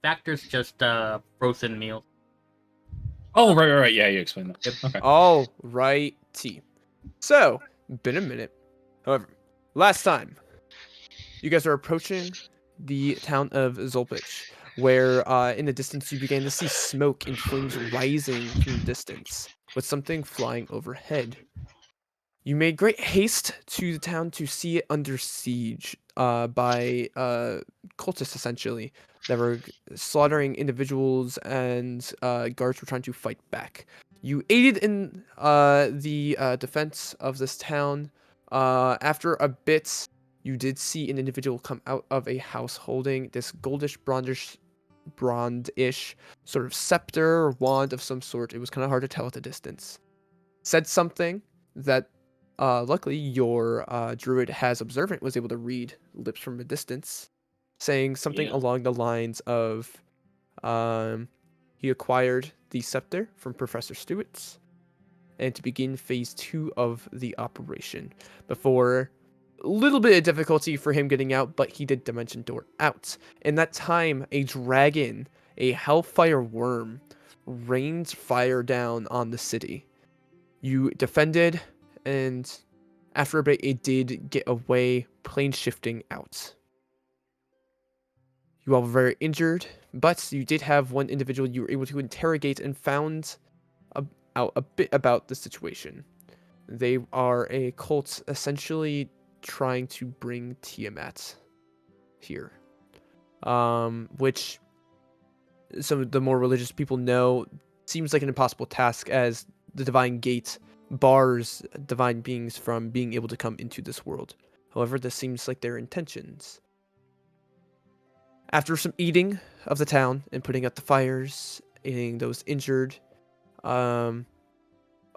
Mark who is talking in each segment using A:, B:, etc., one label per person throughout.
A: Factor's just frozen meals.
B: Oh, right. Yeah, you explained that.
A: Yep.
B: Okay.
C: All righty. So, been a minute. However, last time, you guys are approaching the town of Zolpich, where in the distance you began to see smoke and flames rising from the distance, with something flying overhead. You made great haste to the town to see it under siege by cultists, essentially, that were slaughtering individuals, and guards were trying to fight back. You aided in the defense of this town. After a bit, you did see an individual come out of a house holding this goldish, bronze-ish sort of scepter or wand of some sort. It was kind of hard to tell at the distance. Said something that luckily, your druid has observant was able to read lips from a distance, saying something
B: Yeah.
C: along the lines of, he acquired the scepter from Professor Stewart's, and to begin phase 2 of the operation. Before a little bit of difficulty for him getting out, but he did Dimension Door out. In that time, a dragon, a Hellfire worm, rained fire down on the city. You defended, and after a bit, it did get away, plane shifting out. You all were very injured, but you did have one individual you were able to interrogate and found out a bit about the situation. They are a cult essentially trying to bring Tiamat here. Which some of the more religious people know seems like an impossible task, as the Divine Gate bars divine beings from being able to come into this world. However, this seems like their intentions. After some eating of the town and putting out the fires, aiding those injured,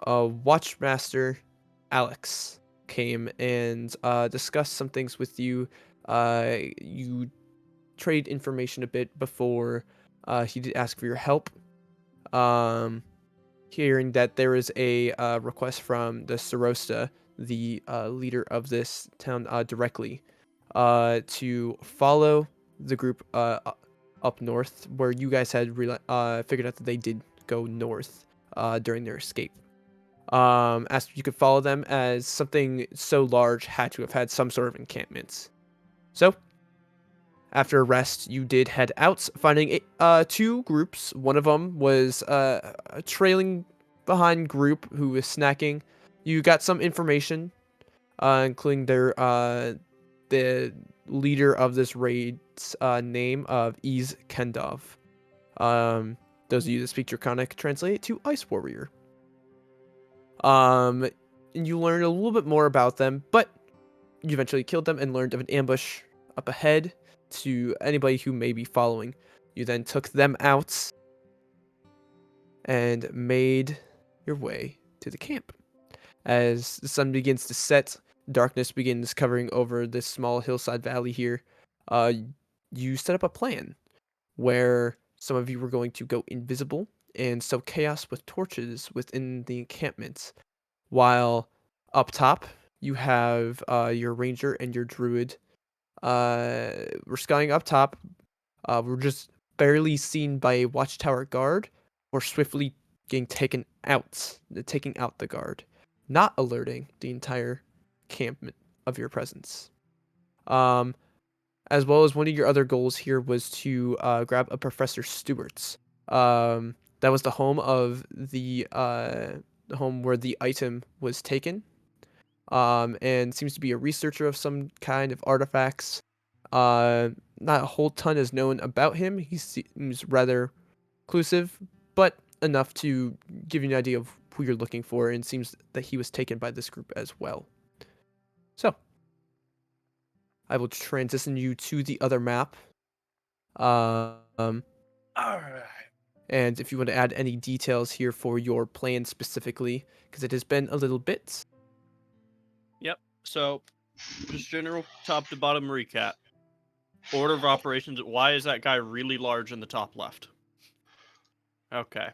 C: Watchmaster Alex came and discussed some things with you. You trade information a bit before he did ask for your help. Hearing that there is a request from the Sarosta, the leader of this town, directly to follow the group up north, where you guys had figured out that they did go north during their escape. Asked if you could follow them, as something so large had to have had some sort of encampments. So, after a rest, you did head out, finding two groups. One of them was a trailing behind group who was snacking. You got some information, including the leader of this raid's name of Iz Kendov. Those of you that speak Draconic translate it to Ice Warrior. And you learned a little bit more about them, but you eventually killed them and learned of an ambush up ahead to anybody who may be following. You then took them out and made your way to the camp. As the sun begins to set, darkness begins covering over this small hillside valley here. You set up a plan where some of you were going to go invisible and sow chaos with torches within the encampments, while up top you have your ranger and your druid. We're skying up top. We're just barely seen by a watchtower guard, or swiftly getting taking out the guard, not alerting the entire camp of your presence. As well as one of your other goals here was to grab a Professor Stewart's. That was the home of the home where the item was taken. And seems to be a researcher of some kind of artifacts. Not a whole ton is known about him. He seems rather reclusive, but enough to give you an idea of who you're looking for, and it seems that he was taken by this group as well. So, I will transition you to the other map.
B: All right.
C: And if you want to add any details here for your plan specifically, because it has been a little bit.
D: Yep. So, just general top to bottom recap. Order of operations. Why is that guy really large in the top left? Okay.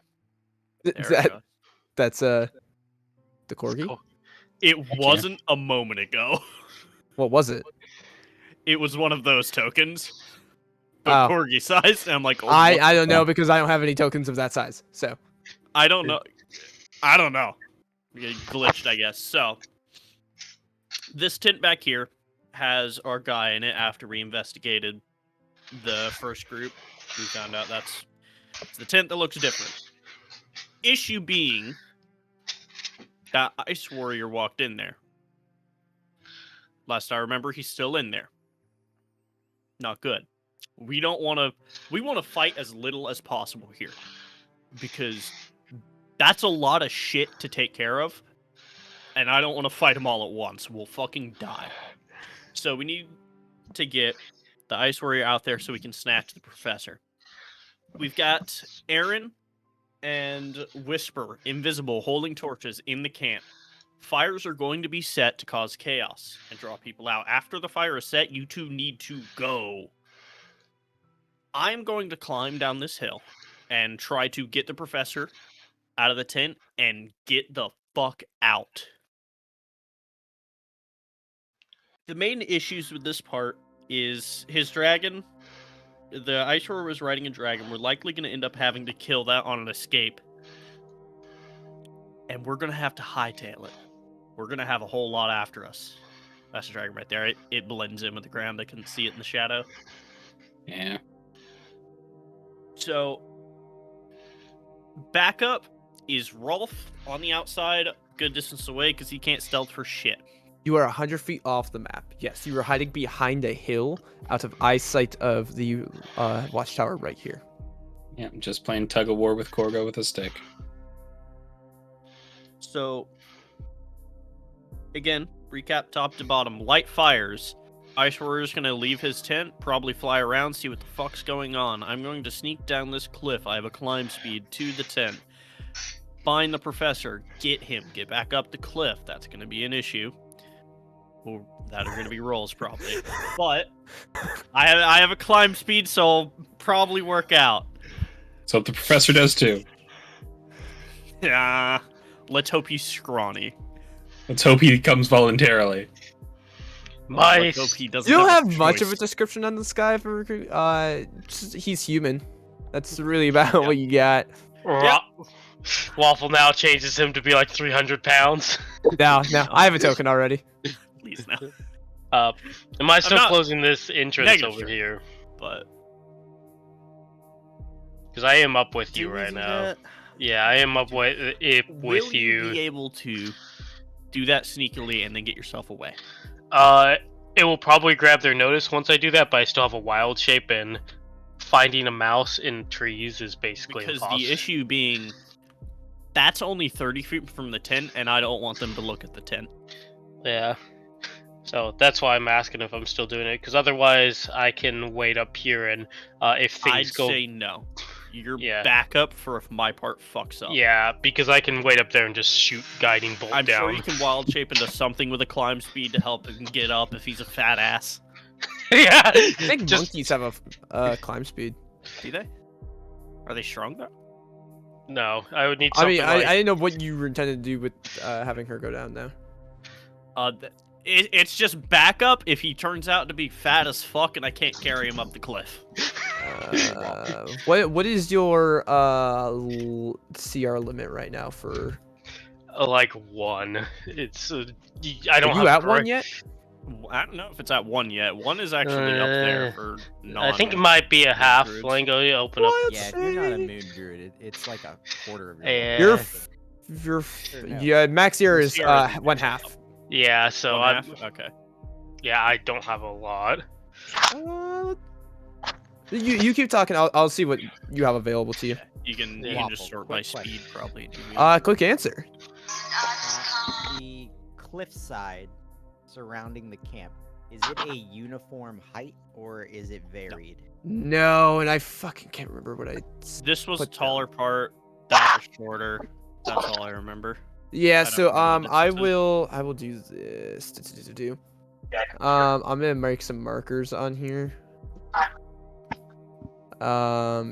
C: That's the corgi?
D: Cool. It wasn't a moment ago.
C: What was it?
D: It was one of those tokens.
C: Oh.
D: corgi size. And I'm like, oh,
C: I don't know because I don't have any tokens of that size. So
D: I don't know. I don't know. It glitched, I guess. So this tent back here has our guy in it after we investigated the first group. We found out it's the tent that looks different. Issue being that Ice Warrior walked in there. Last I remember, he's still in there. Not good. We want to fight as little as possible here. Because that's a lot of shit to take care of. And I don't want to fight them all at once. We'll fucking die. So we need to get the Ice Warrior out there so we can snatch the Professor. We've got Aaron and Whisper, invisible, holding torches in the camp. Fires are going to be set to cause chaos and draw people out. After the fire is set, you two need to go. I'm going to climb down this hill and try to get the Professor out of the tent and get the fuck out. The main issues with this part is his dragon. The Ice Warrior was riding a dragon. We're likely going to end up having to kill that on an escape. And we're going to have to hightail it. We're going to have a whole lot after us. That's the dragon right there. It blends in with the ground. I couldn't see it in the shadow.
B: Yeah.
D: So, backup is Rolf on the outside, good distance away, because he can't stealth for shit.
C: you are 100 feet off the map. Yes, you are hiding behind a hill out of eyesight of the watchtower right here.
B: Yeah, I'm just playing tug of war with Korgo with a stick.
D: So, again, recap top to bottom. Light fires. Ice Warrior's going to leave his tent, probably fly around, see what the fuck's going on. I'm going to sneak down this cliff. I have a climb speed to the tent. Find the Professor. Get him. Get back up the cliff. That's going to be an issue. Well, that are going to be rolls, probably. But I have a climb speed, so I'll probably work out.
B: So the Professor does too.
D: Yeah. Let's hope he's scrawny.
B: Let's hope he comes voluntarily.
D: Let's hope he doesn't
C: You don't
D: have
C: have
D: a
C: much of a
D: choice.
C: description on this guy for he's human. That's really about what you got.
D: Yep.
E: Waffle now changes him to be like 300 pounds.
C: No, I have a token already.
D: Please no.
E: Am I still
D: not-
E: closing this entrance
D: Negative,
E: over
D: sure.
E: here?
D: But
E: Because I am up with you
D: do we
E: right
D: do
E: now.
D: that?
E: Yeah, I am up with
D: Will you
E: you.
D: be able to do that sneakily and then get yourself away?
E: It will probably grab their notice once I do that, but I still have a wild shape, and finding a mouse in trees is basically
D: Because
E: impossible.
D: the issue being, that's only 30 feet from the tent, and I don't want them to look at the tent.
E: Yeah. So that's why I'm asking if I'm still doing it, because otherwise I can wait up here, and if things
D: I'd
E: go...
D: say no. You're
E: Yeah.
D: backup for if my part fucks up.
E: Yeah, because I can wait up there and just shoot guiding bolt
D: I'm
E: down.
D: sure you can wild shape into something with a climb speed to help him get up if he's a fat ass.
E: Yeah,
C: I think
E: just
C: monkeys have a climb speed.
D: Do they? Are they strong though?
E: no. I would need
C: I
E: something
C: mean,
E: like...
C: I didn't know what you were intended to do with having her go down now.
D: It's just backup if he turns out to be fat as fuck and I can't carry him up the cliff.
C: What is your CR limit right now for?
E: like 1. It's I don't
C: Are
E: have
C: you at
E: correct-
C: one yet?
D: I don't know if it's at 1 yet. 1 is actually up there for
E: I think it might be a half.
D: druids.
E: Flango, you open up.
C: What?
F: Yeah, if you're not a moon druid, it's like a quarter of your
E: Yeah.
C: You're
F: level.
C: you're
F: no.
C: yeah. Max CR is
D: CR is
C: 1/2.
E: Yeah, so
D: One
E: I
D: half? Okay.
E: I don't have a lot.
C: You keep talking. I'll see what you have available to you.
D: You can
E: Yeah.
D: just sort
F: Quick
D: by
F: question.
D: speed probably. Do you?
C: Quick answer.
F: The cliffside surrounding the camp, is it a uniform height or is it varied?
C: No, and I fucking can't remember what I.
D: This was
C: put
D: the taller part. That was shorter. That's all I remember.
C: Yeah.
D: I don't
C: So
D: remember the
C: I
D: distances.
C: will do this. I'm gonna make some markers on here.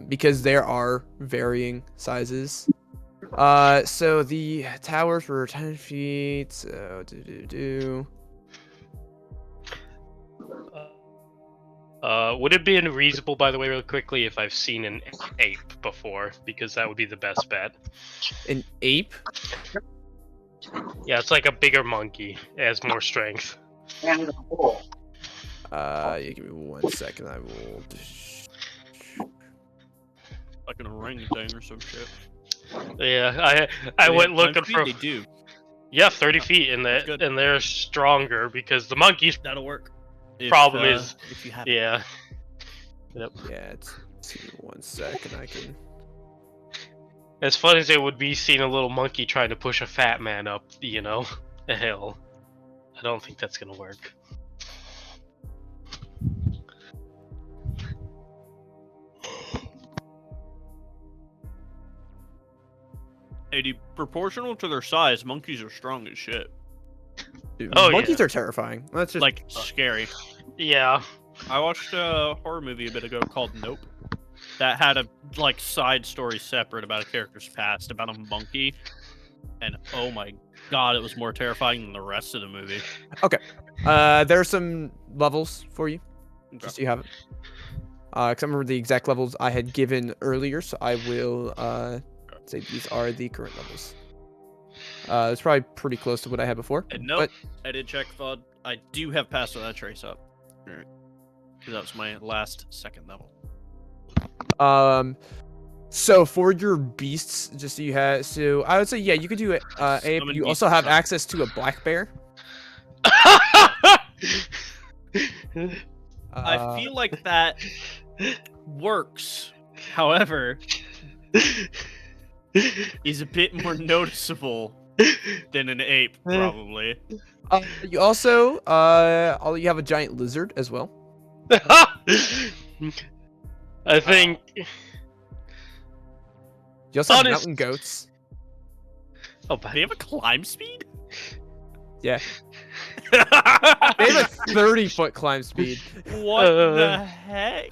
C: Because there are varying sizes. So the towers were 10 feet. So
E: Would it be unreasonable, by the way, really quickly, if I've seen an ape before? Because that would be the best bet.
C: An ape?
E: Yeah, it's like a bigger monkey. It has more strength.
C: Yeah, give me 1 second. I will.
D: Like an orangutan or some shit.
E: Yeah, I
D: They
E: went
D: have
E: looking
D: climb speed?
E: for.
D: They do.
E: Yeah, 30 feet, and
D: That's good.
E: they're stronger because the monkeys.
D: That'll work.
E: Problem is,
D: if you have it.
E: yeah. Yep.
C: Yeah, give me 1 second. I can.
E: As fun as it would be seeing a little monkey trying to push a fat man up, a hill, I don't think that's gonna work.
D: Hey, proportional to their size, monkeys are strong as shit.
C: Dude,
E: Oh,
C: monkeys
E: yeah.
C: are terrifying. That's just
D: Like scary.
E: Yeah.
D: I watched a horror movie a bit ago called Nope. That had a side story separate about a character's past about a monkey, and oh my god, it was more terrifying than the rest of the movie.
C: there are some levels for you, just so you have it. Because I remember the exact levels I had given earlier, so I will say these are the current levels. It's probably pretty close to what I had before.
D: And nope, I did check FUD. I do have passed that trace up. Alright. That was my last second level.
C: So for your beasts, just so you have, so I would say yeah, you could do it. Ape.
D: Summon
C: You
D: beast
C: also have
D: summon.
C: access to a black bear.
D: I feel like that works. However, is a bit more noticeable than an ape, probably.
C: You also you have a giant lizard as well.
E: I think.
C: You also have
E: Honest-
C: mountain goats.
E: Oh,
D: They have a climb speed?
C: Yeah. They have a 30-foot climb speed.
D: What the heck?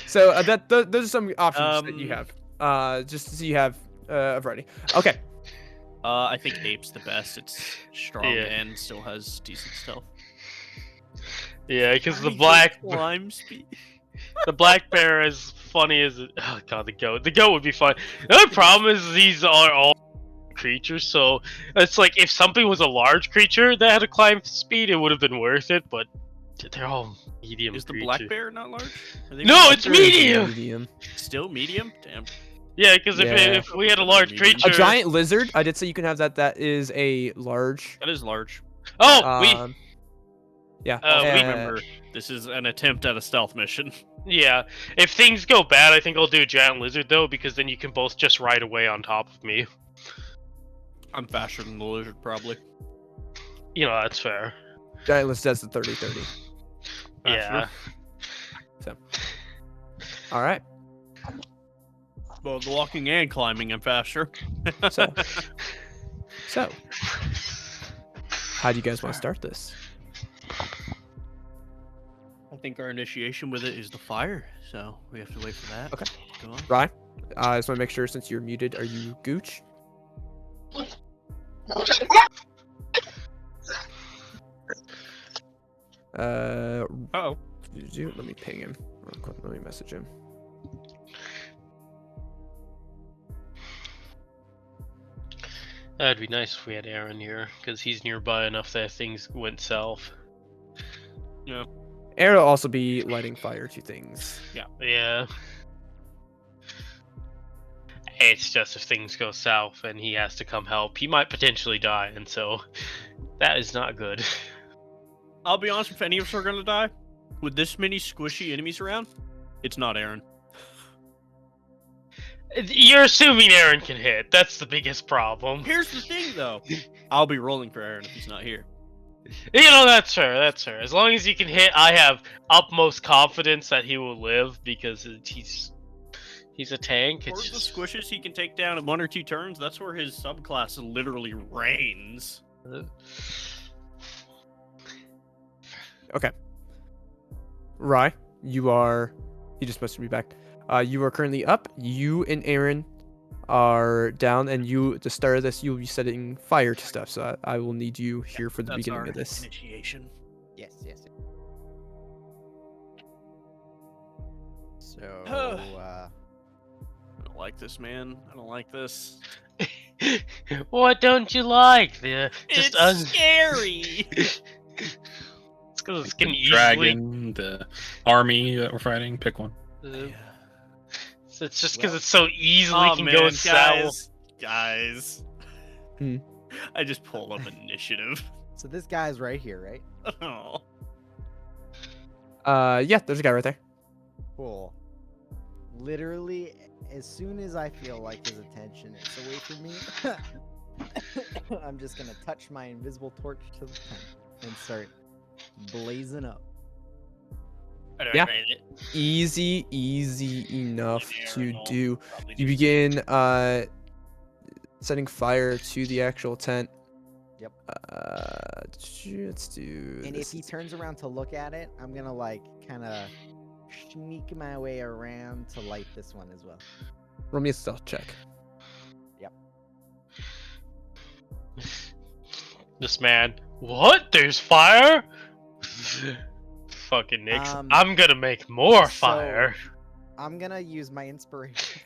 C: So those are some options that you
D: Um,
C: have. Just so you have a variety. Okay.
D: I think ape's the best. It's strong
E: Yeah.
D: and still has decent stealth.
E: Yeah, because the
D: 30
E: black
D: climb speed.
E: the black bear is funny as oh god, the goat would be fun. The only problem is these are all creatures, so it's like if something was a large creature that had a climb speed, it would have been worth it. But they're all medium.
D: Is the
E: creatures.
D: black bear not large? Are they
E: No,
D: medium?
E: it's medium.
C: Medium.
D: Still medium? Damn.
E: Yeah, because
C: Yeah.
E: if we had a large
D: Medium.
E: creature,
C: A giant lizard. I did say you can have that. That is a large.
D: That is large.
E: Oh,
C: Yeah.
E: we
D: Remember, this is an attempt at a stealth mission.
E: yeah. If things go bad, I think I'll do a giant lizard though, because then you can both just ride away on top of me.
D: I'm faster than the lizard, probably.
E: That's fair.
C: Giant lizard does the 30-30.
E: Yeah.
C: All right.
D: Both walking and climbing, I'm faster.
C: So, how do you guys want to start this?
D: I think our initiation with it is the fire, so we have to wait for that.
C: Okay.
D: Go on.
C: Ryan, I just want to make sure since you're muted, are you Gooch?
D: Uh-oh.
C: Let me ping him real quick. Let me message him.
E: That'd be nice if we had Aaron here, because he's nearby enough that things went south.
C: Aaron will also be lighting fire to things.
E: Yeah. It's just if things go south and he has to come help, he might potentially die, and so that is not good.
D: I'll be honest, if any of us are gonna die, with this many squishy enemies around, it's not Aaron.
E: You're assuming Aaron can hit. That's the biggest problem.
D: Here's the thing, though. I'll be rolling for Aaron if he's not here.
E: That's fair. That's fair. As long as he can hit, I have utmost confidence that he will live because he's a tank.
D: Or
E: It's
D: the
E: just...
D: squishes he can take down in 1 or 2 turns, that's where his subclass literally reigns.
C: Rye, you are. He just must be back. You are currently up. You and Aaron are down, and you at the start of this, you'll be setting fire to stuff. So I will need you here for the
D: That's
C: beginning
D: our
C: of this.
D: initiation.
F: Yes. So,
D: I don't like this, man. I don't like this.
E: What don't you like? The
D: It's scary.
E: It's because it's
B: The
E: getting easily.
B: dragon, the army that we're fighting. Pick one.
E: It's just because
F: Well-
E: it's so easily
D: Oh
E: can
D: man,
E: go south.
D: guys.
C: Hmm.
D: I just pulled up initiative.
F: so this guy's right here, right?
D: Oh.
C: Yeah, there's a guy right there.
F: Cool. Literally, as soon as I feel like his attention is away from me, I'm just gonna touch my invisible torch to the tent and start blazing up.
C: Yeah. Easy enough to do. You begin setting fire to the actual tent.
F: Yep.
C: Let's do.
F: And if he turns around to look at it, I'm gonna like kind of sneak my way around to light this one as well.
C: Roll me a stealth check.
E: This man. What? There's fire? Fucking Nix. I'm gonna make more
F: so-
E: fire.
F: I'm gonna use my inspiration.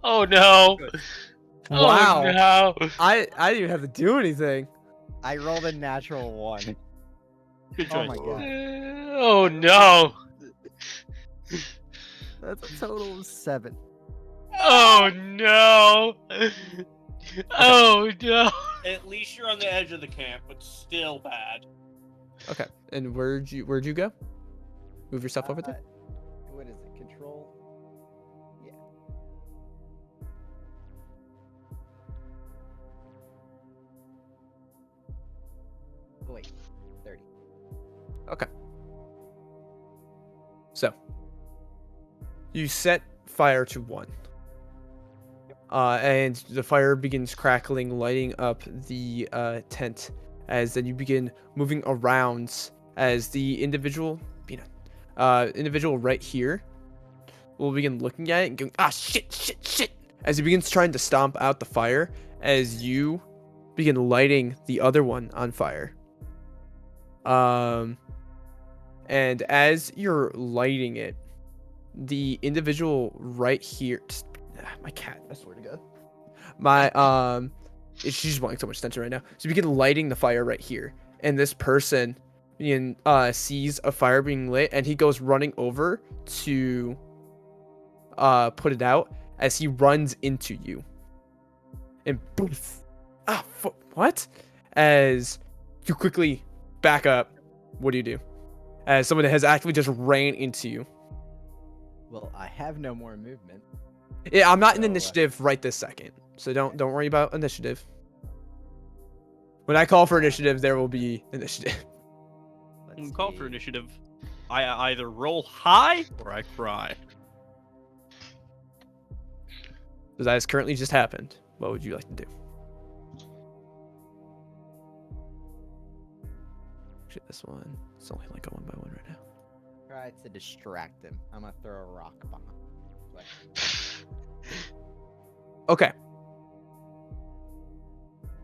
E: Oh no.
C: Wow.
E: Oh no.
C: I didn't even have to do anything.
F: I rolled a natural one.
D: Good
F: Oh
D: choice.
F: my god.
E: Oh no.
F: That's a total of 7.
E: Oh no. Oh no.
D: At least you're on the edge of the camp, but still bad.
C: Okay. And where'd you go? Move yourself over there.
F: What is it? Control? Yeah. Oh, wait. 30.
C: Okay. So you set fire to 1. And the fire begins crackling, lighting up the tent. As then you begin moving around, as the individual right here will begin looking at it and going, ah, shit, as he begins trying to stomp out the fire, as you begin lighting the other one on fire. And as you're lighting it, the individual right here, my cat, I swear to God, she's just wanting so much attention right now. So you begin lighting the fire right here, and this person sees a fire being lit, and he goes running over to put it out, as he runs into you, and boof, what? As you quickly back up, what do? As someone has actually just ran into you.
F: Well, I have no more movement.
C: Yeah, I'm not in
F: So,
C: initiative right this second, so don't worry about initiative. When I call for initiative, there will be initiative.
F: Let's
D: When we call
F: see.
D: for initiative, I either roll high or I cry.
C: So that has currently just happened. What would you like to do? Actually, this one, it's only like a 1-by-1 right now.
F: Try to distract him. I'm gonna throw a rock bomb. Like,
C: Okay.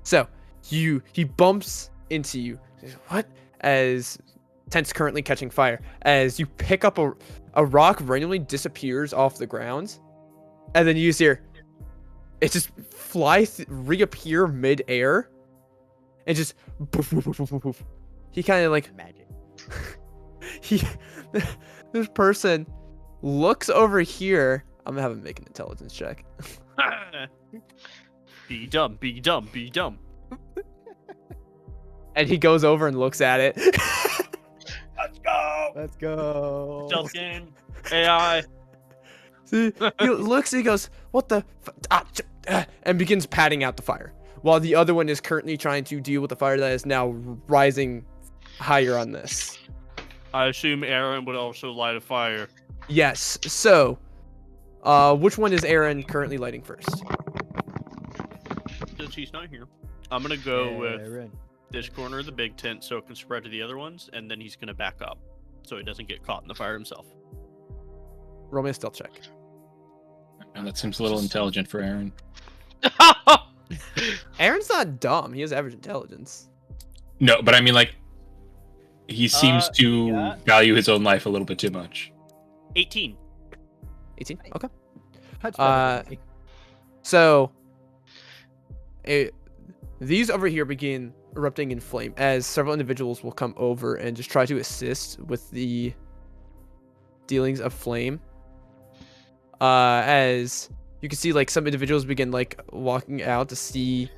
C: So he bumps into you. What? As tent's currently catching fire. As you pick up a rock randomly disappears off the ground, and then you just hear it just reappear mid-air, and just poof, poof, poof, poof, poof. He kind of like
F: magic.
C: this person looks over here. I'm gonna have him make an intelligence check.
D: Be dumb, be dumb, be dumb.
C: And he goes over and looks at it.
D: Let's go.
F: Let's go.
D: Stealth game. AI.
C: See, he looks and he goes, "What the?" And begins patting out the fire, while the other one is currently trying to deal with the fire that is now rising higher on this.
D: I assume Aaron would also light a fire.
C: Yes. So, which one is Aaron currently lighting first?
D: Since he's not here, I'm gonna go with
F: Aaron.
D: this corner of the big tent so it can spread to the other ones, and then he's gonna back up so he doesn't get caught in the fire himself.
C: Roll me a stealth check.
B: And that seems a little intelligent for Aaron.
C: Aaron's not dumb. He has average intelligence.
B: No, but I mean, like, he seems to
D: yeah.
B: value his own life a little bit too much.
D: 18.
C: 18. Okay.
F: Much better than me.
C: So, these over here begin erupting in flame as several individuals will come over and just try to assist with the dealings of flame. As you can see, like some individuals begin like walking out to see,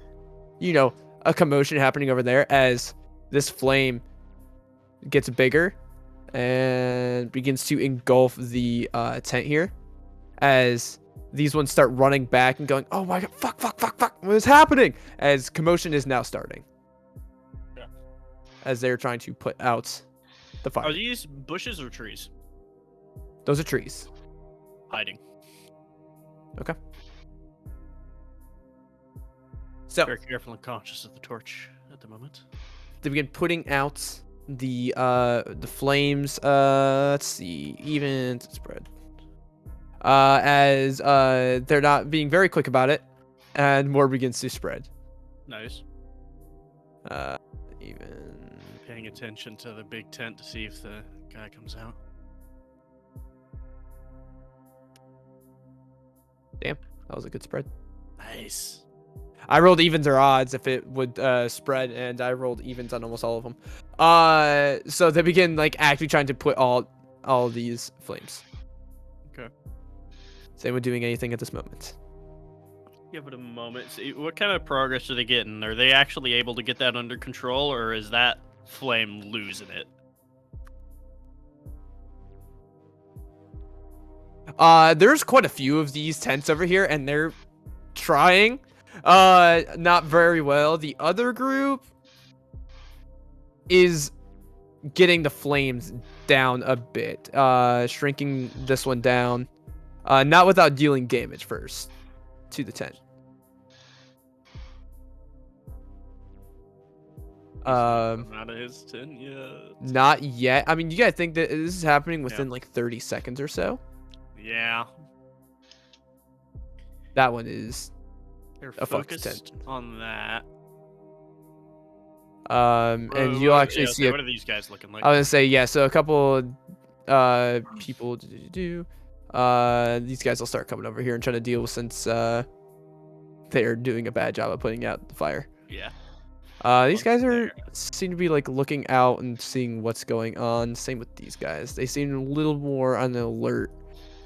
C: a commotion happening over there as this flame gets bigger and begins to engulf the tent here. As these ones start running back and going, oh my god, fuck, what is happening? As commotion is now starting.
B: Yeah.
C: As they're trying to put out the fire.
D: Are these bushes or trees?
C: Those are trees.
D: Hiding.
C: Okay. So
D: Very careful and conscious of the torch at the moment.
C: they begin putting out the flames. Let's see, even spread. As they're not being very quick about it, and more begins to spread.
D: Nice.
C: Even
D: Paying attention to the big tent to see if the guy comes out.
C: that was a good spread.
D: Nice.
C: I rolled evens or odds if it would spread, and I rolled evens on almost all of them. So they begin like actually trying to put all these flames.
D: Okay.
C: Is anyone doing anything at this moment?
D: Give it a moment. See, what kind of progress are they getting? Are they actually able to get that under control, or is that flame losing it?
C: There's quite a few of these tents over here, and they're trying. Not very well. The other group is getting the flames down a bit. Shrinking this one down. Not without dealing damage first to the tent.
D: Not of his tent yet.
C: Not yet. I mean, you guys think that this is happening within like 30 seconds or so?
D: Yeah.
C: That one is
D: They're
C: a focus
D: focused on that.
C: and you'll actually see
D: what are these guys looking like?
C: I was gonna say, yeah, so a couple people these guys will start coming over here and trying to deal since they're doing a bad job of putting out the fire.
D: Yeah.
C: These guys seem to be like looking out and seeing what's going on. Same with these guys. They seem a little more on the alert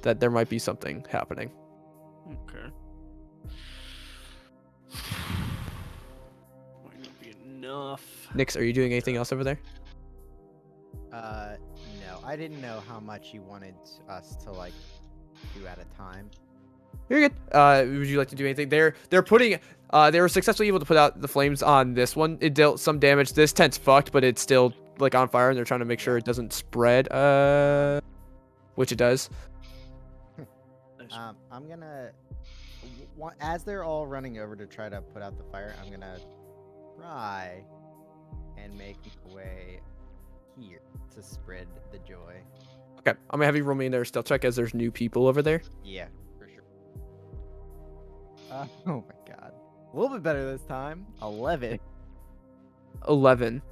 C: that there might be something happening.
D: Okay. Might not be enough.
C: Nix, are you doing anything else over there?
F: No, I didn't know how much you wanted us to like do at a time.
C: You're good. Would you like to do anything? They're putting they were successfully able to put out the flames on this one. It dealt some damage. This tent's fucked, but it's still like on fire, and they're trying to make sure it doesn't spread. Which it does.
F: I'm gonna, as they're all running over to try to put out the fire, I'm gonna try and make my way here to spread the joy.
C: Okay, I'm gonna have you roll me in there still check as there's new people over there.
F: Yeah, for sure. Oh my god, a little bit better this time. 11.
C: 11.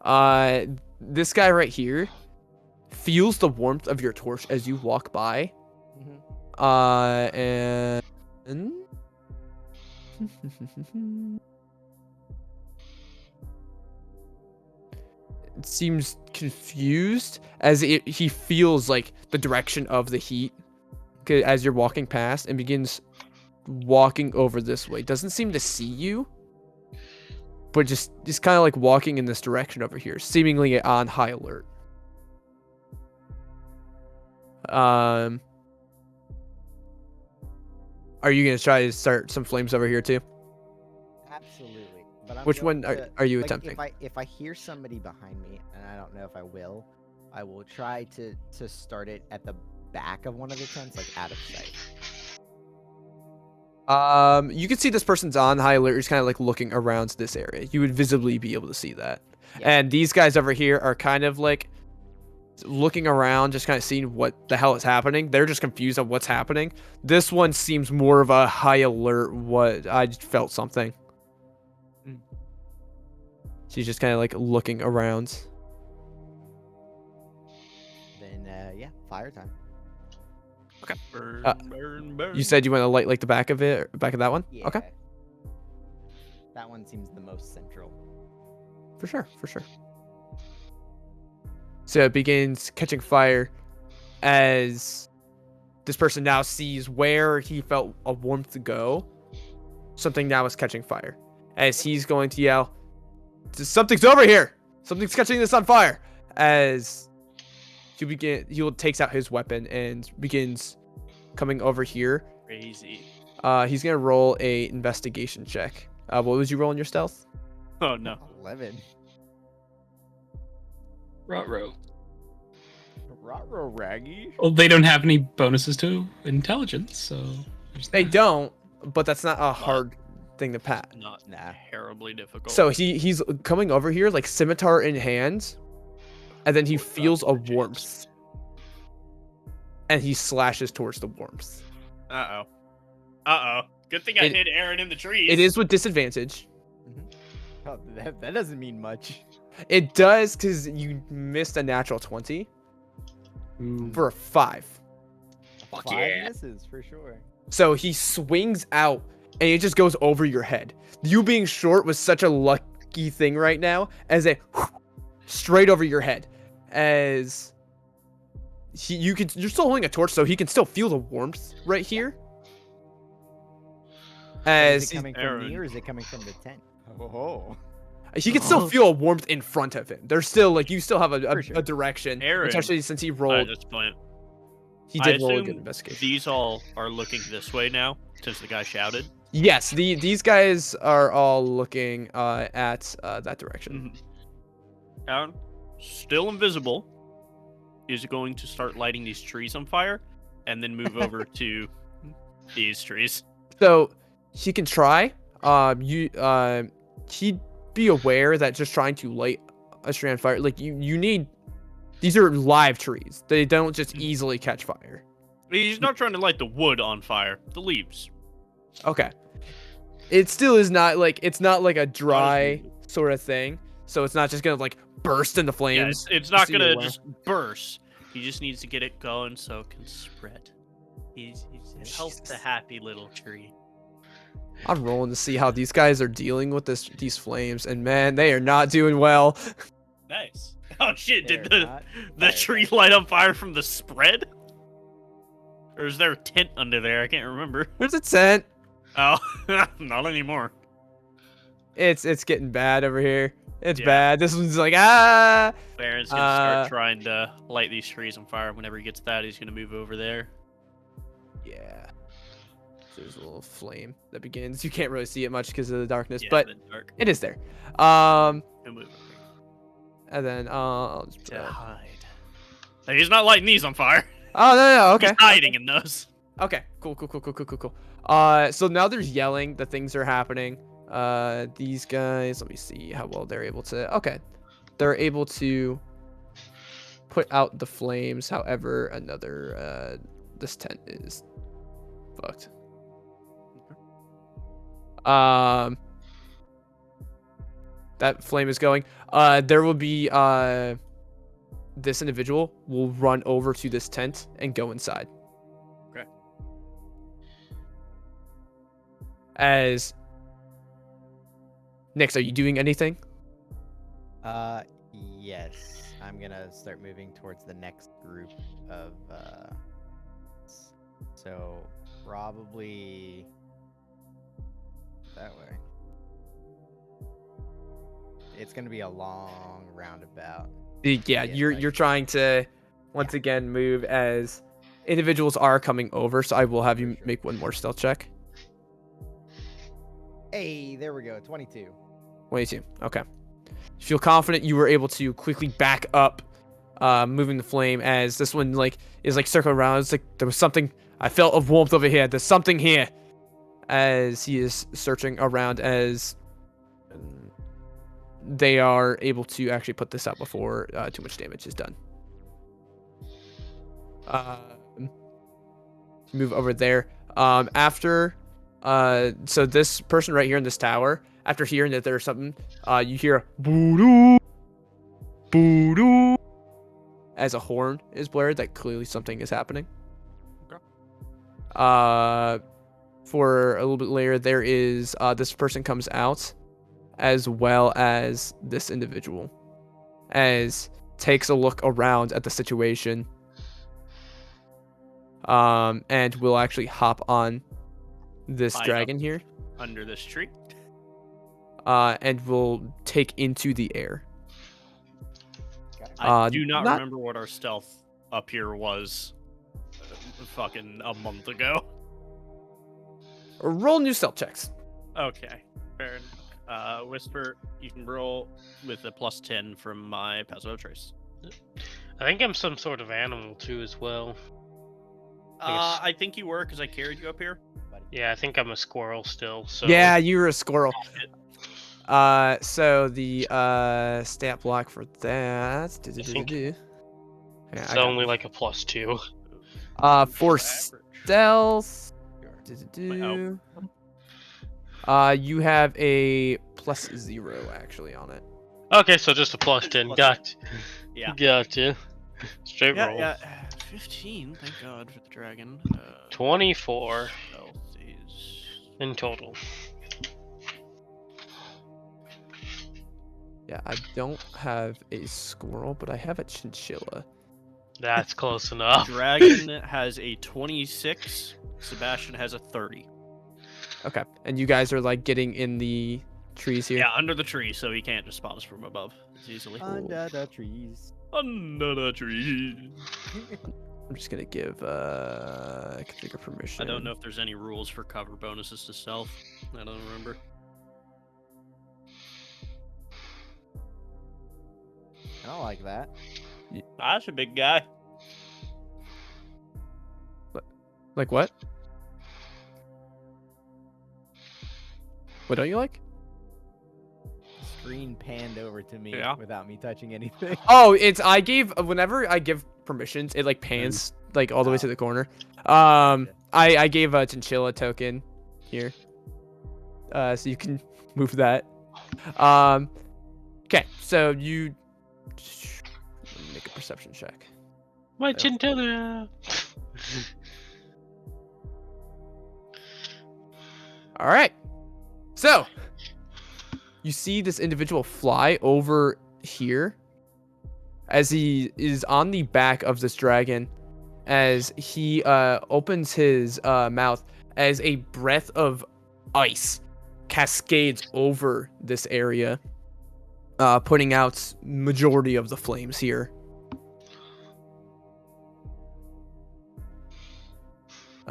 F: Yeah.
C: This guy right here feels the warmth of your torch as you walk by. And it seems confused as he feels like the direction of the heat as you're walking past, and begins walking over this way. Doesn't seem to see you, but just kind of like walking in this direction over here, seemingly on high alert. Are you gonna try to start some flames over here too?
F: Absolutely. But I'm
C: Which
F: going
C: one
F: to,
C: are you
F: like,
C: attempting?
F: If I hear somebody behind me, and I don't know if I will try to start it at the back of one of the tents, like out of sight.
C: You can see this person's on high alert. He's kind of like looking around this area. You would visibly be able to see that.
F: Yeah.
C: And these guys over here are kind of like looking around, just kind of seeing what the hell is happening. They're just confused on what's happening. This one seems more of a high alert. What I just felt something. She's just kind of like looking around.
F: yeah, fire time.
D: Burn,
C: Uh,
D: burn, burn.
C: You said you want to light like the back of it, back of that one.
F: Yeah.
C: Okay,
F: That one seems the most central.
C: for sure, for sure. So it begins catching fire as this person now sees where he felt a warmth go. Something now is catching fire as he's going to yell, "Something's over here! Something's catching this on fire!" As he takes out his weapon and begins coming over here.
D: Crazy.
C: He's gonna roll a investigation check. What was you rolling your stealth?
D: Oh no.
F: 11.
B: Ruh-roh.
F: Rotro Raggy.
B: Well, they don't have any bonuses to intelligence, so there's
C: They
B: that.
C: don't, but that's not a hard thing to pass.
D: Not
F: Nah.
D: terribly difficult.
C: So he's coming over here like scimitar in hand, and then he feels a warmth, and he slashes towards the warmth.
D: Uh oh. Good thing I
C: It-
D: hit Aaron in the trees.
C: It is with disadvantage.
F: Oh, that doesn't mean much.
C: It does because you missed a natural 20
B: Ooh.
C: for a 5.
B: Fuck
F: 5
B: yeah.
F: misses for sure.
C: So he swings out, and it just goes over your head. You being short was such a lucky thing right now, as it straight over your head. As you're still holding a torch, so he can still feel the warmth right here.
F: Is
C: As
F: it coming from
D: Aaron.
F: me or is it coming from the tent? Oh.
C: he can still feel a warmth in front of him. There's still like you still have
F: For sure.
C: a direction,
D: Aaron.
C: especially since he
D: At
C: rolled.
D: this point,
C: He
D: I
C: did roll a good
D: assume
C: investigation.
D: these all are looking this way now since the guy shouted.
C: Yes, these guys are all looking at that direction.
D: Aaron, still invisible, is going to start lighting these trees on fire, and then move over to these trees.
C: So he can try. He'd be aware that just trying to light a tree on fire, like you need. These are live trees. They don't just easily catch fire.
D: He's not trying to light the wood on fire, the leaves.
C: Okay. It still is not like it's not like a dry
D: easy.
C: sort of thing. So it's not just gonna like burst into
D: Yeah,
C: flames.
D: it's not
C: Just so you're
D: gonna
C: aware.
D: just burst. He just needs to get it going so it can spread. He's help the
C: Jesus.
D: happy little tree.
C: I'm rolling to see how these guys are dealing with these flames, and man, they are not doing well.
D: Nice. Oh shit! Did
F: They're
D: the
F: not
D: the
F: fire
D: tree
F: type.
D: light on fire from the spread? Or is there a tent under there? I can't remember.
C: Where's it sent?
D: Oh, not anymore.
C: It's getting bad over here. It's
D: Yeah.
C: bad. This one's like
D: Baron's gonna start
C: Uh,
D: trying to light these trees on fire. Whenever he gets that, he's gonna move over there.
C: yeah. So there's a little flame that begins. You can't really see it much because of the darkness,
D: Yeah,
C: but
D: the dark.
C: it is there.
D: He'll move over
C: And then I'll just,
D: to hide. Hey, he's not lighting these on fire.
C: oh no, okay.
D: He's hiding in those.
C: Okay, cool. So now there's yelling. The things are happening. These guys. Let me see how well they're able to. Okay, they're able to put out the flames. However, this tent is fucked. That flame is going. There will be this individual will run over to this tent and go inside.
D: Okay.
C: As Nix, are you doing anything?
F: Yes. I'm gonna start moving towards the next group of so probably that way. It's gonna be a long roundabout.
C: Yeah,
F: Yeah,
C: you're
F: like-
C: trying to once again move as individuals are coming over, so I will have you
F: For sure.
C: make one more stealth check.
F: Hey, there we go. 22.
C: 22. Okay. You feel confident you were able to quickly back up, moving the flame as this one is circling around. It's like there was something. I felt a warmth over here. There's something here. As he is searching around, as they are able to actually put this out before too much damage is done. Move over there. After, so this person right here in this tower, after hearing that there's something, you hear boo-doo, boo-doo, as a horn is blared, that clearly something is happening.
D: Okay.
C: For a little bit later, there is this person comes out, as well as this individual, as takes a look around at the situation, and will actually hop on this
D: Hide up.
C: dragon here,
D: Under this tree.
C: and will take into the air.
D: I do not
C: not-
D: remember what our stealth up here was fucking a month ago.
C: Roll new stealth checks.
D: Okay, fair enough. Whisper, you can roll with a +10 from my passive trace.
E: I think I'm some sort of animal too, as well. Yes.
D: I think you were because I carried you up here.
E: Yeah, I think I'm a squirrel still. So
C: Yeah, you were a squirrel. So the stat block for that.
E: think
C: Yeah,
E: it's
C: I got
E: only like a +2.
C: for
D: Average.
C: stealth.
D: Oh.
C: You have a +0 actually on it.
E: Okay, so just a +10. Got.
D: Yeah.
E: Gotcha. Straight roll.
D: Yeah. 15. Thank God for the dragon.
E: 24
D: Stealth is
E: in total.
C: Yeah, I don't have a squirrel, but I have a chinchilla.
E: That's close enough.
D: Dragon has a 26. Sebastian has a 30.
C: Okay, and you guys are like getting in the trees here.
D: Yeah, under the tree, so he can't just spot us from above as easily.
F: Under the trees.
D: Under the tree.
C: I'm just gonna give configure permission.
D: I don't know if there's any rules for cover bonuses to stealth. I don't remember.
F: I don't like that.
D: That's a big guy.
C: Like what? What don't you like?
F: Screen panned over to me
D: Yeah.
F: without me touching anything.
C: Oh, it's whenever I give permissions, it like pans like all the way to the corner. I gave a chinchilla token here, so you can move that. Okay, so you let me make a perception check.
E: My chinchilla.
C: All right, so you see this individual fly over here as he is on the back of this dragon, as he opens his mouth, as a breath of ice cascades over this area, putting out majority of the flames here.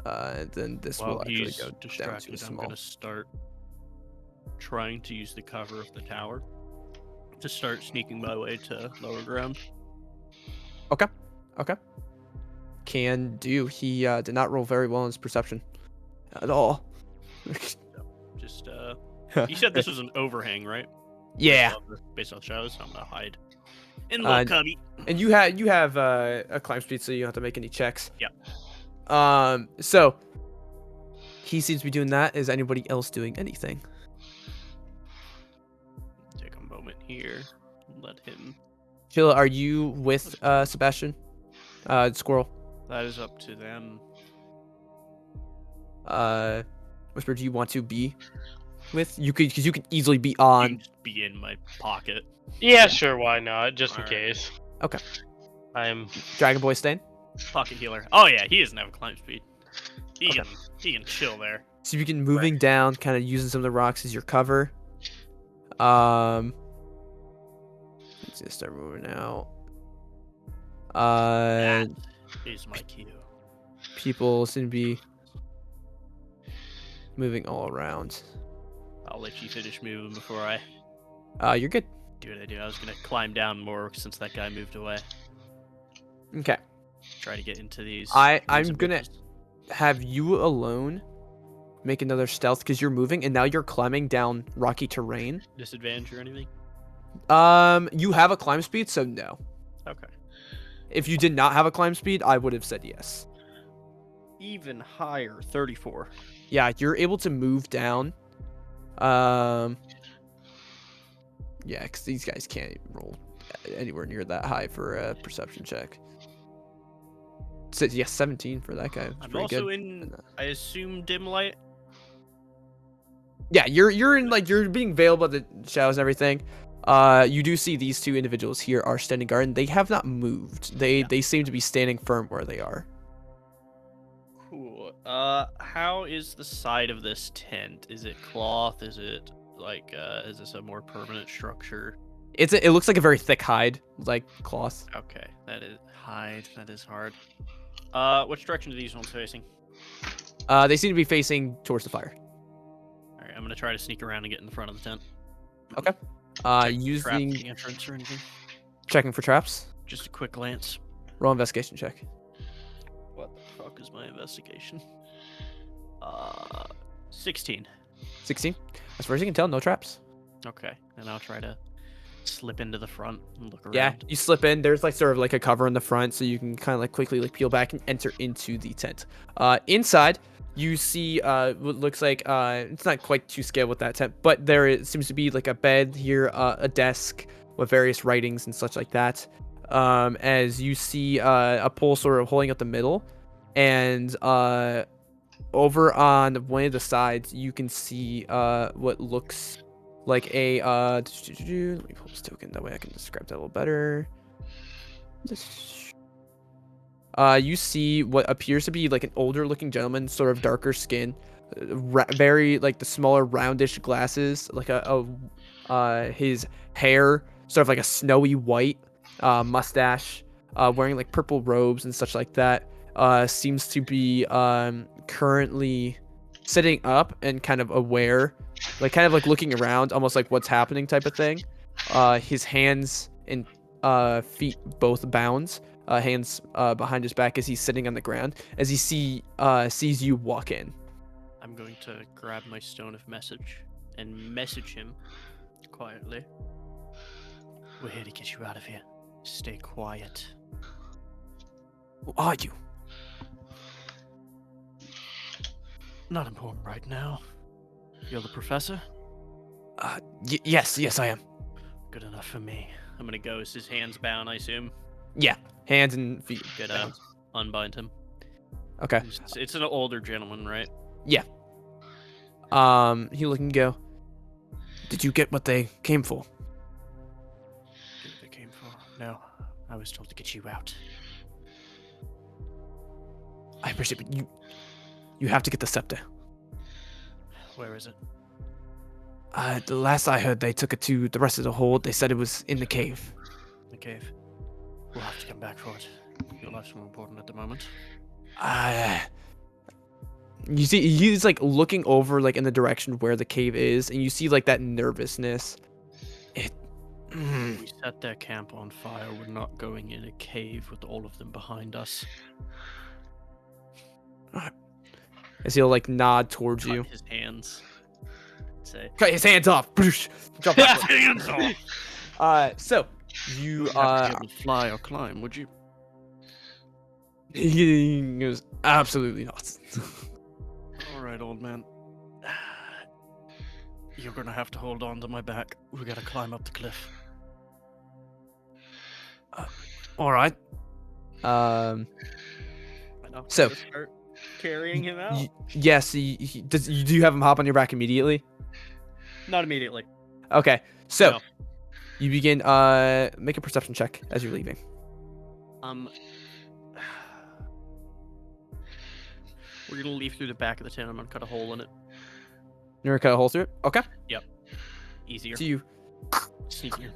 C: And then this will
D: While
C: actually
D: he's
C: go down to a
D: distracted, I'm
C: small.
D: gonna start trying to use the cover of the tower to start sneaking my way to lower ground.
C: Okay. Can do. He did not roll very well in his perception at all.
D: Just you said this was an overhang, right?
C: Yeah.
D: Based on the shadows, I'm gonna hide in the little cubby.
C: And you have a climb speed, so you don't have to make any checks.
D: Yep.
C: So he seems to be doing that. Is anybody else doing anything?
D: Take a moment here. Let him.
C: Sheila, are you with Sebastian? Squirrel.
D: That is up to them.
C: Whisper, do you want to be with? Because you could easily be
D: You
C: on.
D: can just be in my pocket.
E: Yeah, sure, why not? Just in
D: Alright.
E: case.
C: Okay.
E: I'm
C: Dragon Boy Stain.
D: Pocket healer. Oh yeah, he doesn't have a climb speed. He can chill there.
C: So you can moving down, kind of using some of the rocks as your cover. Let's just start moving out.
D: That is my cue.
C: People seem to be moving all around.
D: I'll let you finish moving before I
C: You're good.
D: do what I do. I was gonna climb down more since that guy moved away.
C: Okay.
D: Try to get into these.
C: I'm
D: trees and
C: gonna
D: bushes.
C: have you alone make another stealth because you're moving and now you're climbing down rocky terrain.
D: Disadvantage or anything.
C: You have a climb speed, so no.
D: Okay.
C: If you did not have a climb speed, I would have said yes.
D: Even higher, 34.
C: Yeah, you're able to move down. Yeah, because these guys can't even roll anywhere near that high for a perception check. So, yes, 17 for that guy.
D: I'm
C: Pretty
D: also
C: good.
D: in, I assume, dim light.
C: Yeah, you're in like you're being veiled by the shadows and everything. You do see these two individuals here are standing guard, and they have not moved. They seem to be standing firm where they are.
D: Cool. How is the side of this tent? Is it cloth? Is it like, is this a more permanent structure?
C: It looks like a very thick hide, like cloth.
D: Okay, that is hide. That is hard. Which direction are these ones facing?
C: They seem to be facing towards the fire.
D: All right, I'm gonna try to sneak around and get in the front of the tent.
C: Okay.
D: Check for traps
C: Using
D: at the entrance or anything.
C: checking for traps.
D: Just a quick glance.
C: Roll investigation check.
D: What the fuck is my investigation? 16.
C: 16. As far as you can tell, no traps.
D: Okay, and I'll try to slip into the front and look around.
C: Yeah, you slip in. There's like sort of like a cover in the front, so you can kind of like quickly like peel back and enter into the tent. Inside, you see what looks like it's not quite to scale with that tent, but seems to be like a bed here, a desk with various writings and such like that. As you see a pole sort of holding up the middle, and over on one of the sides, you can see what looks like a let me pull this token, that way I can describe that a little better. You see what appears to be like an older looking gentleman, sort of darker skin, very like the smaller roundish glasses, like his hair sort of like a snowy white, mustache, wearing like purple robes and such like that. Seems to be currently sitting up and kind of aware, like kind of like looking around, almost like what's happening type of thing. His hands and feet both bound, hands behind his back as he's sitting on the ground as he sees you walk in.
D: I'm going to grab my stone of message and message him quietly. We're here to get you out of here. Stay quiet.
C: Who are you?
D: Not important right now. You're the professor?
C: Yes, I am.
D: Good enough for me. I'm gonna go. Is his hands bound, I assume?
C: Yeah, hands and feet.
D: Gonna unbind him.
C: Okay.
D: It's an older gentleman, right?
C: He look and go. Did you get what they came for?
D: What they came for? No, I was told to get you out.
C: I appreciate it, but you have to get the scepter.
D: Where is it?
C: The last I heard, they took it to the rest of the hold. They said it was in the cave.
D: The cave. We'll have to come back for it. Your life's more important at the moment.
C: You see, he's like looking over like in the direction where the cave is, and you see like that nervousness.
D: We set their camp on fire. We're not going in a cave with all of them behind us.
C: As he'll like nod towards
D: Cut
C: you.
D: his hands. Say.
C: Cut his hands off. Jump back.
D: Hands off.
C: So you
D: You'd have to be able to fly or climb, would you?
C: He goes, absolutely not.
D: All right, old man. You're gonna have to hold on to my back. We gotta climb up the cliff.
C: All right.
D: I know.
C: So-
D: Just start carrying him out.
C: Yes. He does. Do you have him hop on your back immediately?
D: Not immediately.
C: Okay. So
D: No.
C: you begin. Make a perception check as you're leaving.
D: We're gonna leave through the back of the tent. I'm gonna cut a hole in it.
C: You're gonna cut a hole through it. Okay.
D: Easier.
C: So you
D: Sneakier.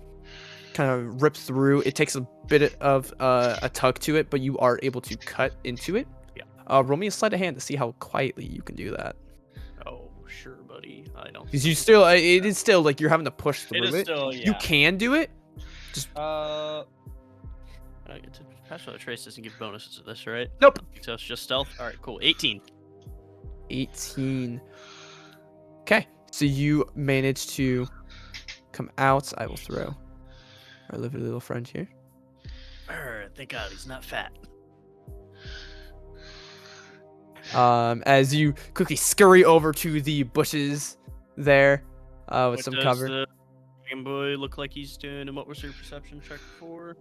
C: kind of rip through. It takes a bit of a tug to it, but you are able to cut into it.
D: Yeah.
C: Roll me a sleight of hand to see how quietly you can do that.
D: Oh, sure, buddy. I don't.
C: Because you still, it is still like you're having to push through
D: It is still. Yeah.
C: You can do it.
D: Pass without trace doesn't give bonuses to this, right?
C: Nope.
D: So it's just stealth. All right, cool. 18.
C: 18. Okay, so you manage to come out. I will throw our lovely little friend here.
D: Thank God he's not fat.
C: As you quickly scurry over to the bushes there, with
D: What
C: some
D: does
C: cover.
D: the Dragon Boy look like he's doing, and what was your perception check for?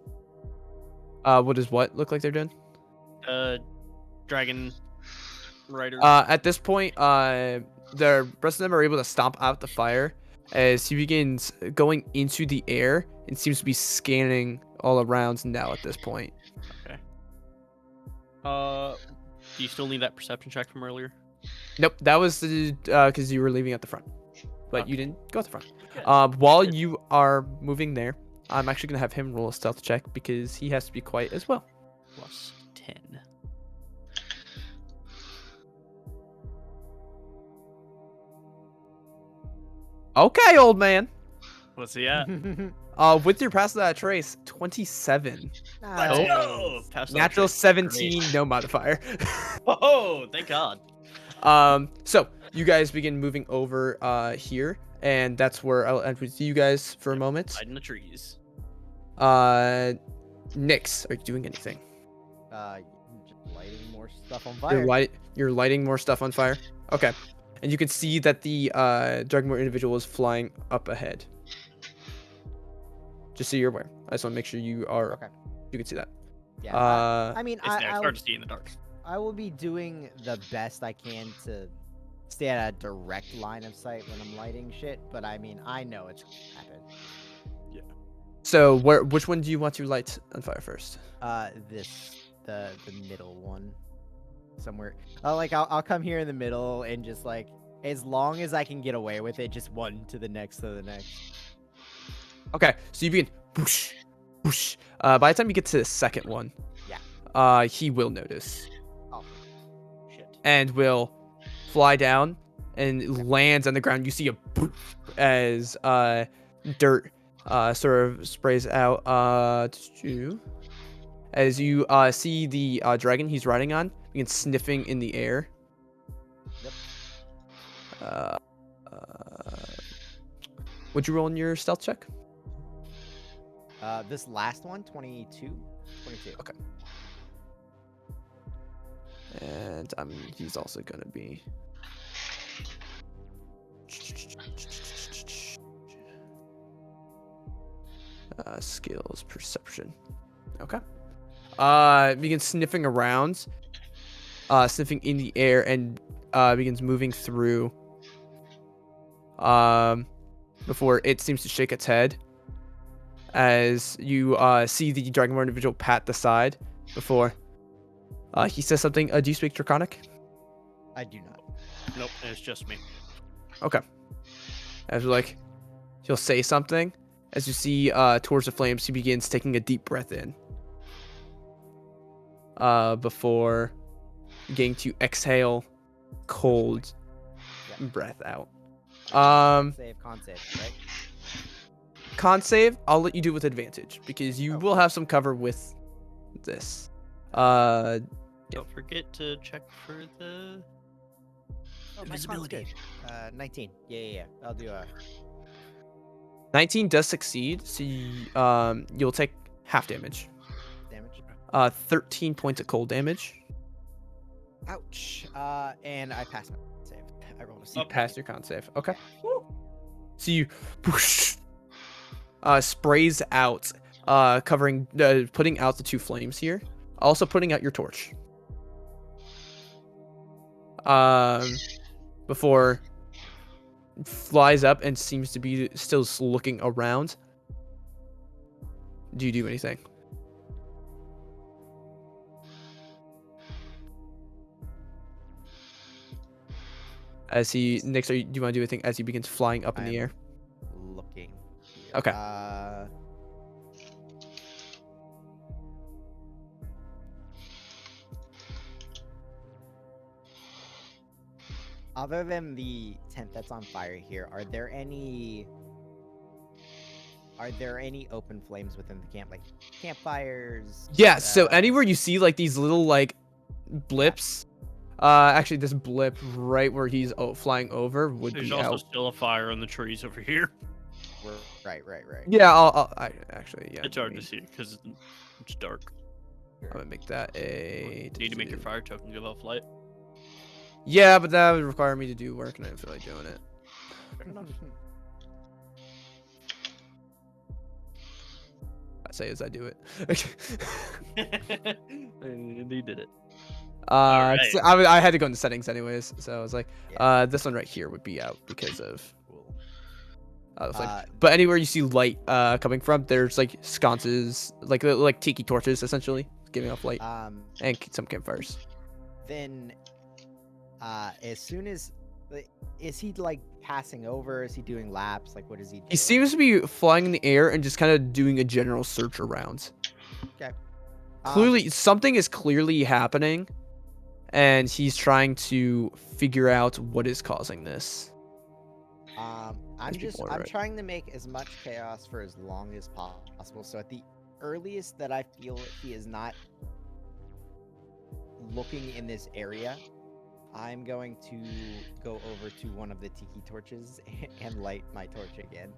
C: What does what look like they're doing?
D: Dragon Rider.
C: At this point, the rest of them are able to stomp out the fire as he begins going into the air and seems to be scanning all around now at this point.
D: Do you still need that perception check from earlier?
C: Nope, that was because you were leaving at the front, but you
D: Okay.
C: didn't go at the front.
D: Good.
C: While
D: Good.
C: you are moving there, I'm actually gonna have him roll a stealth check because he has to be quiet as well.
D: Plus 10.
C: Okay, old man.
D: What's he at?
C: With your pass that trace, 27.
D: Let's go! Pass that
C: Natural
D: check.
C: 17, no modifier.
D: Oh, thank God.
C: So you guys begin moving over here, and that's where I'll end with you guys for a moment.
D: Hide in the trees.
C: Nyx, are you doing anything?
F: Just lighting more stuff on fire.
C: You're lighting more stuff on fire. Okay, and you can see that the Dragonborn individual is flying up ahead. Just so you're aware. I just want to make sure you are.
F: Okay.
C: You can see that.
F: Yeah. I mean,
D: It's hard to see in the dark.
F: I will be doing the best I can to stay at a direct line of sight when I'm lighting shit, but I mean, I know it's gonna happen.
C: So which one do you want to light on fire first?
F: The middle one, somewhere. I'll come here in the middle and just like, as long as I can get away with it, just one to the next to the next.
C: Okay, so you begin whoosh, whoosh. By the time you get to the second one, he will notice.
F: Oh, shit.
C: And will fly down and lands on the ground. You see a poof as dirt sort of sprays out as you see the dragon he's riding on begin sniffing in the air.
F: Yep.
C: Would you roll in your stealth check?
F: This last one, 22.
C: Okay. And he's also gonna be skills perception. Okay. Begins sniffing around, sniffing in the air, and begins moving through. Before it seems to shake its head, as you see the Dragonborn individual pat the side before he says something. Do you speak Draconic?
F: I do not.
D: Nope, it's just me.
C: Okay. As like he'll say something, as you see towards the flames, he begins taking a deep breath in. Before getting to exhale cold breath out.
F: Con save, right?
C: Con save, I'll let you do with advantage because you will have some cover with this.
D: Don't forget to check for the
F: invisibility. 19. Yeah. I'll do a
C: 19 does succeed, so you'll take half damage.
F: damage.
C: 13 points of cold damage.
F: Ouch. And I passed my save. I rolled a
C: You
F: save.
C: passed your con save. Okay. So you whoosh, sprays out, covering, putting out the two flames here. Also putting out your torch. Before flies up and seems to be still looking around. Do you do anything? As he Nyx, do you want to do anything as he begins flying up in the air?
F: Looking. Here.
C: Okay.
F: Other than the tent that's on fire here, are there any open flames within the camp, like campfires?
C: Yeah, so anywhere you see like these little like blips, actually this blip right where he's flying over would
D: There's
C: be
D: also
C: out.
D: still a fire in the trees over here.
F: Right.
C: Yeah, I actually, yeah.
D: It's hard to see because it's dark.
C: I'm gonna make that a.
D: You need to make your fire token give off light.
C: Yeah, but that would require me to do work, and I didn't feel like doing it. say as I do it.
D: And he did it.
C: Uh,
D: Alright.
C: I had to go into settings anyways, so I was like,
F: Yeah.
C: this one right here would be out because of
F: Cool.
C: the flame.
F: Uh,
C: But anywhere you see light coming from, there's like sconces, like tiki torches essentially, giving off light, and some campfires.
F: Then, as soon as, is he like passing over? Is he doing laps? Like, what is he doing?
C: He seems to be flying in the air and just kind of doing a general search around.
F: Okay.
C: Clearly, something is clearly happening, and he's trying to figure out what is causing this.
F: I'm trying to make as much chaos for as long as possible. So at the earliest that I feel he is not looking in this area, I'm going to go over to one of the tiki torches and light my torch again.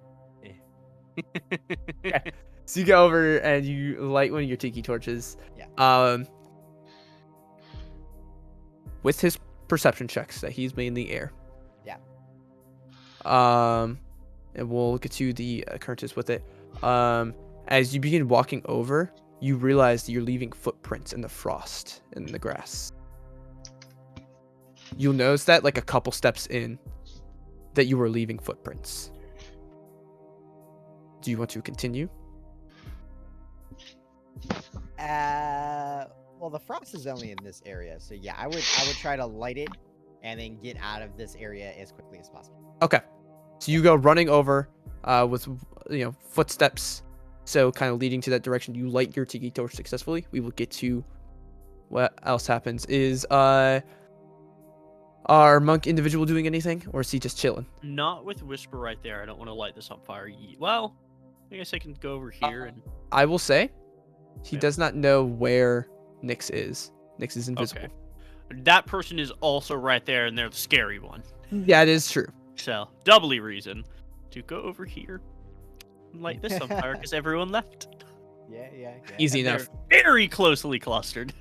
C: So you go over and you light one of your tiki torches.
F: Yeah.
C: With his perception checks that he's made in the air.
F: Yeah.
C: And we'll get to the occurrences with it. As you begin walking over, you realize that you're leaving footprints in the frost in the grass. You'll notice that like a couple steps in, that you were leaving footprints. Do you want to continue?
F: Well, the frost is only in this area, so yeah, I would try to light it and then get out of this area as quickly as possible.
C: Okay. So you go running over with footsteps, so kind of leading to that direction. You light your tiki torch successfully. We will get to what else happens. Is our monk individual doing anything, or is he just chilling?
D: Not with Whisper right there. I don't want to light this on fire. Well, I guess I can go over here and.
C: I will say, he
D: Yeah.
C: does not know where Nyx is. Nyx is invisible.
D: Okay. That person is also right there, and they're the scary one.
C: Yeah, it is true.
D: So, doubly reason to go over here and light this on fire because everyone left.
F: Yeah.
C: Easy
D: And
C: enough.
D: they're very closely clustered.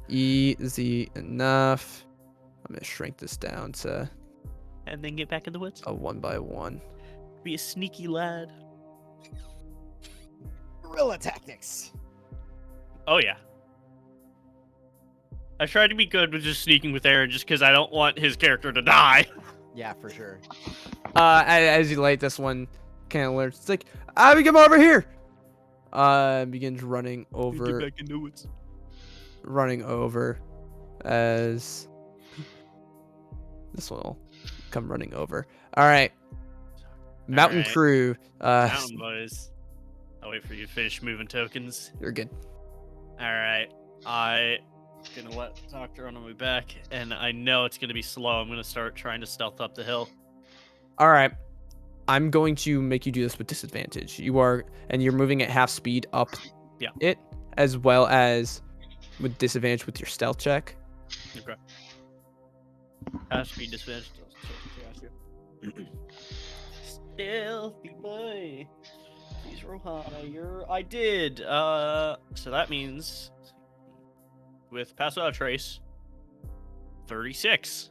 C: Easy enough. I'm gonna shrink this down to
D: And then get back in the woods.
C: a 1x1.
D: Be a sneaky lad.
F: Guerrilla tactics.
D: Oh, yeah. I tried to be good with just sneaking with Aaron just because I don't want his character to die.
F: Yeah, for sure.
C: As you light this one, kind of learns. It's like, we come over here. Begins running over.
D: Get back in the woods.
C: Running over, as this one will come running over. All right, Mountain
D: Alright.
C: Crew.
D: Mountain boys. I'll wait for you to finish moving tokens.
C: You're good.
D: Alright. I gonna let Doctor on my back, and I know it's gonna be slow. I'm gonna start trying to stealth up the hill.
C: All right, I'm going to make you do this with disadvantage. You're moving at half speed up.
D: Yeah.
C: It, as well as with disadvantage with your stealth check.
D: Okay. Half speed disadvantage. Stealthy boy. Please roll higher. I did. So that means with pass without trace, 36.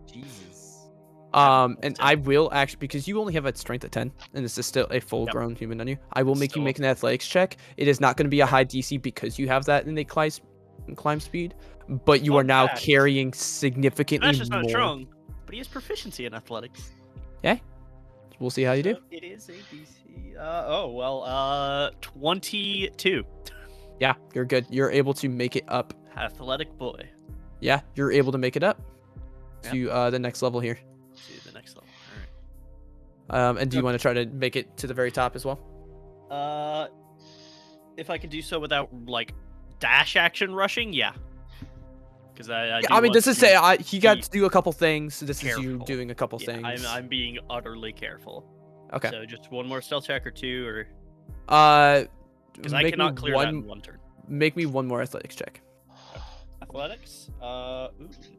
F: Jesus.
C: And I will actually, because you only have a strength of 10, and this is still a full-grown human on you, I will make you make an athletics check. It is not going to be a high DC because you have that in the climb speed, but you are now
D: fact.
C: carrying significantly
D: That's just
C: more.
D: not strong, but he has proficiency in athletics.
C: We'll see how you do.
D: So it is a DC. 22.
C: Yeah, you're good. You're able to make it up.
D: Athletic boy.
C: Yeah, you're able to make it up
D: Yep.
C: to the next level here.
D: To the next level. All
C: And do you want to try to make it to the very top as well?
D: right. If I can do so without like dash action rushing, yeah. Because I do
C: I mean,
D: want
C: this is
D: to
C: say he got
D: be
C: to do a couple things. So this is you
D: careful.
C: doing a couple
D: Yeah,
C: things.
D: I'm being utterly careful.
C: Okay.
D: So just one more stealth check or two, or because I
C: make me
D: cannot clear that in one turn.
C: Make me one more athletics check.
D: Athletics. Ooh,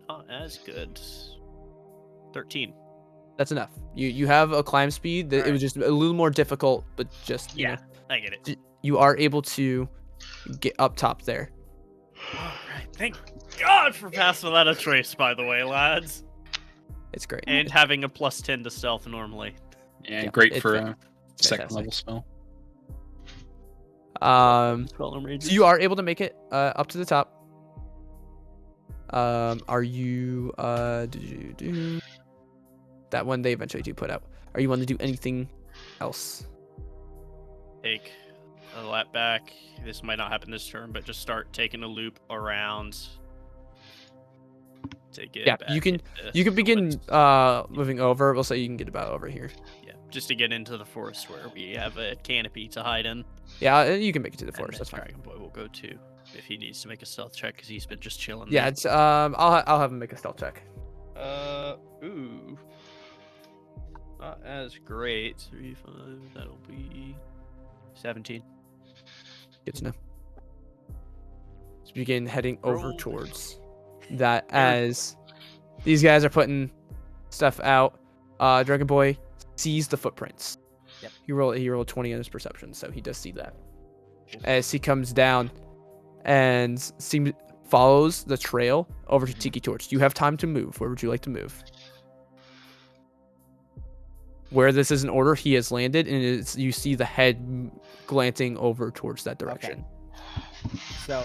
D: not as good. 13.
C: That's enough. You have a climb speed. It was just a little more difficult, but just you
D: Yeah,
C: know,
D: I get it.
C: you are able to get up top there.
D: All right, thank God for passing without a trace, by the way, lads.
C: It's great.
D: And having a +10 to stealth normally.
B: Yeah,
C: Yeah,
B: great
C: it's
B: for
C: fa-
B: a second
C: fantastic.
B: level spell.
D: Spell and ranges.
C: So you are able to make it up to the top. Are you that one they eventually do put out? Are you want to do anything else?
D: Take a lap back. This might not happen this turn, but just start taking a loop around. To get
C: Yeah,
D: back
C: you can
D: into
C: begin
D: the woods.
C: moving over. We'll say you can get about over here.
D: Yeah, just to get into the forest where we have a canopy to hide in.
C: Yeah, you can make it to the
D: And
C: forest.
D: then
C: That's fine.
D: Dragon Boy will go too if he needs to make a stealth check because he's been just chilling.
C: Yeah,
D: there.
C: it's I'll have him make a stealth check.
D: Ooh. Not as great. 3, 5, that'll be 17.
C: Good to know. Let's begin heading over
D: Roll.
C: towards that as these guys are putting stuff out. Dragon Boy sees the footprints.
F: Yep.
C: He rolled 20 on his perception, so he does see that. As he comes down and follows the trail over to Tiki Torch. You have time to move. Where would you like to move? Where this is in order, he has landed, and you see the head glancing over towards that direction.
F: So,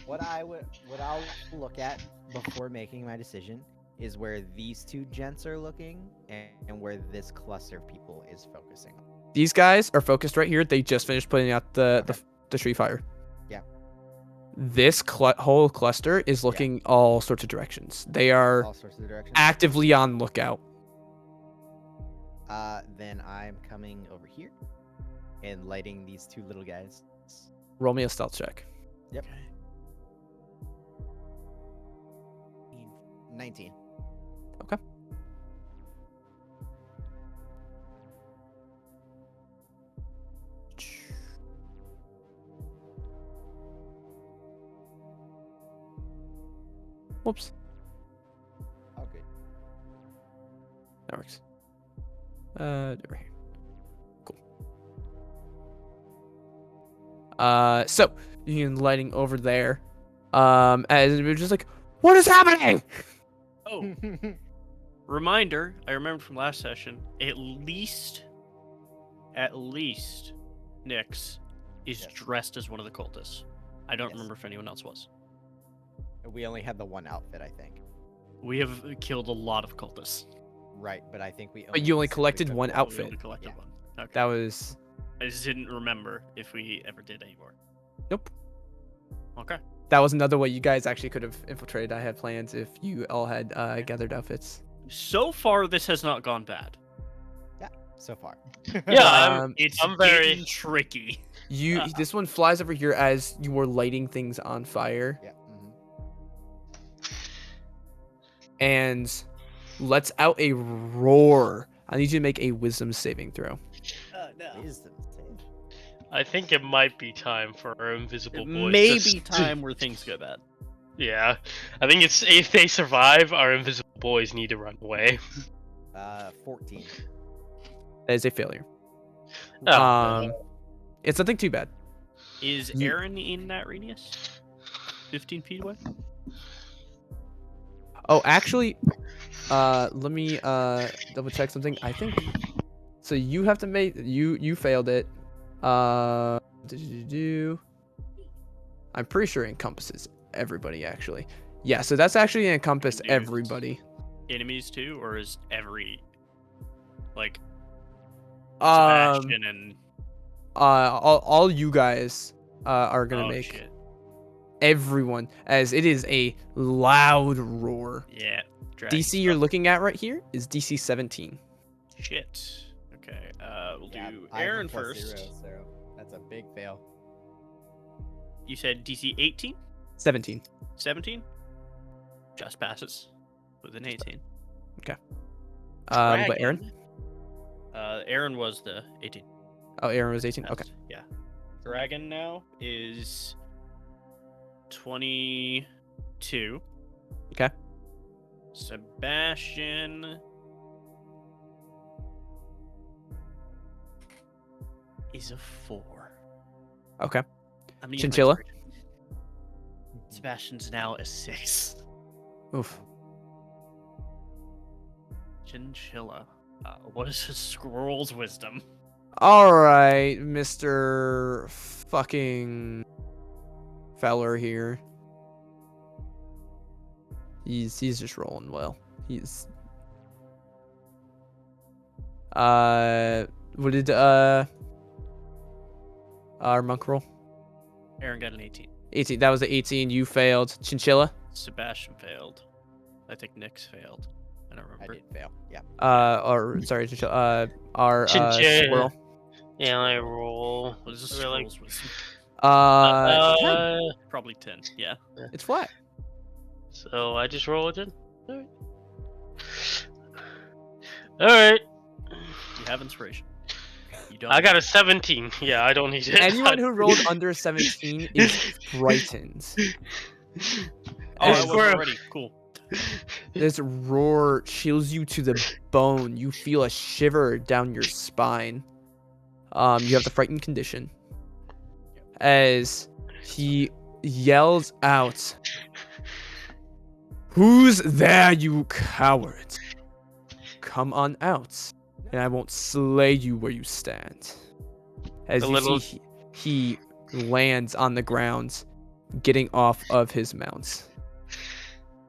F: what I'll look at before making my decision is where these two gents are looking and where this cluster of people is focusing on.
C: These guys are focused right here. They just finished putting out the tree fire.
F: Yeah.
C: This whole cluster is looking all sorts of directions. They are
F: All sorts of directions.
C: actively on lookout.
F: Then I'm coming over here and lighting these two little guys.
C: Roll me a stealth check.
F: Yep. 19.
C: Okay. Whoops.
F: Okay.
C: That works. Over here. Cool. So you can lighting over there. As we're just like, what is happening?
D: Oh, reminder! I remember from last session. At least, Nyx is
F: Yes.
D: dressed as one of the cultists. I don't
F: Yes.
D: remember if anyone else was.
F: We only had the one outfit, I think.
D: We have killed a lot of cultists.
F: Right, but I think we.
C: But you only
F: specifically
C: collected
F: took
C: one
F: one.
D: We
C: outfit.
D: only collected
F: Yeah.
D: one. Okay.
C: That was
D: I just didn't remember if we ever did anymore.
C: nope.
D: Okay.
C: That was another way you guys actually could have infiltrated. I had plans if you all had gathered outfits.
D: So far, this has not gone bad.
F: So far.
E: Yeah,
D: It's
E: I'm very-
D: getting tricky.
C: This one flies over here as you were lighting things on fire
F: Yeah.
C: and lets out a roar. I need you to make a wisdom saving throw.
F: Wisdom save.
E: I think it might be time for our invisible
D: It
E: boys.
D: may
E: to
D: be time where things go bad.
E: Yeah, I think it's if they survive, our invisible boys need to run away.
F: 14.
C: That is a failure.
E: Oh,
C: It's nothing too bad.
D: Is
C: You-
D: Aaron in that radius? 15 feet away?
C: Oh, actually, let me double check something. I think so. You have to make you failed it. I'm pretty sure it encompasses everybody. Actually, yeah. So that's actually encompass
D: Dude.
C: everybody.
D: Enemies too? Or is every. Like.
C: Um,
D: Sebastian and.
C: all you guys are gonna
D: Oh,
C: make
D: shit.
C: everyone, as it is a loud roar.
D: Yeah. dragon
C: DC you're
D: stuff.
C: looking at right here is DC 17.
D: Shit. Okay. We'll
F: Yeah,
D: do
F: I have a
D: Aaron
F: plus
D: first.
F: 0, so that's a big fail.
D: You said DC 18?
C: 17.
D: 17? Just passes. With an 18.
C: But Aaron?
D: Aaron was the 18.
C: Oh, Aaron was 18. Okay.
D: Yeah. Dragon now is 22.
C: Okay.
D: Sebastian is a 4.
C: Okay.
D: I'm gonna use my
C: Chinchilla?
D: card. Sebastian's now a 6.
C: Oof.
D: Chinchilla. What is his scroll's wisdom?
C: All right, Mr. fucking Fowler here. He's just rolling well. He's what did our monk roll?
D: Aaron got an 18.
C: 18. That was the 18. You failed. Chinchilla.
D: Sebastian failed. I think Nyx failed. I don't
F: I
D: remember.
F: did fail. Yeah.
C: Or sorry, Chinchilla. Our
E: Chinchilla.
C: squirrel.
E: Yeah, I roll.
D: What is this?
E: We're like-
D: Scrolls wisdom?
C: 10.
D: Probably 10. Yeah.
C: It's flat.
E: So I just roll it in. Alright.
D: You have inspiration. You don't.
E: I got a 17. Yeah, I don't need it.
C: Anyone who rolled under 17 is frightened.
D: Oh, I was
E: Squirrel.
D: already. Cool.
C: This roar chills you to the bone. You feel a shiver down your spine. You have the frightened condition. As he yells out, "Who's there, you cowards? Come on out, and I won't slay you where you stand." As
E: The
C: you
E: little-
C: see, he lands on the ground, getting off of his mount,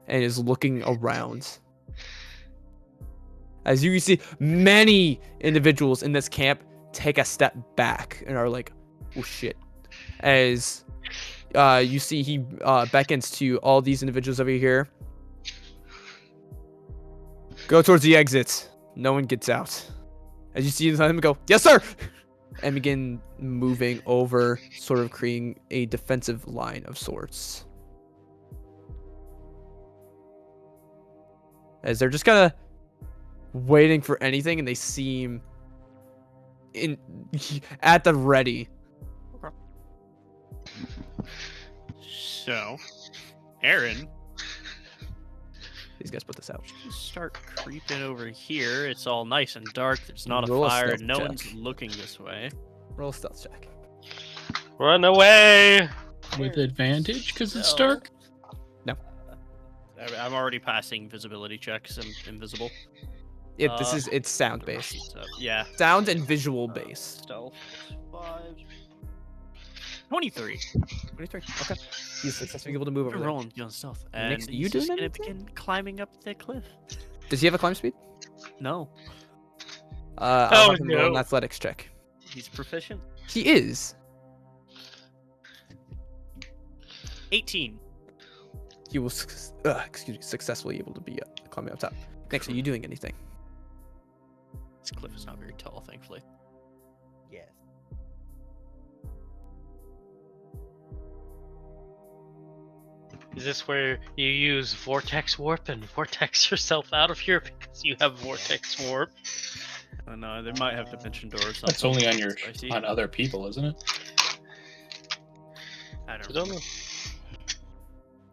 C: and is looking around. As you can see, many individuals in this camp take a step back and are like, "Oh shit!" As you see, he beckons to all these individuals over here. Go towards the exit. No one gets out. As you see them go, "Yes, sir!" And begin moving over, sort of creating a defensive line of sorts. As they're just kind of waiting for anything, and they seem at the ready.
D: So, Aaron,
C: These guys put this out.
D: just start creeping over here. It's all nice and dark. There's not
C: Roll
D: a
C: a
D: fire.
C: stealth
D: No
C: check.
D: one's looking this way.
C: Roll a stealth check.
E: Run away!
B: With advantage because it's
D: So-
B: dark.
D: I'm already passing visibility checks. I'm invisible.
C: It's sound based.
D: So, yeah.
C: Sound and visual based.
D: Stealth 5. 23.
C: 23. Okay. He's successfully able to move over
D: We're
C: there.
D: rolling on stealth. And
C: Next, you
D: he's
C: doing
D: just gonna
C: anything?
D: begin climbing up the cliff.
C: Does he have a climb speed?
D: No,
C: I'll
E: Oh,
C: have him roll an
E: no.
C: athletics check.
D: he's proficient.
C: He is.
D: 18.
C: He will successfully able to be climbing up top. Next, are you doing anything?
D: This cliff is not very tall, thankfully.
F: Yes.
E: Is this where you use Vortex Warp and Vortex yourself out of here because you have Vortex Warp?
D: I don't know. They might have dimension doors. or something.
B: That's only on your
D: Spicy.
B: on other people, isn't it?
D: I
E: I
D: don't
E: don't
D: know.
E: know.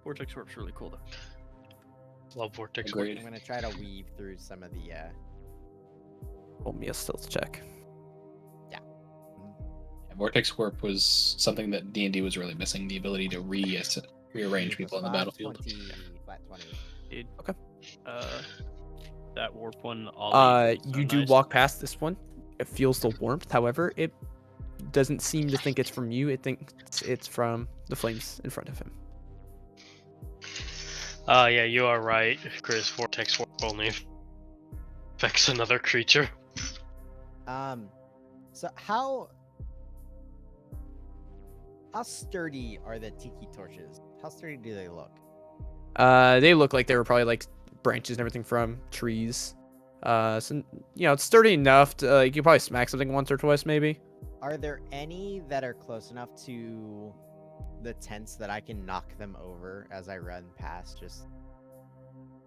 D: Vortex Warp's really cool though.
E: Love Vortex Warp.
B: Agreed.
F: I'm gonna try to weave through some of the.
C: Roll me a stealth check.
B: Vortex Warp was something that D&D was really missing, the ability to rearrange people on the battlefield.
F: 20, flat 20.
D: That warp one. Ollie, is so
C: You do
D: nice.
C: walk past this one. It feels the warmth. However, it doesn't seem to think it's from you. It thinks it's from the flames in front of him.
E: Yeah, you are right, Chris. Vortex Warp only affects another creature.
F: So how sturdy are the tiki torches? How sturdy do they look?
C: They look like they were probably like branches and everything from trees. So it's sturdy enough to you could probably smack something once or twice maybe.
F: Are there any that are close enough to the tents that I can knock them over as I run past? Just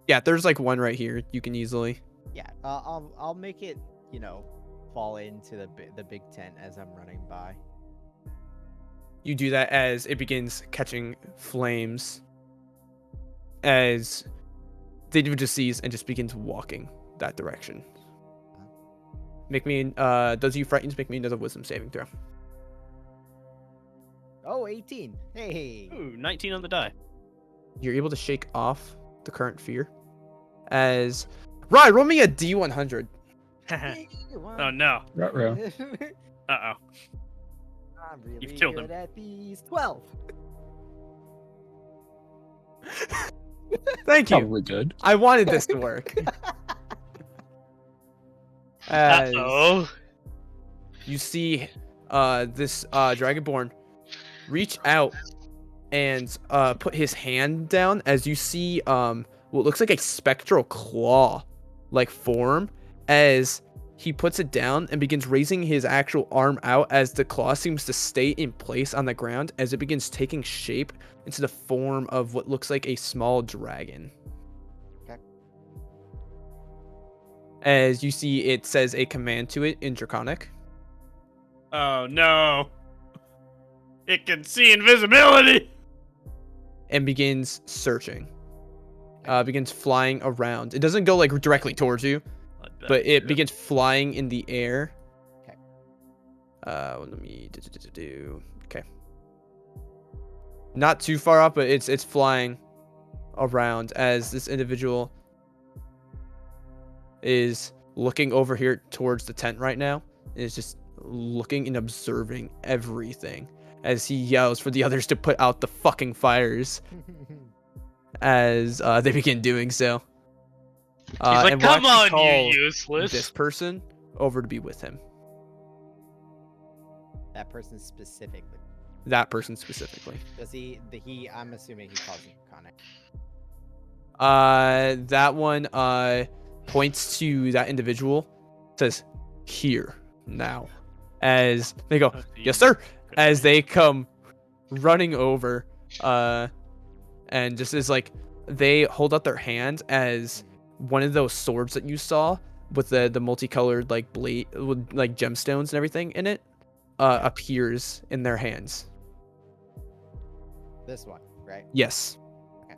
C: Yeah, there's like one right here. You can easily.
F: yeah, I'll make it fall into the big tent as I'm running by.
C: You do that as it begins catching flames. As the individual sees and just begins walking that direction. Make me does you frightens make me another wisdom saving throw.
F: Oh, 18. Hey.
D: Ooh, 19 on the die.
C: You're able to shake off the current fear. As Ryan, roll me a D100.
D: Oh no.
B: Ruh-roh.
D: Uh-oh.
F: I'm really
D: You've killed
F: good
D: him.
F: at these. 12.
C: Thank you.
B: Probably good.
C: I wanted this to work. As
E: Uh-oh.
C: you see this Dragonborn reach out and put his hand down as you see what looks like a spectral claw like form as he puts it down and begins raising his actual arm out as the claw seems to stay in place on the ground as it begins taking shape into the form of what looks like a small dragon.
F: Okay.
C: As you see, it says a command to it in Draconic.
D: Oh no! It can see invisibility.
C: And begins searching. Begins flying around. It doesn't go like directly towards you, but it begins flying in the air.
F: Okay.
C: Let me do. Okay. Not too far up, but it's flying around as this individual is looking over here towards the tent right now. And is just looking and observing everything as he yells for the others to put out the fucking fires as they begin doing so.
E: He's like,
C: and we'll
E: come
C: actually
E: on,
C: call
E: you useless.
C: this person over to be with him.
F: That person specifically.
C: That person specifically.
F: Does he? I'm assuming he calls him Connor.
C: That one points to that individual, says here now, as they go, yes sir, as they come running over, and just is like they hold out their hand as one of those swords that you saw with the multicolored like blade with like gemstones and everything in it appears in their hands.
F: This one, right?
C: Yes.
F: Okay.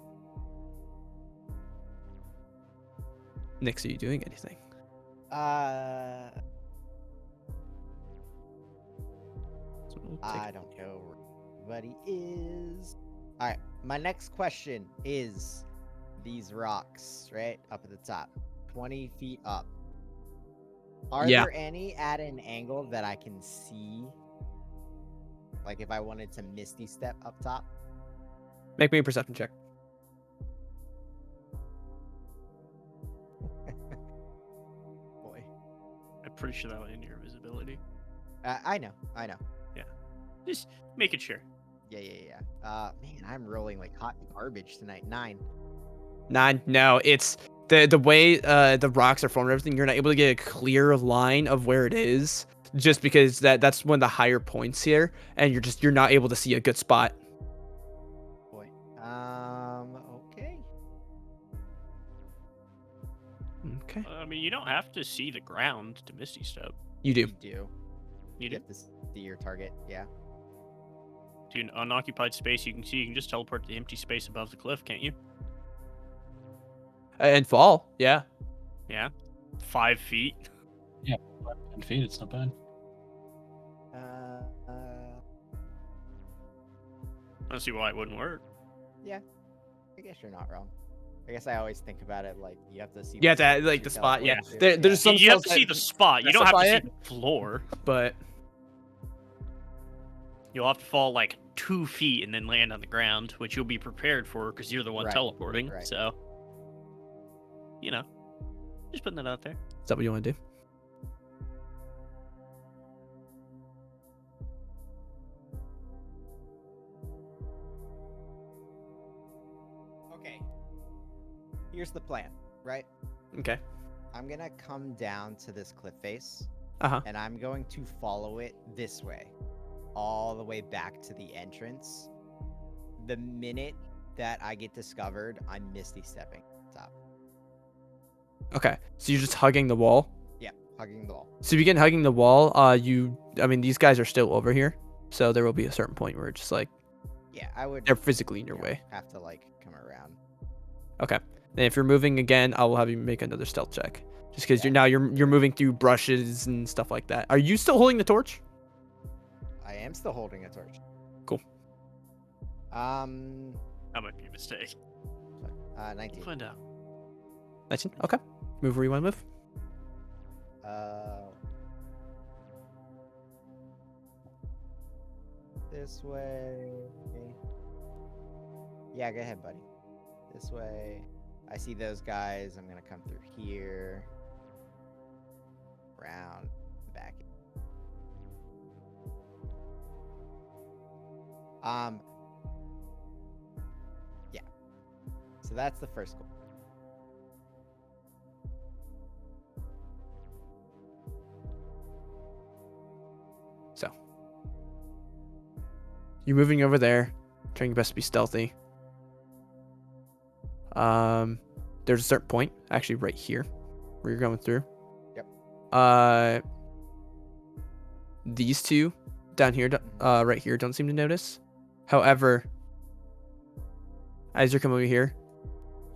C: Nix, are you doing anything? So we'll take-
F: I don't know where he is. All right. My next question is these rocks, right? Up at the top, 20 feet up. Are
C: Yeah.
F: there any at an angle that I can see? Like if I wanted to misty step up top?
C: Make me a perception check.
F: Boy.
D: I'm pretty sure that went into your visibility.
F: I know.
D: Just make it sure.
F: Yeah. Man, I'm rolling like hot garbage tonight. 9.
C: 9. No, it's the way the rocks are formed and everything. You're not able to get a clear line of where it is, just because that's one of the higher points here, and you're not able to see a good spot.
F: Boy. Okay.
C: Okay,
D: I mean, you don't have to see the ground to Misty Step.
C: you do.
F: You do.
D: You
F: You
D: do.
F: have to see your target. Yeah.
D: To an unoccupied space you can see, you can just teleport to the empty space above the cliff, can't you?
C: And fall, yeah.
D: Yeah. 5 feet.
B: 10 feet, it's not bad.
D: I don't see why it wouldn't work.
F: I guess you're not wrong. I guess I always think about it like you have to see.
C: You have to
F: space
C: like
F: you
C: the spot. Yeah,
F: teleport to.
C: there's some
D: You have
C: spells
D: to see
C: that
D: the spot. You don't have to
C: specify
D: see
C: it.
D: the floor.
C: but
D: You'll have to fall like 2 feet and then land on the ground, which you'll be prepared for because you're the one
F: Right,
D: teleporting.
F: right.
D: So, you know, just putting that out there.
C: is that what you want to do?
F: Okay. Here's the plan, right?
C: Okay.
F: I'm gonna come down to this cliff face,
C: Uh-huh.
F: and I'm going to follow it this way, all the way back to the entrance. The minute that I get discovered, I'm misty stepping top.
C: Okay. So you're just hugging the wall.
F: Yeah, hugging the wall.
C: So you begin hugging the wall. I mean, these guys are still over here, so there will be a certain point where it's just like
F: Yeah, I would.
C: they're physically in your
F: you know,
C: way.
F: Have to like come around.
C: Okay. And if you're moving again, I will have you make another stealth check, just because
F: Yeah.
C: you're moving through brushes and stuff like that. Are you still holding the torch?
F: I am still holding a torch.
C: Cool.
D: That might be a mistake.
F: 19.
D: We'll find out.
C: 19. Okay. Move where you want to move.
F: This way. Yeah, go ahead, buddy. This way. I see those guys. I'm gonna come through here. Around. Back. Yeah. So that's the first goal.
C: So you're moving over there, trying your best to be stealthy. There's a certain point, actually right here, where you're going through.
F: Yep.
C: These two down here, right here, don't seem to notice. However, as you're coming over here,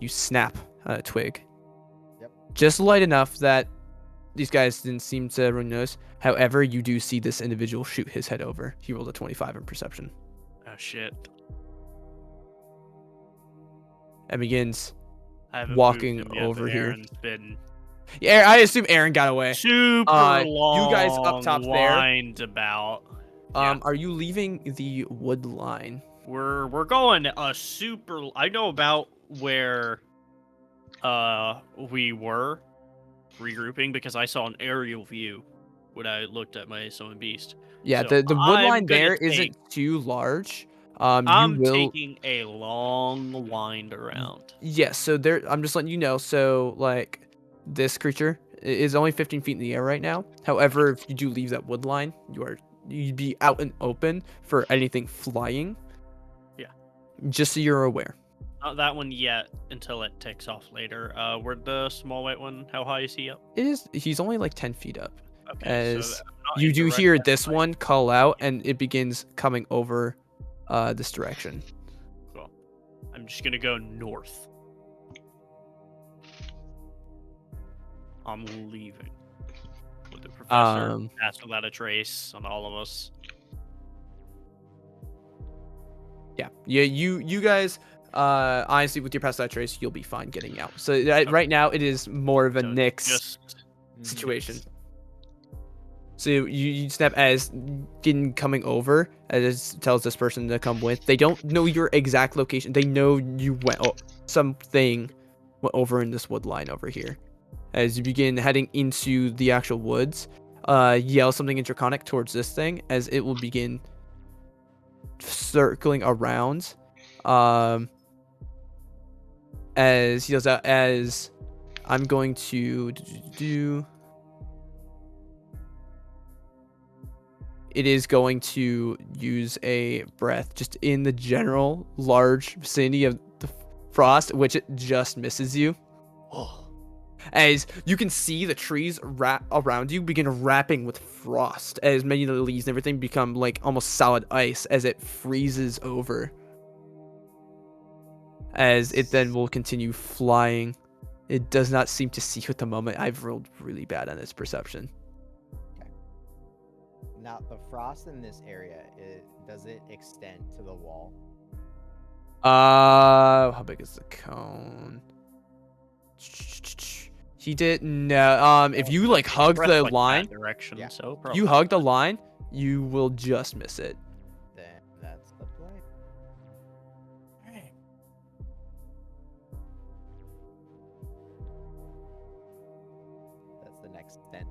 C: you snap a twig.
F: Yep.
C: Just light enough that these guys didn't seem to really notice. However, you do see this individual shoot his head over. He rolled a 25 in perception.
D: Oh shit.
C: And begins
D: I haven't
C: walking
D: moved him yet,
C: over
D: but
C: here.
D: Aaron's been
C: Yeah, I assume Aaron got away.
D: super
C: you guys up top there.
D: wind about. Yeah.
C: Are you leaving the wood line?
D: We're going a super. I know about where we were regrouping because I saw an aerial view when I looked at my summon beast.
C: Yeah,
D: So
C: the wood
D: I'm
C: line
D: gonna
C: there
D: take-
C: isn't too large.
D: I'm
C: you will.
D: taking a long wind around.
C: Yes, so there. I'm just letting you know. So like, this creature is only 15 feet in the air right now. However, if you do leave that wood line, you'd be out and open for anything flying.
D: Yeah.
C: Just so you're aware.
D: Not that one yet until it takes off later. Where'd the small white one? How high is he up?
C: He's only like 10 feet up.
D: Okay,
C: As
D: not
C: you
D: in
C: do
D: direct
C: hear
D: line of
C: this
D: sight.
C: one call out, and it begins coming over this direction.
D: Cool. I'm just gonna go north. I'm leaving. With the professor, pass without a trace on all of us.
C: Yeah, you guys, honestly, with your pass that trace, you'll be fine getting out. So right now, it is more of a
D: So
C: Nyx
D: just
C: situation. So you snap as getting coming over, as it tells this person to come with. They don't know your exact location. They know you went something went over in this wood line over here. As you begin heading into the actual woods, yell something in Draconic towards this thing, as it will begin circling around. As he yells out, as I'm going to do. It is going to use a breath just in the general large vicinity of the frost, which it just misses you.
D: oh,
C: As you can see the trees around you begin wrapping with frost, as many of the leaves and everything become like almost solid ice as it freezes over. As it then will continue flying. It does not seem to see you at the moment. I've rolled really bad on its perception.
F: Now, the frost in this area, does it extend to the wall?
C: How big is the cone? He didn't know. If you like hug
D: breath
C: the
D: like that
C: line,
D: direction,
F: Yeah.
D: so
C: you hug the line, you will just miss it.
F: Then that's the play.
D: Alright.
F: That's the next extent.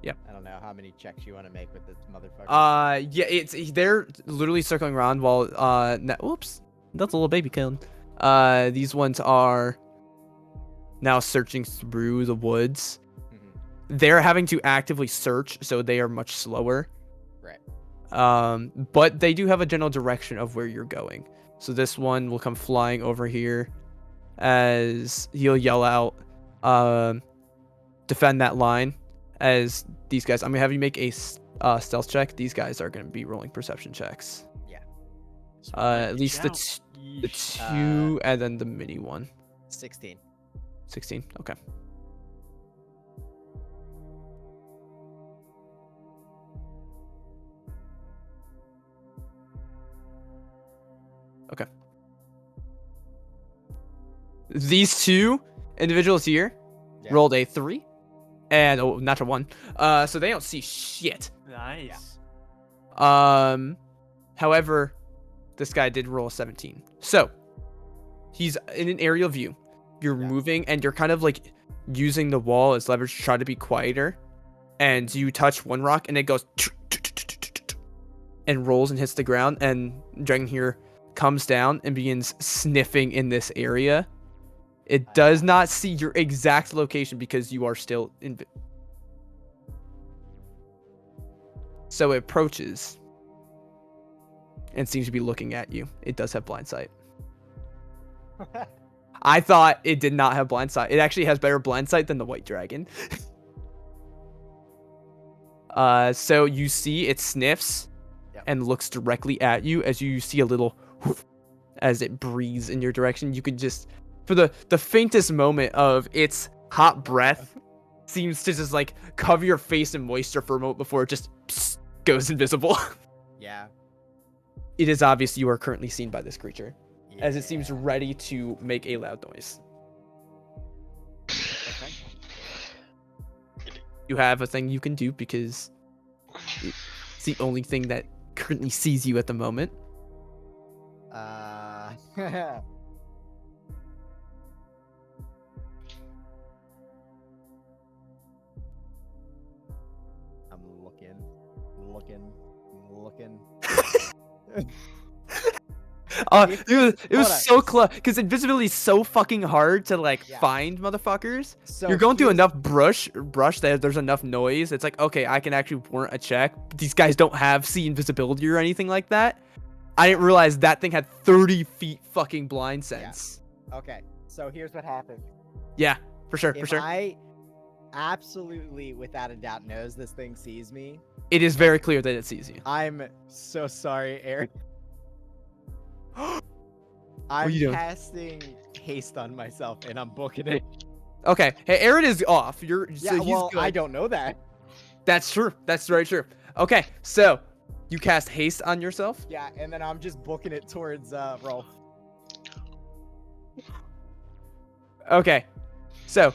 C: Yep.
F: I don't know how many checks you want to make with this motherfucker.
C: Yeah, they're literally circling around while whoops, that's a little baby cone. These ones are now searching through the woods.
F: Mhm.
C: They're having to actively search, so they are much slower.
F: Right.
C: But they do have a general direction of where you're going. So this one will come flying over here, as he'll yell out, defend that line. As these guys, I'm gonna have you make a stealth check. These guys are gonna be rolling perception checks. At least the two, and then the mini one.
F: 16.
C: 16. Okay. Okay. These two individuals here
F: Yeah.
C: rolled a 3 and a natural 1. So they don't see shit.
D: Nice.
C: However, this guy did roll a 17. So he's in an aerial view. You're moving and you're kind of like using the wall as leverage to try to be quieter. And you touch one rock and it goes and rolls and hits the ground. And Dragon here comes down and begins sniffing in this area. It does not see your exact location because you are still in. So it approaches and seems to be looking at you. It does have blind sight. I thought it did not have blind sight. It actually has better blind sight than the white dragon. So you see it sniffs and looks directly at you as you see a little whoof as it breathes in your direction. You could just, for the faintest moment of its hot breath, seems to just like cover your face in moisture for a moment before it just goes invisible.
F: Yeah.
C: It is obvious you are currently seen by this creature, as it seems
F: Yeah.
C: ready to make a loud noise.
F: Okay.
C: You have a thing you can do because it's the only thing that currently sees you at the moment.
F: I'm looking.
C: It was
F: Hold on.
C: so close because invisibility is so fucking hard to like
F: Yeah.
C: find motherfuckers.
F: So
C: You're going through
F: here's-
C: enough brush that there's enough noise. It's like, okay, I can actually warrant a check. These guys don't have see invisibility or anything like that. I didn't realize that thing had 30 feet fucking blind sense.
F: Okay, so here's what happened.
C: Yeah, for sure.
F: If I absolutely, without a doubt, knows this thing sees me,
C: It is very clear that it sees you.
F: I'm so sorry, Eric.
C: are
F: I'm
C: you doing?
F: casting haste on myself and I'm booking it.
C: Okay, hey, Aaron is off.
F: Yeah,
C: So he's
F: well,
C: good.
F: I don't know that.
C: That's true. That's very true. Okay, so you cast haste on yourself.
F: Yeah, and then I'm just booking it towards Rolf.
C: Okay, so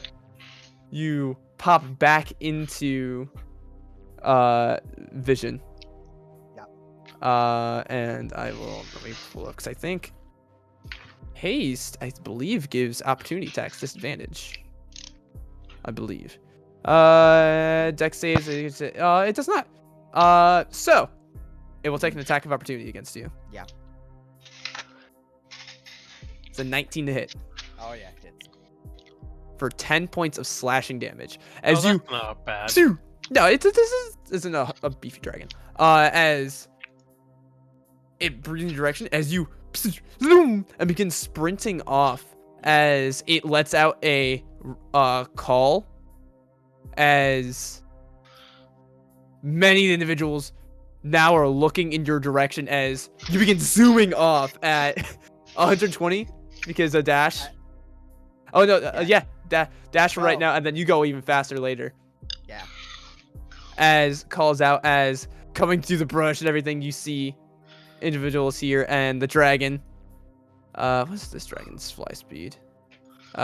C: you pop back into vision.
F: Yeah.
C: And I will let me look. 'Cause I think haste, I believe, gives opportunity attacks disadvantage. I believe. Dex saves. It does not. So it will take an attack of opportunity against you.
F: Yeah.
C: It's a 19 to hit
F: Oh yeah, hits.
C: for 10 points of slashing damage.
E: Oh,
C: As you
E: that's not bad.
C: Phew. No, this isn't a beefy dragon. As it breathes in your direction, as you zoom and begin sprinting off, as it lets out a call, as many individuals now are looking in your direction as you begin zooming off at 120 because a dash. Oh no, dash for right
F: Oh.
C: now, and then you go even faster later.
F: Yeah.
C: As calls out as coming through the brush and everything, you see individuals here and the dragon. What's this dragon's fly speed?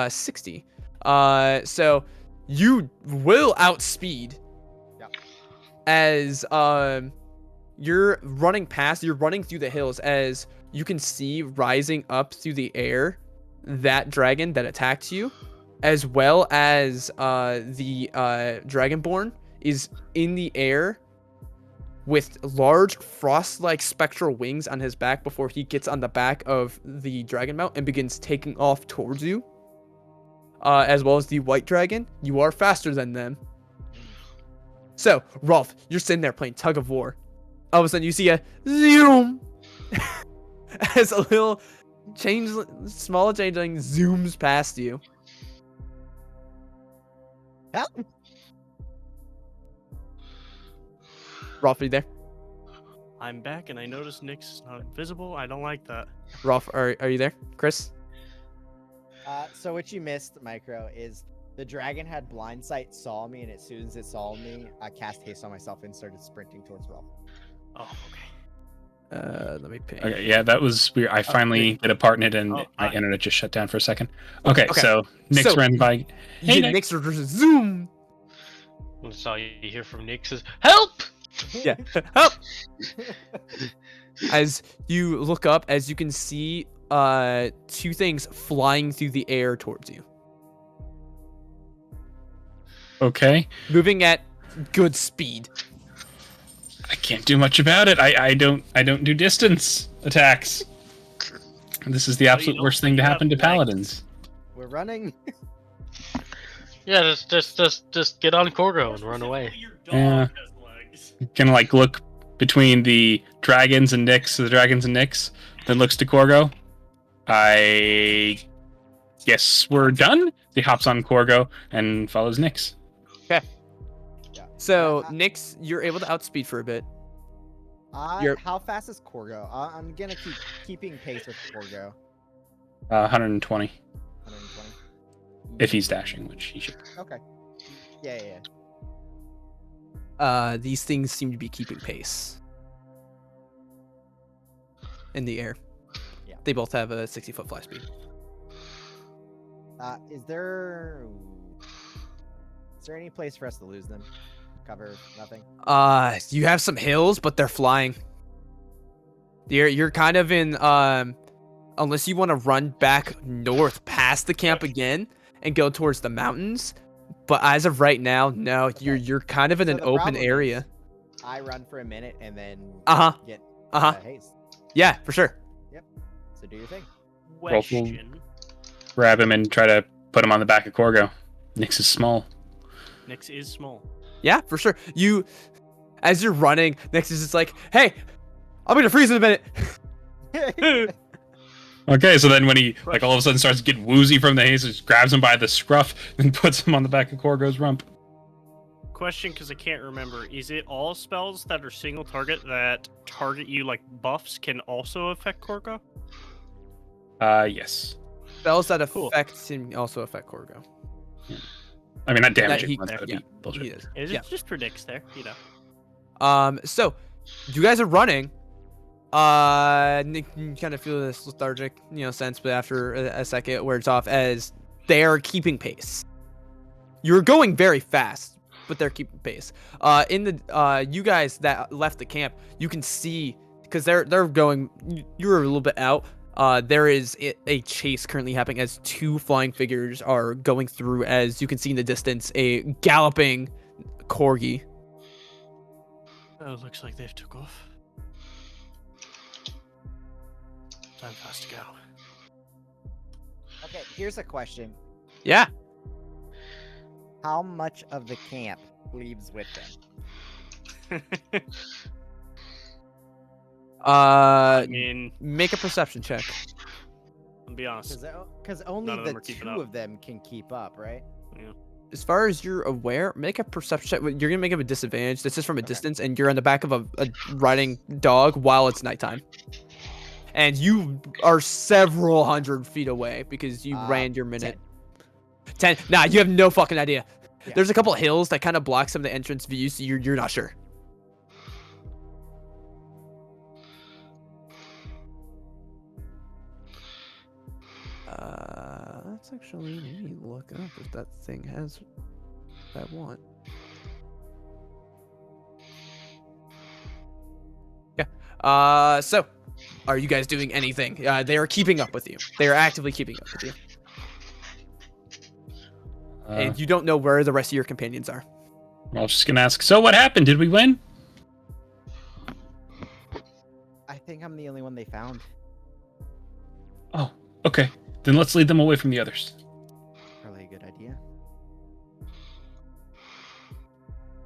C: 60. So you will outspeed.
F: Yep.
C: As you're running through the hills, as you can see rising up through the air that dragon that attacked you, as well as the dragonborn is in the air with large frost-like spectral wings on his back before he gets on the back of the dragon mount and begins taking off towards you. As well as the white dragon, you are faster than them. So, Rolf, you're sitting there playing tug of war. All of a sudden, you see a zoom as a little small changeling zooms past you.
F: Help.
C: Rolf, are you there?
D: I'm back and I notice Nyx is not invisible. I don't like that.
C: Rolf, are you there? Chris?
F: So what you missed, Micro, is the dragon had blind sight, saw me, and as soon as it saw me, I cast haste on myself and started sprinting towards Rolf.
D: Oh, okay.
C: Let me ping.
B: Okay, yeah, that was weird. I finally did a part in it, and
D: Oh,
B: my
D: hi.
B: internet just shut down for a second. Okay,
C: Okay,
B: so Nick's
C: so-
B: ran by.
C: You
B: Hey,
C: get
B: Nick.
C: Nyx zoom.
E: That's all you hear from Nick says, "Help!"
C: Yeah. Help! As you look up, as you can see, two things flying through the air towards you,
B: Okay.
C: moving at good speed.
B: I can't do much about it. I don't do distance attacks. This is the absolute
D: don't
B: worst thing to
D: have
B: happen to
D: legs.
B: paladins.
F: We're running.
E: Yeah, just get on Corgo and run away.
D: Your dog
B: Yeah.
D: has legs.
B: Kind of like look between the dragons and Nyx, then looks to Corgo. I guess we're done. He hops on Corgo and follows Nyx.
F: Yeah.
C: So,
F: Yeah,
C: Nyx, you're able to outspeed for a bit. You're-
F: How fast is Corgo? I'm gonna keeping pace with Corgo.
B: 120.
F: 120.
B: If he's dashing, which he should.
F: Okay. Yeah.
C: These things seem to be keeping pace in the air.
F: Yeah.
C: They both have a 60-foot fly speed.
F: Is there any place for us to lose them? Cover, nothing.
C: You have some hills, but they're flying. You're kind of in unless you want to run back north past the camp again and go towards the mountains. But as of right now, no,
F: Okay.
C: you're kind of in
F: So
C: an
F: the
C: open
F: problem
C: area.
F: is I run for a minute and then get haste.
C: Yeah, for sure.
F: So do your thing.
D: Question.
B: Grab him and try to put him on the back of Corgo. Nyx is small.
D: Nyx is small.
C: Yeah, for sure. As you're running, Nyx is just like, hey, I'm gonna freeze in a minute.
B: Okay, so then when he like all of a sudden starts to get woozy from the haze, just grabs him by the scruff and puts him on the back of Corgo's rump.
D: Question, because I can't remember. Is it all spells that are single target that target you like buffs can also affect Corgo?
B: Yes.
C: Spells that
D: Cool.
C: affect him also affect Corgo.
B: I mean, not damaging
C: he-
B: ones, that would
C: yeah,
B: be bullshit.
C: He is.
D: It
C: Yeah.
D: just predicts there, you know.
C: So you guys are running. Nick, you kind of feel this lethargic, sense, but after a second, it wears off as they are keeping pace. You're going very fast, but they're keeping pace. In the you guys that left the camp, you can see because they're going. You're a little bit out. There is a chase currently happening as two flying figures are going through. As you can see in the distance, a galloping corgi.
D: Oh, looks like they've took off. Time for us to go.
F: Okay, here's a question.
C: Yeah.
F: How much of the camp leaves with them?
D: I mean,
C: Make a perception check.
D: I'll be honest.
F: Because only
D: None of them
F: the
D: are keeping
F: two
D: up.
F: of them can keep up, right?
C: As far as you're aware, make a perception check. You're gonna make him a disadvantage. This is from a
F: Okay.
C: distance, and you're on the back of a riding dog while it's nighttime. And you are several hundred feet away because you ran your minute. 10. Nah, you have no fucking idea.
F: Yeah.
C: There's a couple of hills that kind of block some of the entrance views, so you're not sure. Let's actually maybe look up if that thing has that one. Yeah. So, are you guys doing anything? They are keeping up with you. They are actively keeping up with you. And you don't know where the rest of your companions are.
B: I was just gonna ask. So what happened? Did we win?
F: I think I'm the only one they found.
B: Oh, okay. Then let's lead them away from the others.
F: Probably a good idea.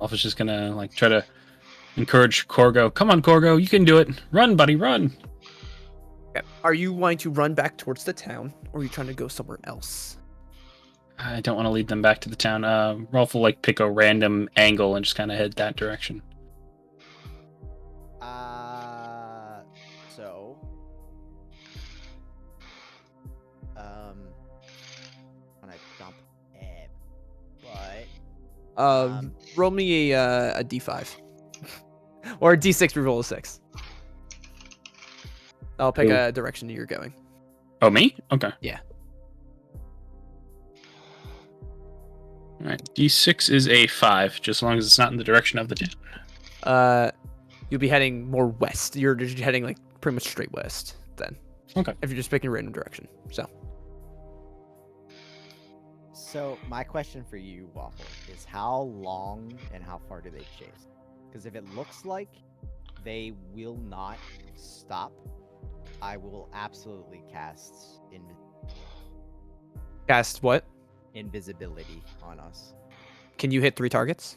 B: Alpha's was just gonna like try to encourage Corgo. Come on, Corgo, you can do it. Run, buddy, run.
C: Okay. Are you wanting to run back towards the town, or are you trying to go somewhere else?
B: I don't want to lead them back to the town. Rolf will like pick a random angle and just kind of head that direction.
F: So, when I dump Ebb, but
C: Roll me a d5 or a d6. Reroll a 6. I'll pick
B: Ooh.
C: a direction you're going.
B: Oh, me? Okay.
C: Yeah.
B: All right. D6 is a 5, just as long as it's not in the direction of the town.
C: you'll be heading more west. You're just heading like pretty much straight west then.
B: Okay.
C: If you're just picking a random direction.
F: So my question for you, Waffle, is how long and how far do they chase? Because if it looks like they will not stop, I will absolutely cast
C: Cast what?
F: invisibility on us.
C: Can you hit 3 targets?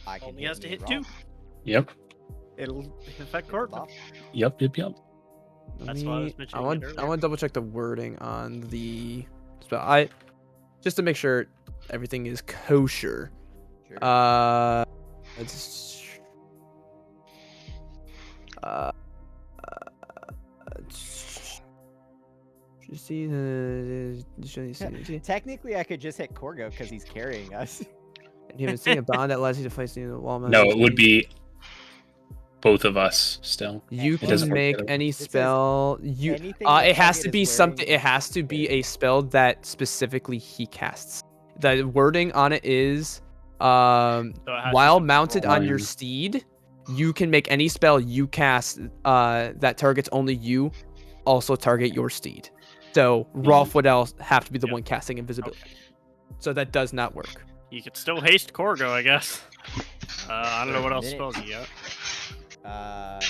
F: I can
D: Only has to
F: me
D: hit
F: and
D: 2.
F: Rolf.
B: Yep.
D: It'll affect
F: Get
D: Corgo.
F: buff.
B: Yep.
D: That's why I was mentioning
C: I want
D: it earlier.
C: I want to double check the wording on the spell. Just to make sure everything is kosher.
F: Sure.
C: It's
F: Technically, I could just hit Corgo because he's carrying us.
C: you haven't seen a bond that allows you to place the wall.
B: No, it would be both of us still.
C: You
F: It
C: can
B: doesn't work
C: make
B: the other way.
C: any
F: says
C: spell. You
F: Anything the
C: it has
F: target
C: to
F: is
C: be something.
F: wearing
C: It has to be
F: carrying.
C: a spell that specifically he casts. The wording on it is,
D: So it has
C: while
D: to be
C: mounted on your
B: Lion.
C: steed, you can make any spell you cast that targets only you, also target your steed. So Rolf would else have to be the
D: Yep.
C: one casting invisibility.
D: Okay.
C: So that does not work.
D: You could still haste Corgo, I guess. I don't know what else
F: Minute.
D: spells you got.
F: Uh,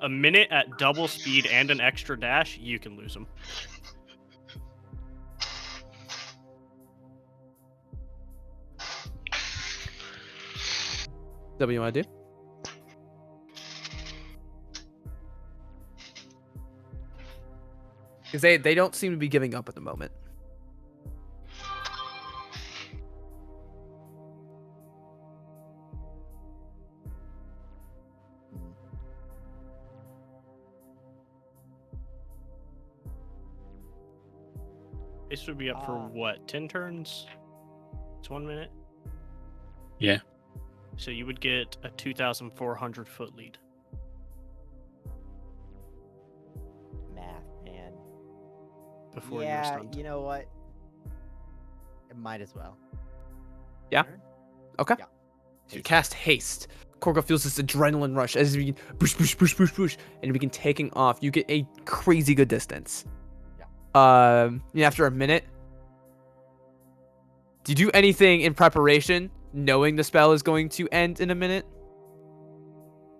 D: A minute at double speed and an extra dash, you can lose him.
C: Is that what you want to do? Because they don't seem to be giving up at the moment.
D: This would be up for what? 10 turns? It's 1 minute?
B: Yeah.
D: So you would get a 2,400 foot lead.
F: math, man.
D: Before you're
F: Yeah,
D: stunned.
F: you know what? It might as well.
C: Yeah?
F: Sure.
C: Okay.
F: Yeah.
C: So you cast haste. Korgo feels this adrenaline rush as you begin push, and you begin taking off. You get a crazy good distance. After a minute, do you do anything in preparation, knowing the spell is going to end in a minute?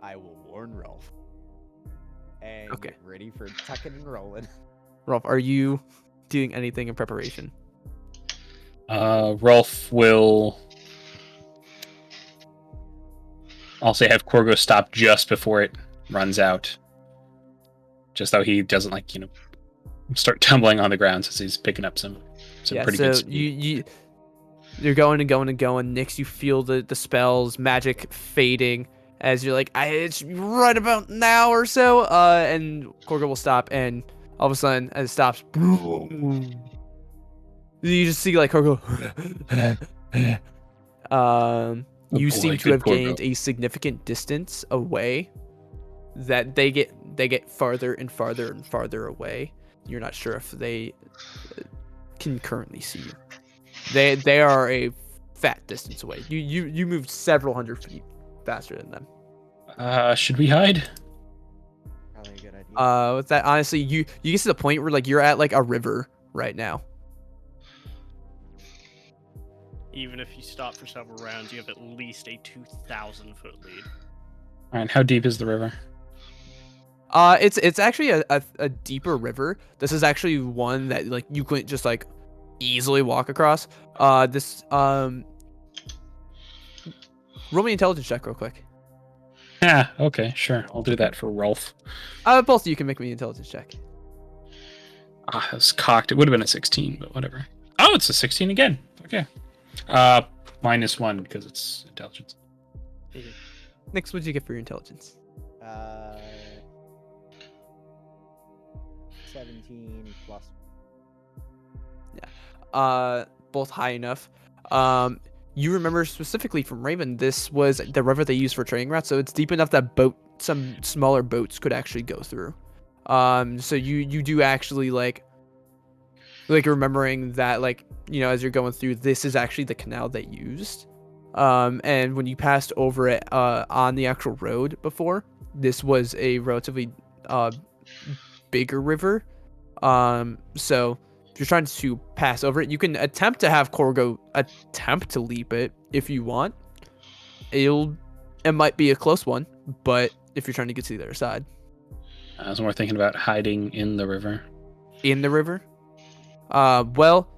F: I will warn Rolf. And
C: Okay.
F: get ready for tucking and rolling.
C: Rolf, are you doing anything in preparation?
B: Rolf will. I'll say have Korgo stop just before it runs out. Just so he doesn't start tumbling on the ground since he's picking up some pretty good speed.
C: You're going and going and going. Nyx, you feel the spell's magic fading as you're like, it's right about now or so. And Korgo will stop, and all of a sudden, as it stops, you just see like Korgo. You seem
B: boy,
C: to
B: good
C: have gained
B: Korgo.
C: a significant distance away. That they get farther and farther and farther away. You're not sure if they can currently see you. They are a fat distance away. You moved several hundred feet faster than them.
B: Should we hide?
F: Probably a good idea.
C: With that, honestly, you get to the point where like you're at like a river right now.
D: Even if you stop for several rounds, you have at least a 2,000 foot lead.
B: And how deep is the river?
C: It's actually a deeper river. This is actually one that like you couldn't just like easily walk across. Roll me an intelligence check real quick.
B: Yeah, okay, sure. I'll do that for Rolf.
C: Both of you can make me an intelligence check.
B: I was cocked. It would have been a 16, but whatever. Oh, it's a 16 again. Okay. -1 because it's intelligence.
C: Nyx, what'd you get for your intelligence?
F: 17 plus.
C: Both high enough. You remember specifically from Raven, this was the river they used for trading routes, so it's deep enough that some smaller boats could actually go through. So you do actually like remembering that as you're going through, this is actually the canal they used. And when you passed over it on the actual road before, this was a relatively bigger river. So if you're trying to pass over it, you can attempt to have Corgo attempt to leap it if you want. It might be a close one, but if you're trying to get to the other side.
B: I was more thinking about hiding in the river.
C: In the river? Well,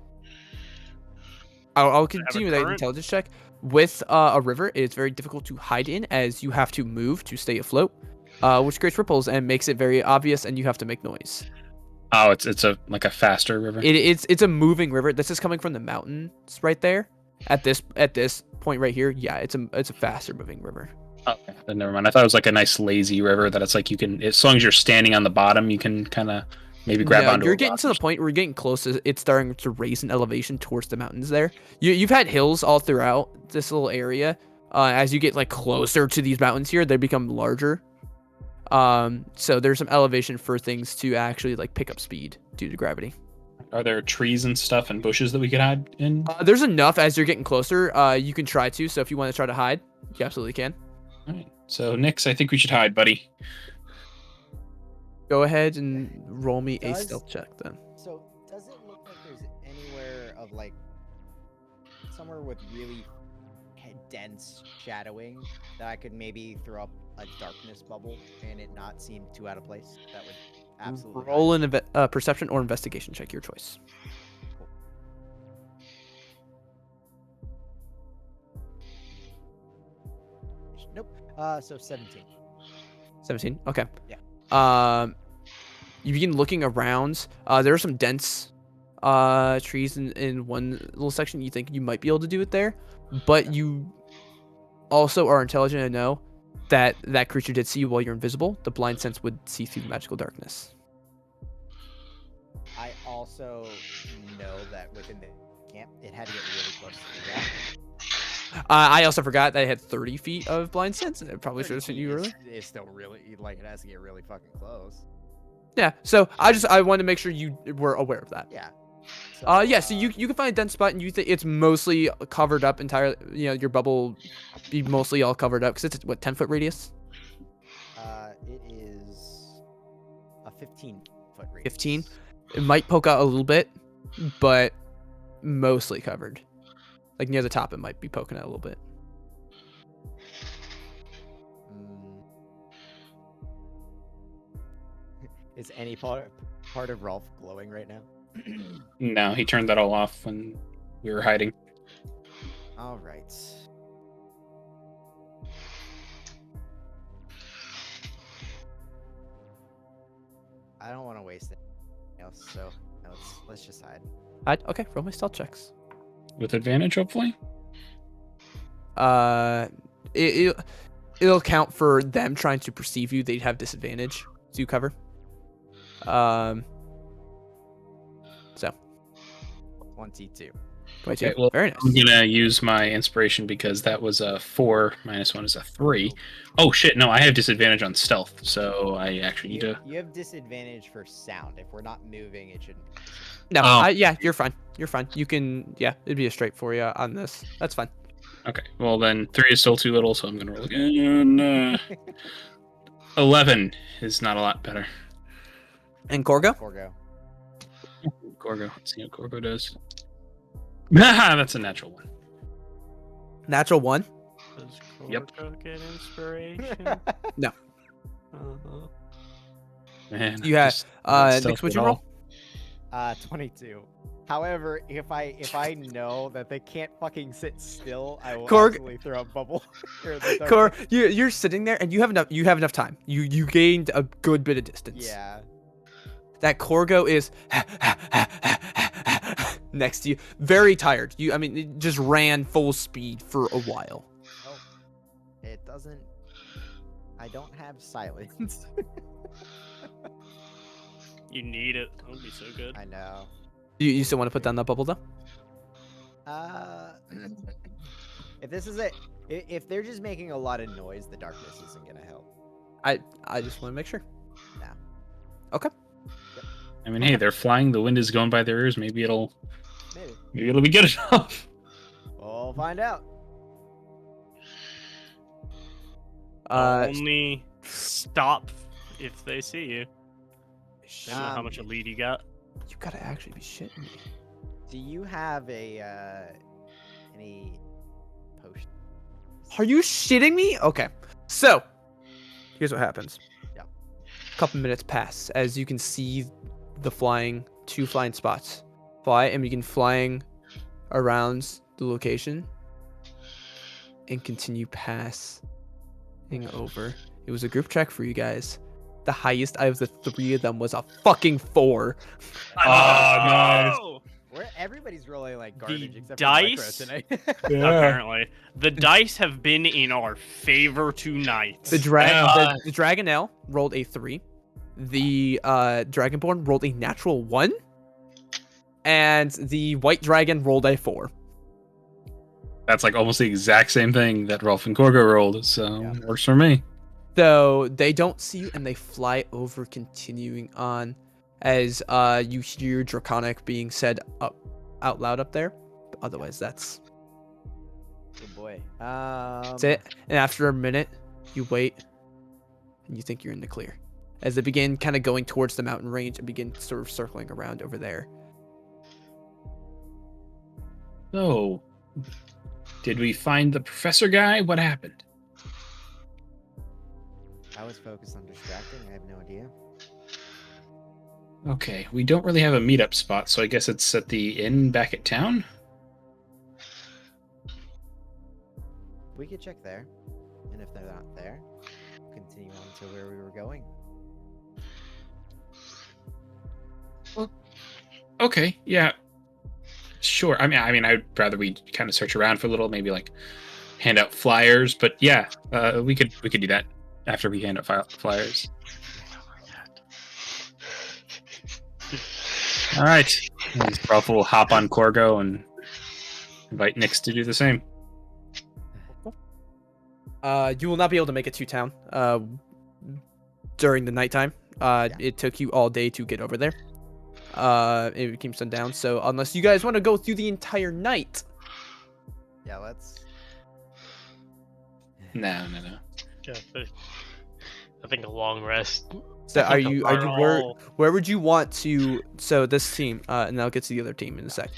C: I'll continue with that
E: current?
C: intelligence check. With a river, it's very difficult to hide in as you have to move to stay afloat, which creates ripples and makes it very obvious, and you have to make noise.
B: Oh, it's a faster river.
C: It's a moving river. This is coming from the mountains right there. At this point right here, yeah, it's a faster moving river.
B: Okay, then never mind. I thought it was like a nice lazy river that it's like you can, as long as you're standing on the bottom, you can kind of maybe grab
C: No,
B: onto.
C: you're
B: a
C: getting
B: rock
C: to
B: or
C: the point where you're getting close. It's starting to raise in elevation towards the mountains there. You've had hills all throughout this little area. As you get like closer to these mountains here, they become larger. So there's some elevation for things to actually like pick up speed due to gravity.
B: Are there trees and stuff and bushes that we could hide in?
C: There's enough as you're getting closer. You can try to. So if you want to try to hide, you absolutely can.
B: All right. So Nix, I think we should hide, buddy.
C: Go ahead and roll me a
F: Does-
C: stealth check then.
F: So does it look like there's anywhere of like somewhere with really dense shadowing that I could maybe throw up a darkness bubble and it not seem too out of place? That would absolutely
C: Roll an perception or investigation check, your choice.
F: Nope. So 17.
C: 17. Okay.
F: Yeah.
C: You begin looking around. There are some dense trees in one little section. You think you might be able to do it there, but you also are intelligent and know that that creature did see you while you're invisible. The blind sense would see through the magical darkness.
F: I also know that within the camp, it had to get really close to the ground.
C: I also forgot that I had 30 feet of blind sense, and it probably should have seen you earlier.
F: It's still really like it has to get really fucking close.
C: Yeah. So I wanted to make sure you were aware of that.
F: Yeah.
C: Yeah. So you can find a dense spot, and you think it's mostly covered up entirely. You know, your bubble be mostly all covered up because it's what 10-foot radius.
F: It is a 15-foot radius.
C: 15. It might poke out a little bit, but mostly covered. Like near the top, it might be poking out a little bit.
F: Is any part of Rolf glowing right now?
B: No, he turned that all off when we were hiding.
F: All right. I don't want to waste anything else, so let's just hide.
C: Okay, roll my stealth checks.
B: With advantage, hopefully?
C: It'll count for them trying to perceive you. They'd have disadvantage to cover. So
F: 22.
C: 22.
B: Okay, well,
C: Very nice.
B: I'm gonna use my inspiration because that was a 4 minus 1 is a 3. Oh shit, no, I have disadvantage on stealth, so I actually need to.
F: You have disadvantage for sound. If we're not moving, it shouldn't.
C: No,
B: Oh.
C: yeah, you're fine. You're fine. You can, yeah, it'd be a straight for you on this. That's fine.
B: Okay, well then 3 is still too little, so I'm gonna roll again. 11 is not a lot better.
C: And Corgo?
F: Corgo.
B: Gorgo, let's see what Gorgo does. That's a natural one.
C: Natural 1.
D: Does
B: Yep.
D: Corgo get inspiration?
C: No.
D: Uh-huh.
B: Man,
C: You have,
B: just not
C: Nix,
B: stealth
C: what'd
B: at
C: you roll?
B: all.
F: 22. However, if I know that they can't fucking sit still, I will
C: Corg-
F: absolutely throw a bubble. Or the
C: Cor,
F: darkness.
C: you're sitting there and you have enough time. You gained a good bit of distance.
F: Yeah.
C: That Corgo is next to you, very tired. It just ran full speed for a while.
F: Oh, it doesn't. I don't have silence.
D: You need it. That would be so good.
F: I know.
C: You still want to put down that bubble though?
F: If this is it, if they're just making a lot of noise, the darkness isn't gonna help.
C: I just want to make sure.
F: No.
C: Okay.
B: I mean, hey, they're flying. The wind is going by their ears. Maybe it'll
F: Maybe.
B: be good enough.
F: We'll find out.
D: Only stop if they see you. They don't know how much a lead you got.
C: You gotta actually be shitting me.
F: Do you have a any potion?
C: Are you shitting me? Okay. So, here's what happens.
F: Yeah.
C: A couple minutes pass as you can see the two flying spots fly and begin flying around the location and continue passing over. It was a group check for you guys. The highest out of the 3 of them was a fucking 4.
B: nice.
F: Where everybody's rolling like garbage
D: The
F: except for Micro
D: dice?
F: tonight.
D: Apparently, the dice have been in our favor tonight.
C: The Dragonelle rolled a 3. The Dragonborn rolled a natural 1. And the White Dragon rolled a 4.
B: That's like almost the exact same thing that Rolf and Korgo rolled, so
F: Yeah.
B: works for me.
C: So they don't see you and they fly over, continuing on as you hear Draconic being said out loud up there. But otherwise, that's
F: Good boy.
C: it. And after a minute, you wait and you think you're in the clear. As they begin kind of going towards the mountain range and begin sort of circling around over there.
B: So, did we find the professor guy? What happened?
F: I was focused on distracting. I have no idea.
B: Okay, we don't really have a meetup spot, so I guess it's at the inn back at town?
F: We could check there, and if they're not there, continue on to where we were going.
B: Okay, yeah. Sure. I mean, I'd rather we kind of search around for a little, maybe like hand out flyers, but yeah, we could do that after we hand out flyers. All right. Ralph will hop on Korgo and invite Nyx to do the same.
C: You will not be able to make it to town during the nighttime. It took you all day to get over there. It became sundown, so unless you guys want to go through the entire night.
F: Yeah, let's.
B: No.
E: Yeah, I think a long rest.
C: So
E: I think
C: where would you want to? So this team, and I'll get to the other team in a sec.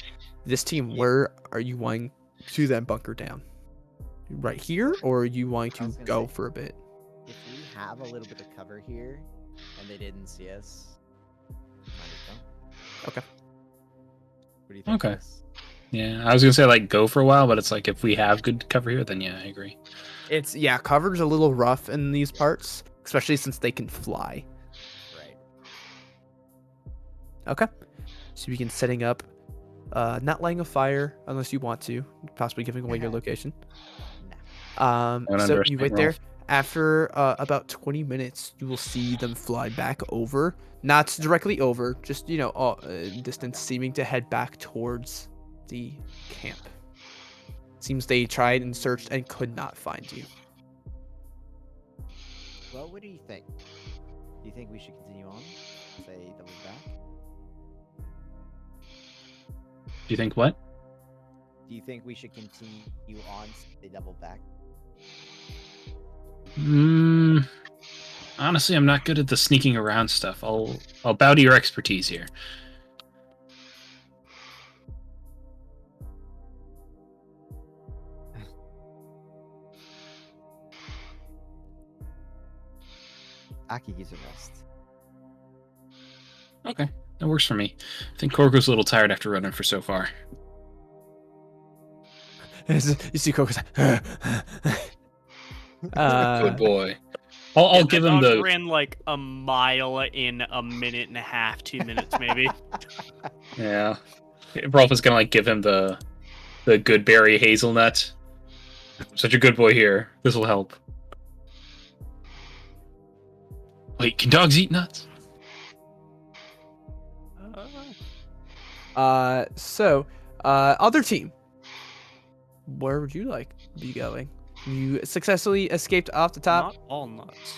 C: This team, where are you wanting to then bunker down? Right here, or are you wanting
F: I
C: to
F: was gonna
C: go
F: say-
C: for a bit?
F: If we have a little bit of cover here, and they didn't see us, might as well.
C: Okay.
F: What do you think?
B: Okay.
F: Chris?
B: Yeah, I was gonna say like go for a while, but it's like if we have good cover here, then yeah, I agree.
C: It's cover's a little rough in these parts, especially since they can fly.
F: Right.
C: Okay. So you begin setting up, not lighting a fire unless you want to, possibly giving away your location.
F: Nah.
B: Don't
C: So you
B: underestimate
C: wait there.
B: Rolf.
C: After about 20 minutes, you will see them fly back over. Not directly over, just, distance, seeming to head back towards the camp. Seems they tried and searched and could not find you.
F: Well, what do you think? Do you think we should continue on? Say double back?
B: Do you think what?
F: Do you think we should continue on? Say double back?
B: Honestly, I'm not good at the sneaking around stuff. I'll bow to your expertise here.
F: Aki gives a rest.
B: Okay, that works for me. I think Korgo's a little tired after running for so far.
C: You see Coco's
B: Good boy. I'll give him
D: dog
B: the.
D: ran like a mile in a minute and a half, 2 minutes maybe.
B: Yeah. Rolf is gonna like give him the good berry hazelnut. Such a good boy here. This will help. Wait, can dogs eat nuts?
C: Other team. Where would you like to be going? You successfully escaped off the top.
D: Not all nuts.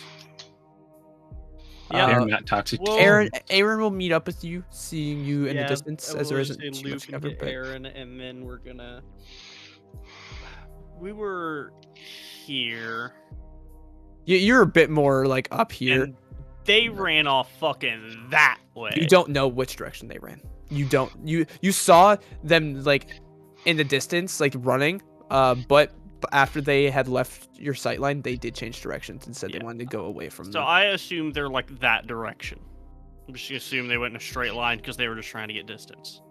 C: Yeah.
B: They're not toxic.
D: Well-
C: Aaron will meet up with you, seeing you in the distance, as there isn't too much cover. But
D: Aaron, and then we're gonna. We were here.
C: You're a bit more like up here.
D: And they ran off fucking that way.
C: You don't know which direction they ran. You don't. You saw them like in the distance, like running. But after they had left your sight line, they did change directions and said
D: Yeah.
C: they wanted to go away from
D: So
C: them.
D: I assume they're like that direction. I'm just gonna assume they went in a straight line because they were just trying to get distance.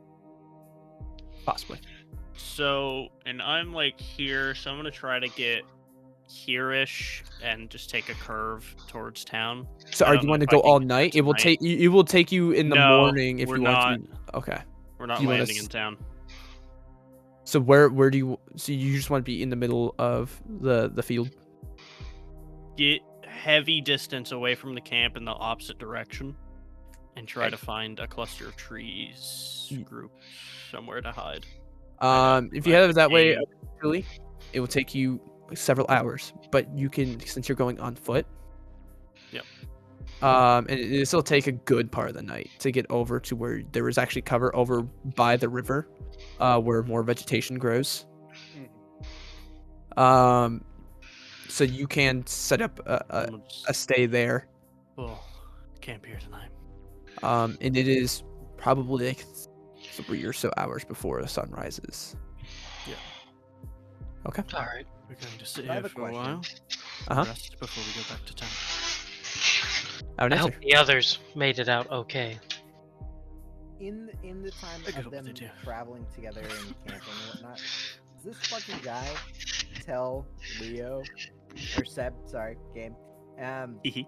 C: Possibly.
D: So, and I'm like here, so I'm gonna try to get here-ish and just take a curve towards town.
C: So,
D: I
C: are
D: don't
C: you
D: know
C: want to
D: if I
C: go
D: can
C: all
D: get
C: night?
D: there
C: It will
D: tonight.
C: take you. It will take you in the
D: No,
C: morning if
D: we're
C: you want to. Okay.
D: We're not
C: You wanna
D: landing
C: s-
D: in town.
C: So where do you? So you just want to be in the middle of the field?
D: Get heavy distance away from the camp in the opposite direction, and try
C: Okay.
D: to find a cluster of trees
C: Ye-
D: group somewhere to hide. I know,
C: If you
D: like
C: head that way,
D: game.
C: eventually, it will take you several hours. But you can, since you're going on foot.
D: Yep.
C: And this will take a good part of the night to get over to where there is actually cover over by the river, where more vegetation grows. So you can set up a stay there.
D: Oh, camp here tonight.
C: And it is probably like 3 or so hours before the sun rises.
E: All right.
D: We're going to sit
F: I
D: here
F: have a
D: for a
F: question.
D: while.
C: Uh-huh.
D: Rest before we go back to town.
C: I would
E: I
C: answer.
E: hope the others made it out okay.
F: In the time
D: I
F: of
D: hope
F: them
D: they do.
F: traveling together and camping and whatnot, does this fucking guy tell Leo or Seb, sorry, game, the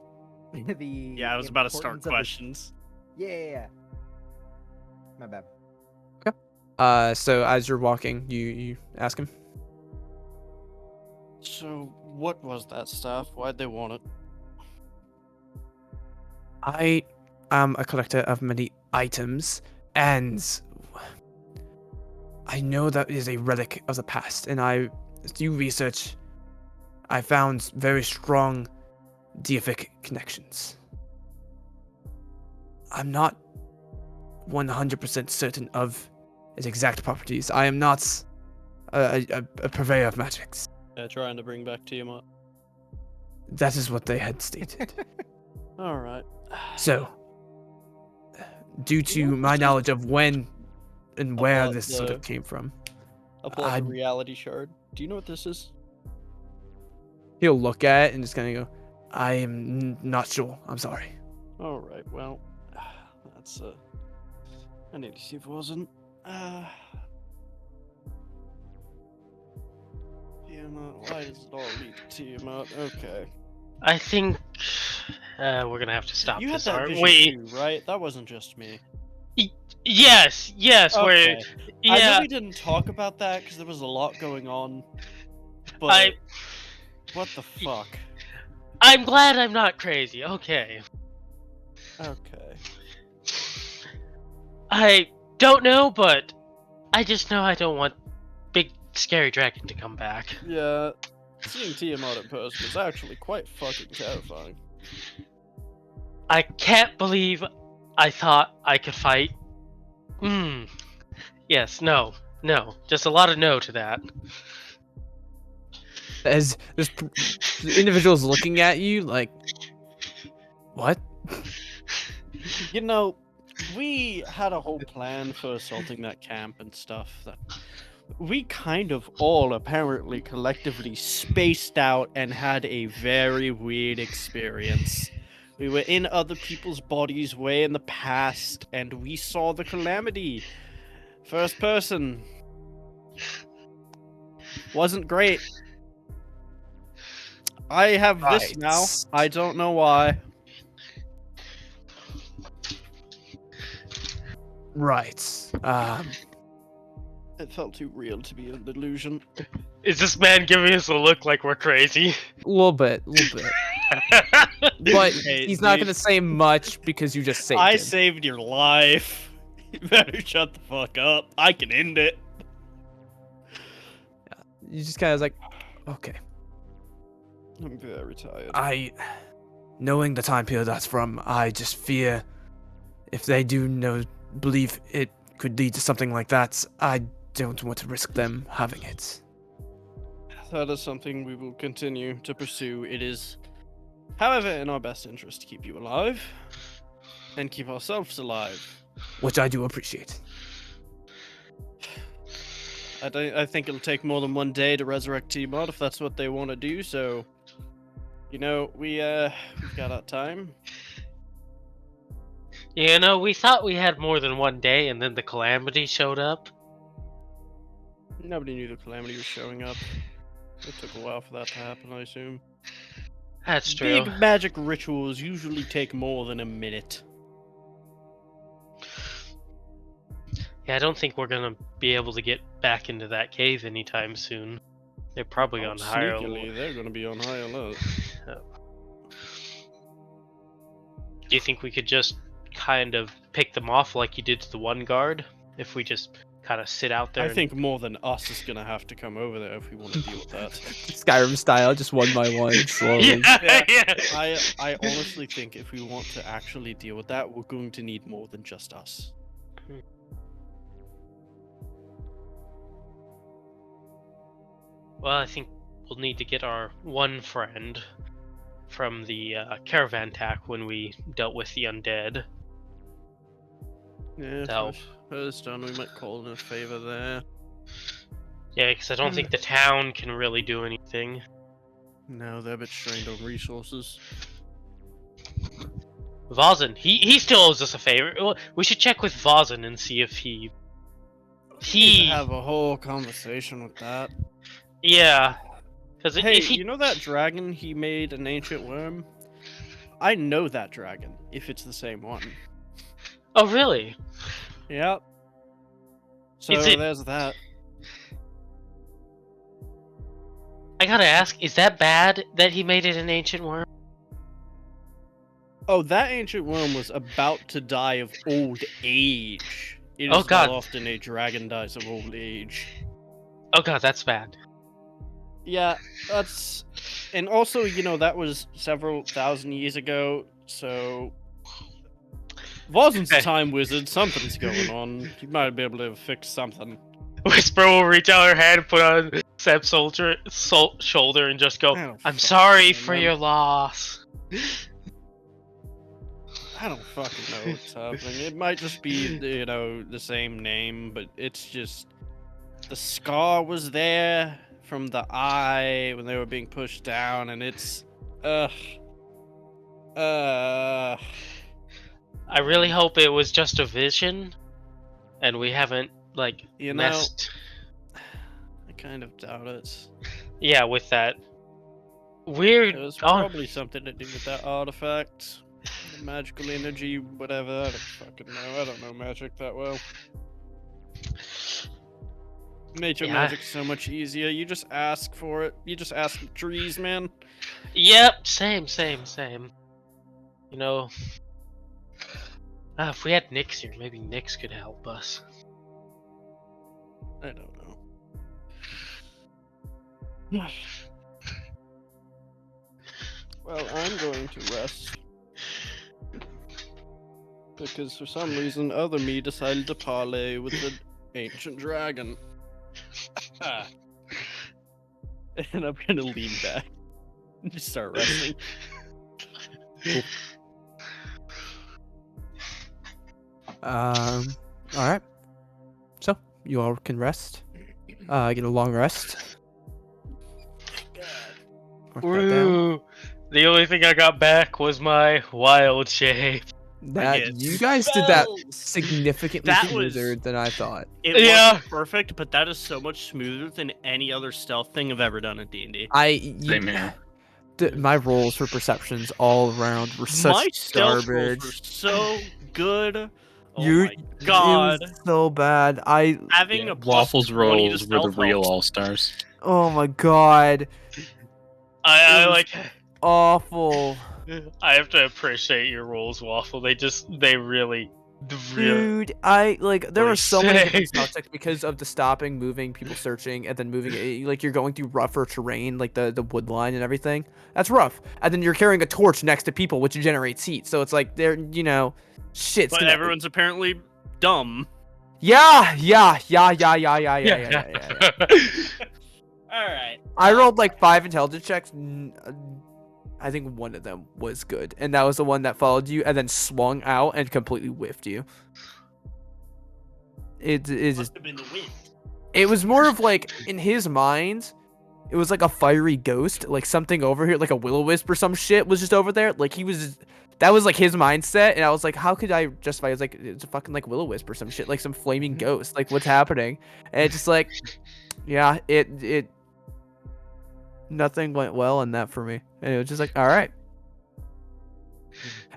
D: Yeah, I was about to start
F: importance of the-
D: questions.
F: Yeah. My bad.
C: So as you're walking, you ask him.
D: So, what was that stuff? Why'd they want it?
C: I am a collector of many items, and I know that is a relic of the past. And I, through research, I found very strong deific connections. I'm not 100% certain of its exact properties. I am not a purveyor of magics.
G: Trying to bring back Tiamat.
C: That is what they had stated.
G: All right.
C: So, due to my knowledge of when and where
G: About
C: this sort
G: the-
C: of came from,
G: I pull up
C: I-
G: a reality shard. Do you know what this is?
C: he'll look at it and just kind of go, I am not sure. I'm sorry.
G: All right. Well, that's I need to see if it wasn't. Tiamat. Why does it all lead to Tiamat? Okay.
E: I think we're gonna have to stop
G: You had
E: this,
G: that
E: aren't
G: vision
E: we?
G: too, right? That wasn't just me.
E: Yes, where
G: Okay. I know
E: yeah,
G: we didn't talk about that because there was a lot going on. But
E: I
G: what the fuck?
E: I'm glad I'm not crazy. Okay.
G: Okay.
E: I don't know, but I just know I don't want big scary dragon to come back.
G: Yeah, seeing Tiamat in person is actually quite fucking terrifying.
E: I can't believe I thought I could fight. Yes, no. Just a lot of no to that.
C: As this the individual's looking at you like, what?
G: You know, we had a whole plan for assaulting that camp and stuff that we kind of all apparently collectively spaced out and had a very weird experience. We were in other people's bodies way in the past and we saw the calamity. First person. Wasn't great. I have this now.
C: Right.
G: I don't know why.
C: Right.
G: It felt too real to be an illusion.
E: Is this man giving us a look like we're crazy?
C: A little bit. But
G: Hey,
C: he's not
G: dude,
C: gonna say much because you just saved
G: I
C: him.
G: saved your life. You better shut the fuck up. I can end it.
C: You just kind of like, okay.
G: I'm very tired.
C: Knowing the time period that's from, I just fear if they do believe it could lead to something like that, I don't want to risk them having it.
G: That is something we will continue to pursue. It is However, in our best interest to keep you alive and keep ourselves alive.
C: Which I do appreciate.
G: I think it'll take more than one day to resurrect T-Mod if that's what they want to do. So, we've got our time.
E: You know, we thought we had more than one day, and then the calamity showed up.
G: Nobody knew the calamity was showing up. It took a while for that to happen, I assume.
E: That's true.
G: Big magic rituals usually take more than a minute.
E: Yeah, I don't think we're gonna be able to get back into that cave anytime soon. They're probably on higher
G: Sneakily,
E: alert.
G: they're going to be on high alert.
E: Do you think we could just kind of pick them off like you did to the one guard? If we just kind of sit out there?
G: I think more than us is going to have to come over there if we want to deal with that.
C: Skyrim style, just one by one, slowly.
E: Yeah.
G: I honestly think if we want to actually deal with that, we're going to need more than just us.
E: Well, I think we'll need to get our one friend from the caravan attack when we dealt with the undead.
G: Yeah,
E: So-
G: first done, we might call in a favor there.
E: Yeah, because I don't think the town can really do anything.
G: No, they're a bit strained on resources.
E: Vazin, he still owes us a favor. Well, we should check with Vazin and see if
G: We
E: he
G: have a whole conversation with that.
E: yeah. Because
G: Hey,
E: if he
G: you know that dragon he made an ancient worm? I know that dragon, if it's the same one.
E: oh really?
G: Yep. So
E: Is it-
G: there's that.
E: I gotta ask, is that bad that he made it an ancient worm?
G: Oh, that ancient worm was about to die of old age. It is
E: Oh, God.
G: not often a dragon dies of old age.
E: Oh god, that's bad.
G: Yeah, that's... And also, you know, that was several thousand years ago, so... Vozin's a time wizard, something's going on. He might be able to fix something.
E: Whisper will reach out her hand, put on Seb's shoulder, and just go,
G: I don't
E: "I'm
G: fucking
E: sorry
G: know,
E: for
G: man.
E: your loss."
G: I don't fucking know what's happening. It might just be, you know, the same name, but it's just... The scar was there from the eye when they were being pushed down, and it's...
E: I really hope it was just a vision, and we haven't like
G: You know-
E: messed.
G: I kind of doubt it.
E: Yeah, with that weird.
G: It was
E: Oh,
G: probably something to do with that artifact. The magical energy, whatever. I don't fucking know. I don't know magic that well. Nature
E: Yeah.
G: magic's so much easier. You just ask for it. You just ask the trees, man.
E: yep, same. You know, if we had Nyx here, maybe Nyx could help us.
G: I don't know. Well, I'm going to rest. Because for some reason, other me decided to parlay with the ancient dragon. And I'm gonna lean back and just start resting.
C: All right. So you all can rest. Get a long rest. Mark that down.
E: Woo! The only thing I got back was my wild shape.
C: That
D: get
C: you guys did that
D: spells.
C: significantly
D: That was-
C: smoother than I thought.
D: It
E: Yeah.
D: wasn't perfect, but that is so much smoother than any other stealth thing I've ever done in D&D.
B: Same here.
C: My rolls for perceptions all around were such
D: My stealth rolls
C: garbage.
D: were so good. Oh
C: You-
D: my god.
C: It was so bad.
D: Having a plus
B: Waffles
D: 20 to
B: rolls were the
D: stealth
B: real
D: helps.
B: all stars.
C: Oh my god.
E: I
C: It was-
E: like.
C: Awful.
E: I have to appreciate your rolls, Waffle. They really.
C: Dude, there were so many different
E: Say.
C: spell checks because of the stopping, moving, people searching, and then moving. Like you're going through rougher terrain, like the wood line and everything. That's rough. And then you're carrying a torch next to people, which generates heat. So it's like they're, shit's
D: But
C: gonna.
D: everyone's apparently dumb.
C: Yeah.
D: Alright.
C: I rolled like 5 intelligence checks. I think one of them was good, and that was the one that followed you and then swung out and completely whiffed you. It just,
D: Must have been the wind.
C: it was more of like in his mind, it was like a fiery ghost, like something over here, like a will-o-wisp or some shit was just over there. Like he was, that was like his mindset, and I was like, how could I justify? It was like it's a fucking like will-o-wisp or some shit, like some flaming ghost. Like what's happening? And it's just like, yeah, it nothing went well in that for me, and it was just like, all right,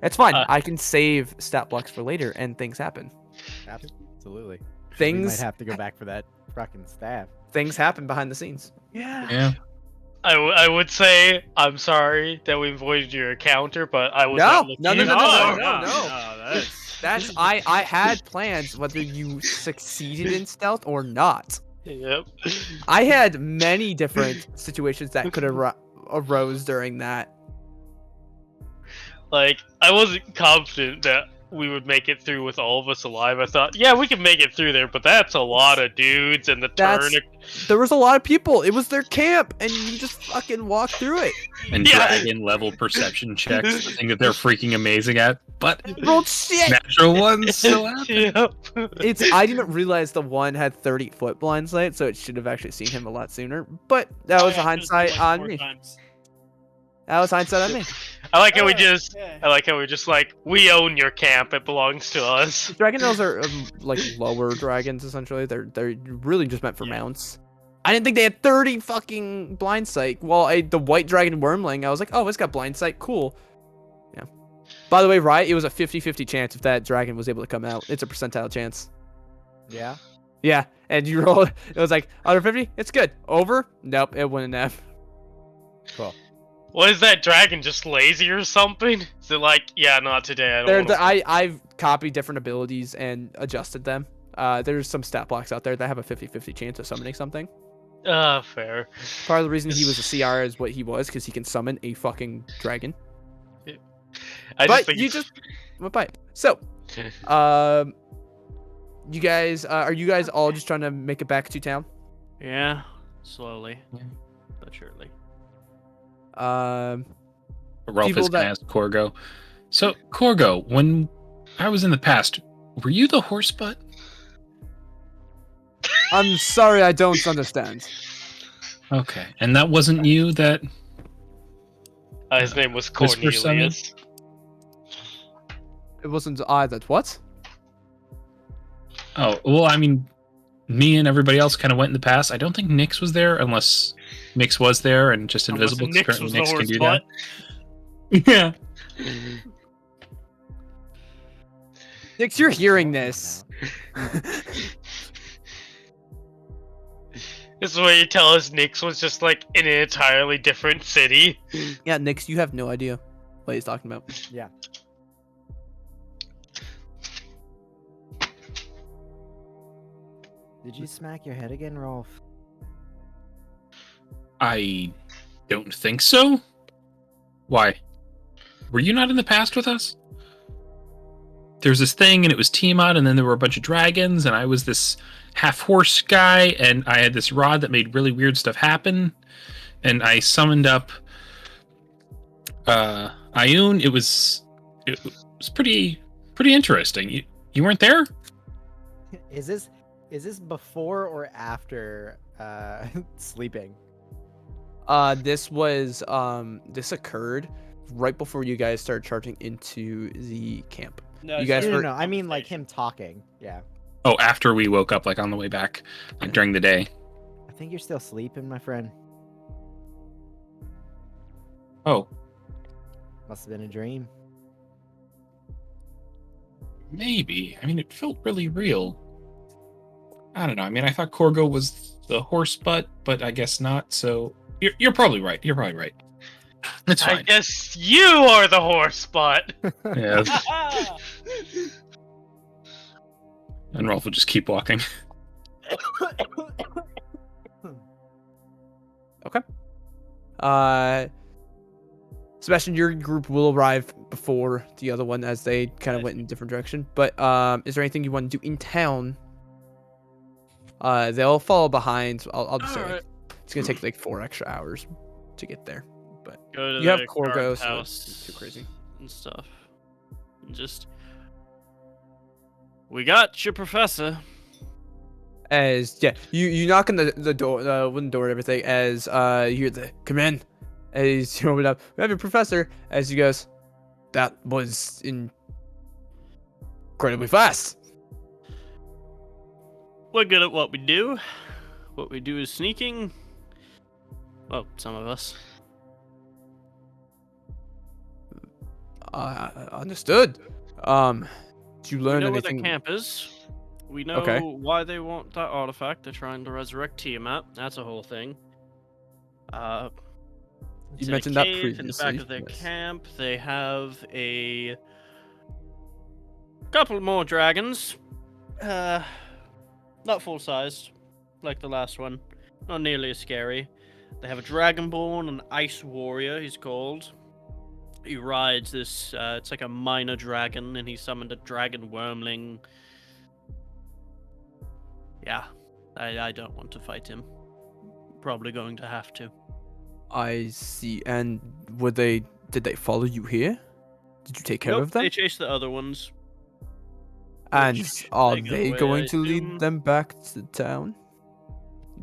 C: it's fine. I can save stat blocks for later, and things happen.
F: Absolutely. We
C: Things
F: might have to go back for that fucking staff.
C: things happen behind the scenes.
B: Yeah.
E: I would say I'm sorry that we avoided your encounter, but I was not looking
C: No.
D: No,
C: That's I had plans whether you succeeded in stealth or not.
E: Yep.
C: I had many different situations that could have arose during that.
E: Like, I wasn't confident that we would make it through with all of us alive. I thought, yeah, we can make it through there, but that's a lot of dudes and the turn.
C: There was a lot of people. It was their camp, and you just fucking walk through it.
B: And
E: Yeah.
B: dragon level perception checks, the thing that they're freaking amazing at, but
C: Rolled shit.
B: natural ones still happen.
E: Yep.
C: I didn't realize the one had 30-foot blind sight, so it should have actually seen him a lot sooner. But that was a hindsight on me. That was hindsight on me.
E: I like how we just we own your camp. It belongs to us.
C: Dragon Elves are like lower dragons essentially. They're really just meant for mounts. I didn't think they had 30 fucking blind sight. Well, the white dragon wormling, I was like, oh, it's got blind sight. Cool. Yeah. By the way, right? It was a 50-50 chance if that dragon was able to come out. It's a percentile chance.
F: Yeah.
C: Yeah. And you rolled. It was like under 50. It's good. Over. Nope. It wouldn't have.
F: Cool.
E: What is that dragon? Just lazy or something? Is it like, yeah, not today. I don't.
C: I've copied different abilities and adjusted them. There's some stat blocks out there that have a 50-50 chance of summoning something.
E: Fair.
C: Part of the reason he was a CR is what he was, because he can summon a fucking dragon. You just went by it. So, you guys, are you guys all just trying to make it back to town?
G: Yeah, slowly, but surely.
B: Rolf
C: People
B: is gonna
C: that-
B: ask Corgo. So, Corgo, when I was in the past, were you the horse butt?
C: I'm sorry, I don't understand.
B: Okay, and that wasn't you that.
E: His name was
B: Whisper summon?
E: Cornelius.
C: It wasn't I that what?
B: Oh, well, I mean, me and everybody else kind of went in the past. I don't think Nyx was there, unless Nyx was there and just invisible.
E: Nyx
B: Currently
E: was the
B: Nyx can
E: horse
B: do
E: butt.
B: that. Yeah.
C: Nix, you're hearing this.
E: This is where you tell us Nyx was just like in an entirely different city.
C: Yeah, Nix, you have no idea what he's talking about.
F: Yeah. Did you smack your head again, Rolf?
B: I don't think so. Why? Were you not in the past with us? There's this thing, and it was Tiamat, and then there were a bunch of dragons, and I was this half-horse guy, and I had this rod that made really weird stuff happen, and I summoned up Ioun. It was pretty interesting. You weren't there?
F: Is this before or after sleeping?
C: This occurred right before you guys started charging into the camp.
G: No,
C: You guys
F: No,
C: were-
F: no, I mean like him talking. Yeah.
B: Oh, after we woke up, like on the way back, like during the day.
F: I think you're still sleeping, my friend.
B: Oh,
F: Must have been a dream.
B: maybe. I mean, it felt really real. I don't know. I mean, I thought Corgo was the horse butt, but I guess not. So you're probably right. You're probably right. It's
E: I
B: fine.
E: guess you are the horse butt.
B: Yeah. And Rolf will just keep walking.
C: Sebastian, your group will arrive before the other one as they kind of went in a different direction. But is there anything you want to do in town? They'll follow behind. I'll just say like, it's gonna take like 4 extra hours to get there. But
D: Go to
C: You have
D: the
C: Corgo,
D: guard
C: so
D: house
C: it's too crazy.
D: and stuff. And just, we got your professor.
C: As you knock on the door, the wooden door and everything. As you hear the come in. As you open it up, we have your professor. As he goes, that was incredibly fast.
D: We're good at what we do. What we do is sneaking. Well, some of us.
C: Understood. Did you
D: We
C: learn
D: know where
C: anything?
D: the camp is. We know
C: Okay.
D: why they want that artifact. They're trying to resurrect Tiamat. That's a whole thing. It's
C: You
D: in a
C: mentioned that
D: cave in the back
C: previously,
D: of their
C: yes.
D: camp. They have a couple more dragons. Not full sized, like the last one. Not nearly as scary. They have a dragonborn, an ice warrior. He's called. He rides this. It's like a minor dragon, and he summoned a dragon wormling. Yeah, I don't want to fight him. Probably going to have to.
C: I see. And did they follow you here? Did you take care
D: Nope,
C: of them?
D: they chased the other ones.
C: And
D: which
C: are
D: they got
C: they
D: away,
C: going
D: I
C: to lead
D: assume.
C: them back to town?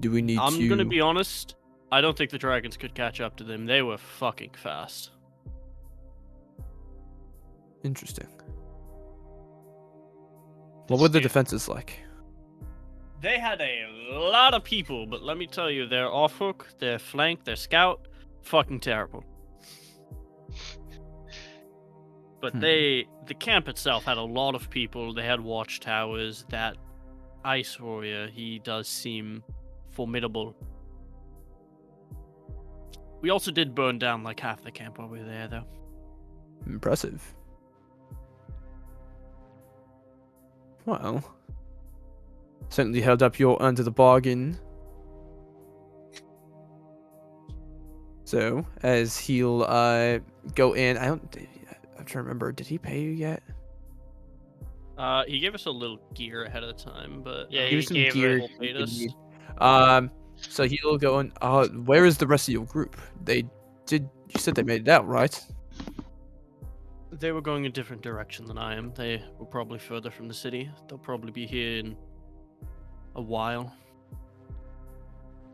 C: Do we need
D: I'm
C: to?
D: gonna be honest. I don't think the dragons could catch up to them. They were fucking fast.
C: Interesting. What were the
E: Dude,
C: defenses like?
D: They had a lot of people, but let me tell you, their offhook, their flank, their scout, fucking terrible. But the camp itself had a lot of people. They had watchtowers. That ice warrior, he does seem formidable. We also did burn down like half the camp while we were there, though.
C: Impressive. Well, certainly held up your end of the bargain. So, as he'll go in, I'm trying to remember. Did he pay you yet?
D: He gave us a little gear ahead of the time, but
E: Yeah,
C: Give
E: he
C: you some
E: gave
C: gear.
E: it.
D: He paid us.
C: So he'll go in. Where is the rest of your group? You said they made it out, right?
D: They were going a different direction than I am. They were probably further from the city. They'll probably be here in a while.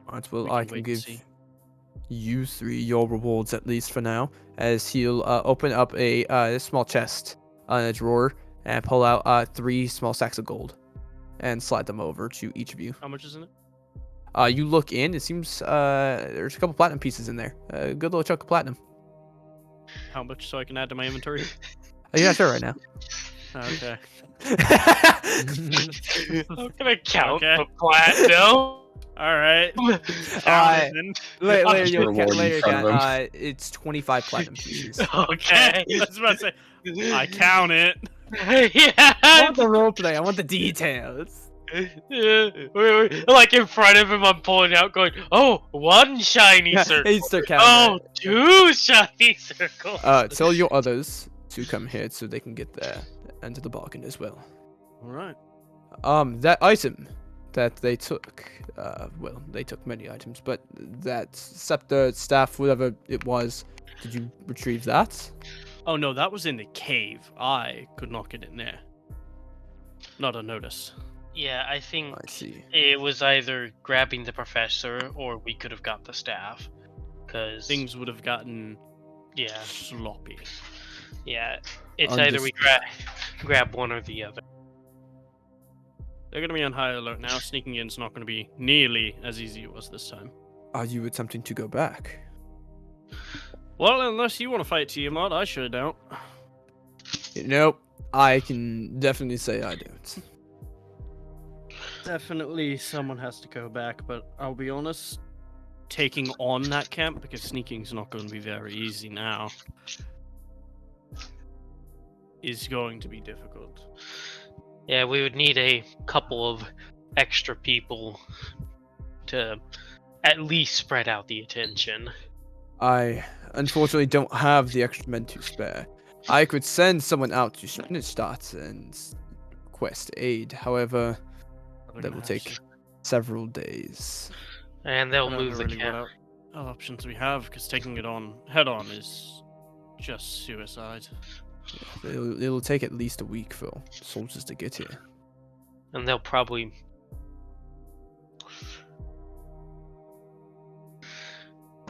C: Alright, well,
D: We
C: I
D: can
C: can
D: wait and
C: give
D: see.
C: you 3 your rewards at least for now. As he'll open up a small chest on a drawer and pull out 3 small sacks of gold and slide them over to each of you.
D: How much is in it?
C: You look in. It seems there's a couple platinum pieces in there. A good little chunk of platinum.
D: How much so I can add to my inventory?
C: You're not sure right now.
D: Okay.
E: I'm gonna count
D: Okay.
E: the platinum.
D: All right.
C: Uh, later,
B: Just
C: you
B: reward
C: can,
B: in
C: later
B: front
C: can,
B: of him.
C: it's 25 platinum pieces.
D: Okay.
E: Okay.
D: I was about to say, I count it.
C: I
E: Yeah.
C: want the roleplay. I want the details.
E: Yeah. Like in front of him, I'm pulling out, going, "Oh, 1 shiny circle.
C: He'd start counting
E: Oh, 2 shiny circles."
C: tell your others to come here so they can get their end of the bargain as well.
D: All right.
C: That item that they took, well, they took many items, but that scepter, staff, whatever it was, did you retrieve that?
D: Oh no, that was in the cave. I could not get in there. Not unnoticed.
E: Yeah, I think
C: I see.
E: it was either grabbing the professor or we could have got the staff. Because
D: Things would have gotten
E: yeah,
D: sloppy.
E: yeah, it's either we grab one or the other.
D: They're gonna be on high alert now. Sneaking in is not gonna be nearly as easy as it was this time.
C: Are you attempting to go back?
D: Well, unless you want to fight Tiamat, I sure don't.
C: Nope. I can definitely say I don't.
D: Definitely someone has to go back, but I'll be honest, taking on that camp, because sneaking's not going to be very easy now, is going to be difficult.
E: Yeah, we would need a couple of extra people to at least spread out the attention.
C: I unfortunately don't have the extra men to spare. I could send someone out to Stadt and request aid. However,
D: They're
C: that
D: gonna
C: will
D: have
C: take
D: to-
C: several days.
E: And they'll
D: I don't
E: move
D: know
E: the
D: really
E: camp.
G: options we have, because taking it on head on is just suicide.
C: It'll take at least a week for soldiers to get here.
E: And they'll probably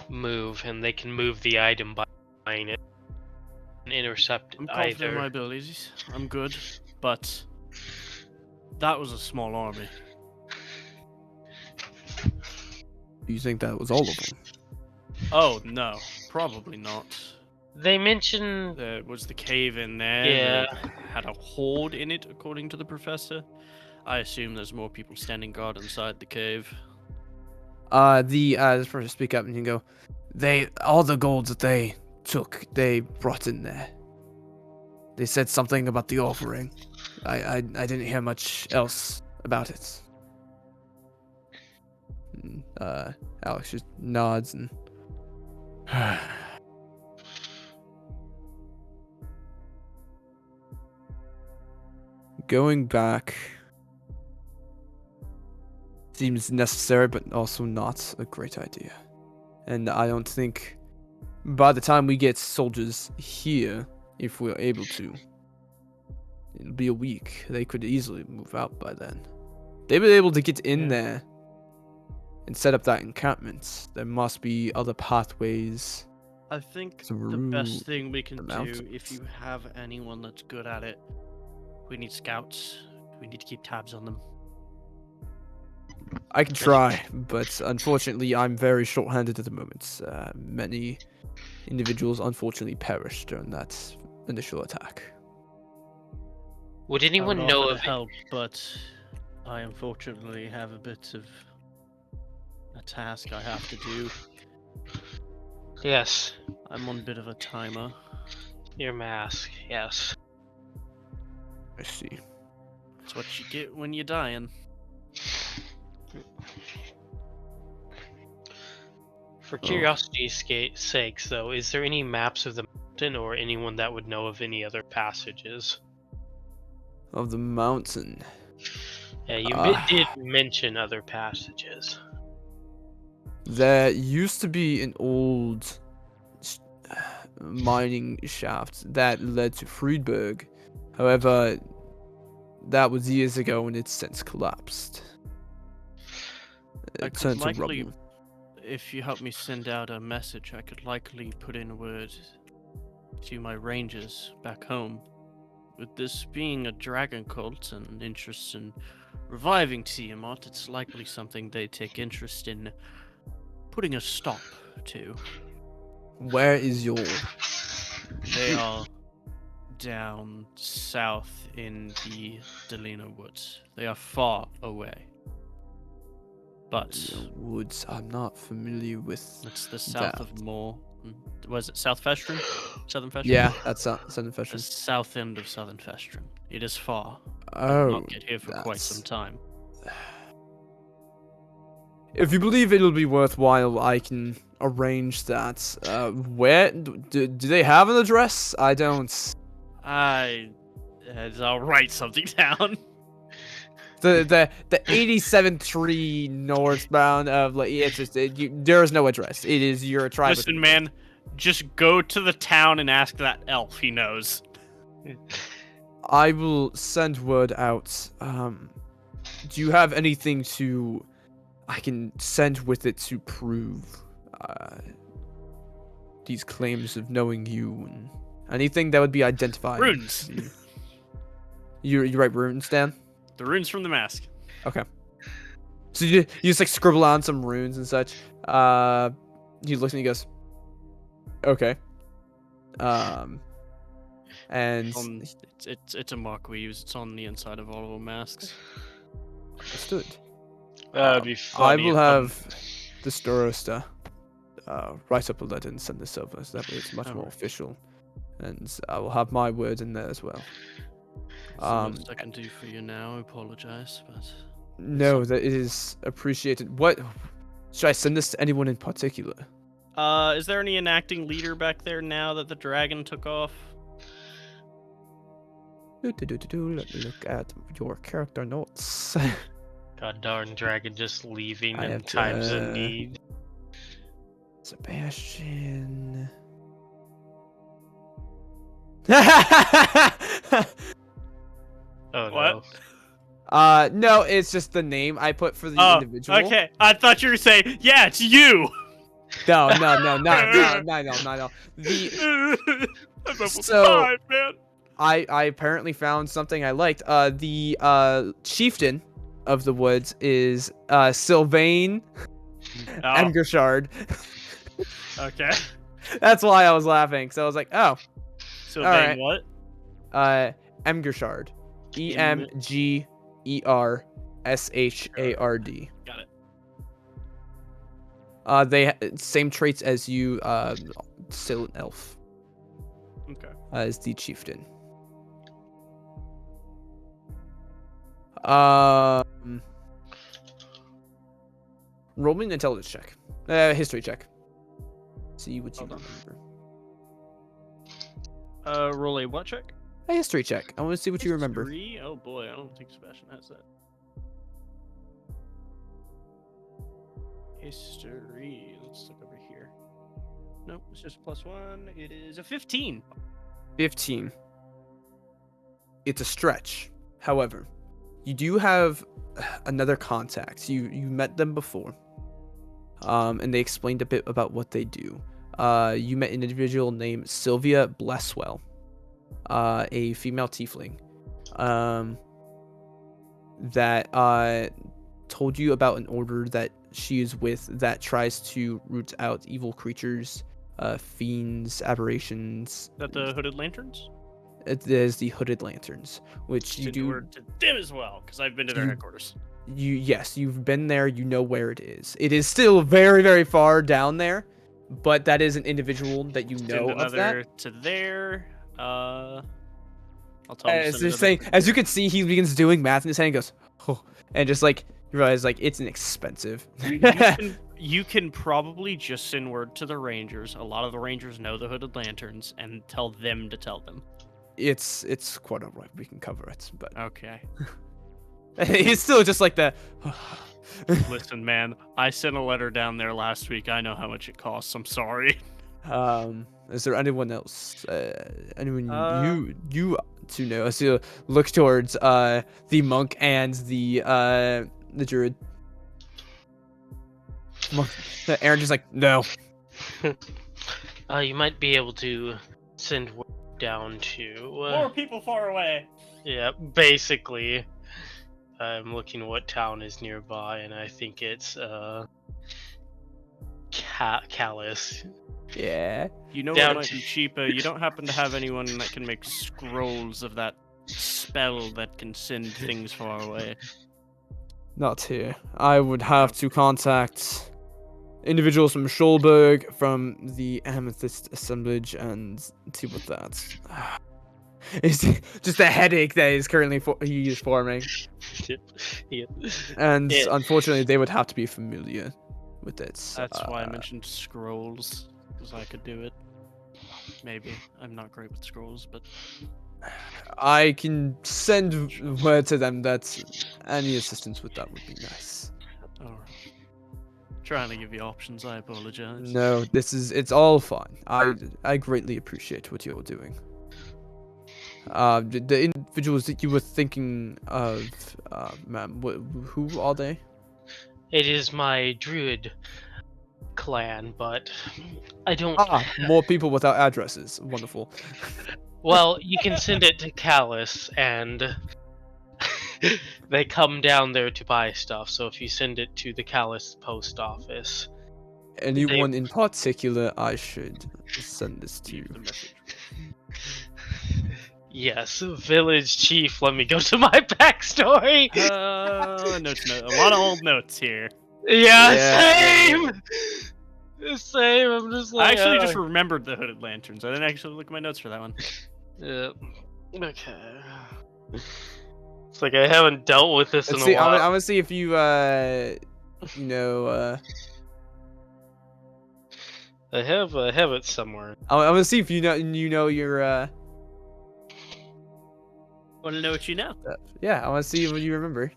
E: move, and they can move the item by buying it and intercept it
G: I'm confident in my
E: either.
G: abilities. I'm good, but that was a small army.
C: Do you think that was all of them?
G: Oh no, probably not.
E: They mention
G: There was the cave in there.
E: Yeah.
G: That had a horde in it, according to the professor. I assume there's more people standing guard inside the cave.
C: This person speak up and you can go. All the gold that they took, they brought in there. They said something about the offering. I didn't hear much else about it. And, Alex just nods and. Going back seems necessary, but also not a great idea. And I don't think by the time we get soldiers here, if we're able to, it'll be a week. They could easily move out by then. They've been able to get in
G: Yeah.
C: there and set up that encampment. There must be other pathways.
G: I think the
C: Through
G: best thing we can
C: the
G: do,
C: mountains.
G: if you have anyone that's good at it, we need scouts. We need to keep tabs on them.
C: I can try, but unfortunately, I'm very short-handed at the moment. Many individuals unfortunately perished during that initial attack.
E: Would
G: I
E: anyone
G: would
E: know
G: offer
E: of
G: to help, but I unfortunately have a bit of a task I have to do.
E: Yes,
G: I'm on a bit of a timer.
E: your mask. Yes.
C: I see.
G: That's what you get when you're dying.
E: For curiosity's sakes, though, is there any maps of the mountain or anyone that would know of any other passages?
C: Of the mountain.
E: Yeah, you
C: Ah.
E: did mention other passages.
C: There used to be an old mining shaft that led to Friedberg. However, that was years ago and it's since collapsed.
G: I
C: It
G: could
C: turned to
G: likely,
C: rubble.
G: if you help me send out a message, I could likely put in a word to my rangers back home. With this being a dragon cult and interest in reviving Tiamat, it's likely something they take interest in putting a stop to.
C: Where is your...
G: They are down south in the Delina Woods. They are far away. But
C: the woods? I'm not familiar with...
G: it's the south
C: that.
G: of Moor. Was it South Festrin? Southern Festrin?
C: Yeah, that's Southern
G: The
C: Festrin.
G: south end of Southern Festrin. It is far. I
C: Oh,
G: will not get here for quite some
C: that's-
G: time.
C: If you believe it'll be worthwhile, I can arrange that. Where... Do they have an address? I don't...
G: I'll write something down.
C: The 87th tree northbound of like it's just there is no address. It is your tribe.
G: Listen, man, just go to the town and ask that elf. He knows.
C: I will send word out. Do you have anything I can send with it to prove these claims of knowing you and anything that would be identified?
G: Runes.
C: You write runes, Dan?
G: The runes from the mask.
C: Okay. So you just like scribble on some runes and such. He looks and he goes, "Okay." And
G: It's a mark we use. It's on the inside of all of our masks.
C: understood.
E: That'd be
C: I
E: funny.
C: will
E: if
C: have the Storosta write up a letter and send this over, so that way it's much more
G: Alright.
C: official, and I will have my word in there as well.
G: It's the most I can do for you now. I apologize, but
C: No, that it is appreciated. What should I send this to anyone in particular?
G: is there any enacting leader back there now that the dragon took off?
C: Let me look at your character notes.
E: God darn dragon just leaving
C: I
E: in
C: have to,
E: times of need.
C: Sebastian.
E: Oh
D: What?
E: no.
C: No, it's just the name I put for the
D: Oh,
C: individual.
D: okay. I thought you were saying, yeah, it's you.
C: No, no.
D: I'm level
C: So-
D: 5, man.
C: I apparently found something I liked. The chieftain of the woods is Sylvain
D: Oh,
C: Emgershard.
D: okay.
C: That's why I was laughing. So I was like, oh,
D: So
C: All
D: then
C: right.
D: what?
C: Emgershard. EMGERSHARD.
D: Got it.
C: They same traits as you, still an elf.
D: Okay.
C: As the chieftain. Roll me an intelligence check. History check. See what you
D: Hold on.
C: remember.
D: Roll a what check?
C: A history check. I want to see what you remember.
D: History? Oh boy, I don't think Sebastian has that. History. Let's look over here. Nope, it's just +1. It is a 15.
C: 15. It's a stretch. However, you do have another contact. You met them before. And they explained a bit about what they do. You met an individual named Sylvia Blesswell, a female tiefling, that told you about an order that she is with that tries to root out evil creatures, fiends, aberrations.
D: Is that the Hooded Lanterns?
C: It is the Hooded Lanterns, which you
D: Send
C: do.
D: word to them as well, because I've been to their
C: You-
D: headquarters.
C: Yes, you've been there. You know where it is. It is still very, very far down there, but that is an individual that you
D: Send
C: know of that.
D: another to there. I'll tell them to
C: As
D: send
C: they're
D: another
C: saying,
D: to
C: as you
D: there.
C: can see, he begins doing math in his head and goes, oh, and just like you realize like it's inexpensive.
D: You can probably just send word to the Rangers. A lot of the Rangers know the Hooded Lanterns, and tell them to tell them.
C: It's quite alright. We can cover it, but
D: Okay.
C: he's still just like the.
D: Listen, man, I sent a letter down there last week. I know how much it costs. I'm sorry.
C: Is there anyone else? Anyone
D: Uh,
C: you to know? As you look towards the monk and the druid. Monk, Aaron just like no.
E: You might be able to send word down to.
D: More people far away.
E: Yeah, basically. I'm looking what town is nearby, and I think it's Callus.
C: Yeah.
D: You know
E: Down
D: what might
E: to-
D: be cheaper? You don't happen to have anyone that can make scrolls of that spell that can send things far away?
C: Not here. I would have to contact individuals from Schulberg, from the Amethyst Assemblage, and deal with that. It's just a headache that is currently he is forming,
E: Yeah.
C: and
E: Yeah.
C: unfortunately, they would have to be familiar with it.
D: That's why I mentioned scrolls, because I could do it. Maybe. I'm not great with scrolls, but
C: I can send word to them that any assistance with that would be nice.
D: alright. Trying to give you options, I apologize.
C: No, it's all fine. I greatly appreciate what you're doing. The individuals that you were thinking of, ma'am, who are they?
E: It is my druid clan, but I don't.
C: More people without addresses. Wonderful.
E: Well, you can send it to Callus, and they come down there to buy stuff. So if you send it to the Callus post office,
C: Anyone in particular I should send this to?
D: Leave the message.
E: yes, village chief. Let me go to my backstory.
D: Notes. A lot of old notes here.
E: Yeah,
C: Yeah.
E: same. Same. I'm just
D: I
E: like.
D: actually just remembered the Hooded Lanterns. I didn't actually look at my notes for that one.
E: Yeah. Okay. It's like I haven't dealt with this
C: Let's
E: in
C: see.
E: a
C: I'm
E: while.
C: gonna see if you you know
E: I have it somewhere.
C: I'm gonna see if you know your
D: Want to know what you know?
C: yeah. I want to see what you remember.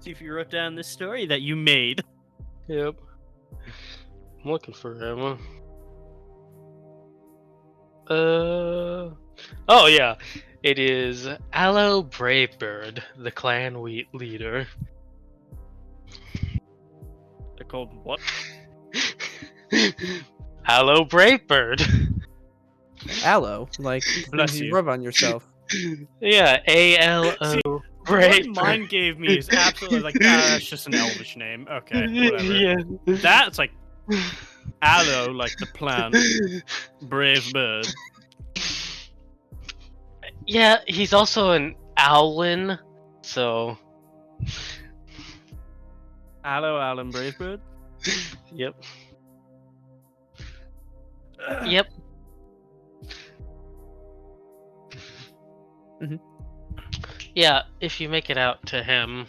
D: See if you wrote down this story that you made.
E: Yep. I'm looking for him. Oh yeah, it is Aloe Bravebird, the clan leader.
D: They're called what?
E: Aloe Bravebird.
C: Aloe, like
D: Bless
C: things you
D: you.
C: rub on yourself.
E: Yeah, ALO
D: See,
E: Bravebird.
D: What mine gave me is absolutely like, that's just an elvish name. Okay, whatever.
E: Yeah.
D: That's like aloe, like the plant. Brave bird.
E: Yeah, he's also an Owlin, so
D: Aloe, Alan, brave bird.
E: yep. Yep.
C: Mhm.
E: Yeah, if you make it out to him,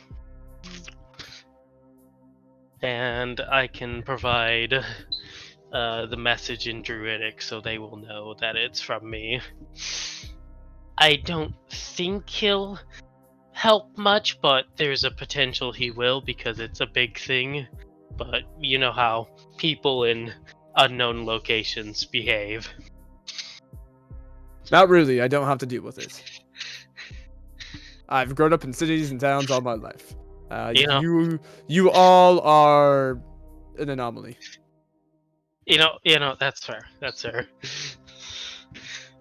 E: and I can provide the message in Druidic so they will know that it's from me. I don't think he'll help much, but there's a potential he will because it's a big thing. But you know how people in unknown locations behave.
C: Not really. I don't have to deal with it. I've grown up in cities and towns all my life.
E: You know-
C: You all are an anomaly.
E: You know, that's fair. That's fair.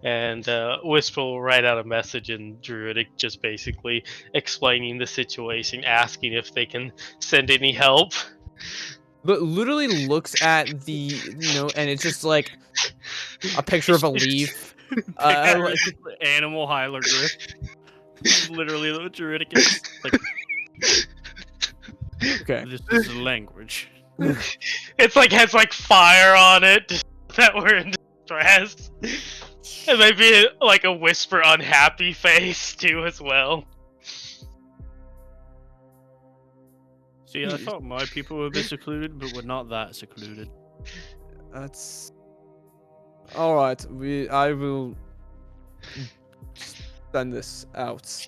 E: And Whisper will write out a message in Druidic, just basically explaining the situation, asking if they can send any help.
C: But literally looks at the note, and it's just like a picture of a leaf. Like,
D: Animal hieroglyph. This is literally what Druidic is. Like,
C: okay.
D: this is the language.
E: It's like has like fire on it that we're in distress. And maybe like a Whisper unhappy face too as well.
D: See, I thought my people were a bit secluded, but we're not that secluded.
C: That's all right. I will send this out.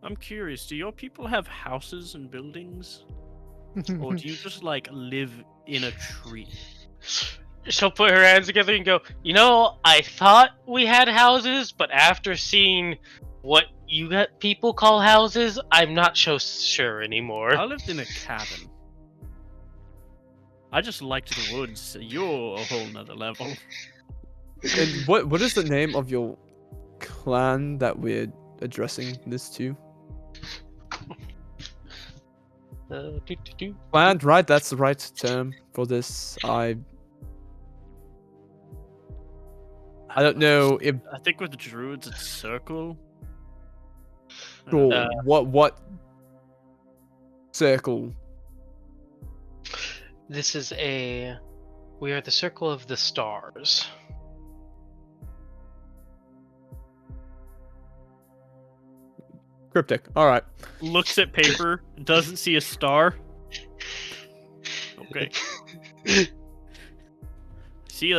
D: I'm curious, do your people have houses and buildings? Or do you just, like, live in a tree?
E: She'll put her hands together and go, you know, I thought we had houses, but after seeing what you got people call houses, I'm not so sure anymore.
D: I lived in a cabin. I just liked the woods. You're a whole nother level.
C: And what is the name of your clan that we're addressing this to? Clan, right? That's the right term for this. I don't know if
D: I think with the druids it's circle.
C: sure, what circle.
E: This is we are the Circle of the Stars.
C: Cryptic. All right.
D: Looks at paper, doesn't see a star. Okay. See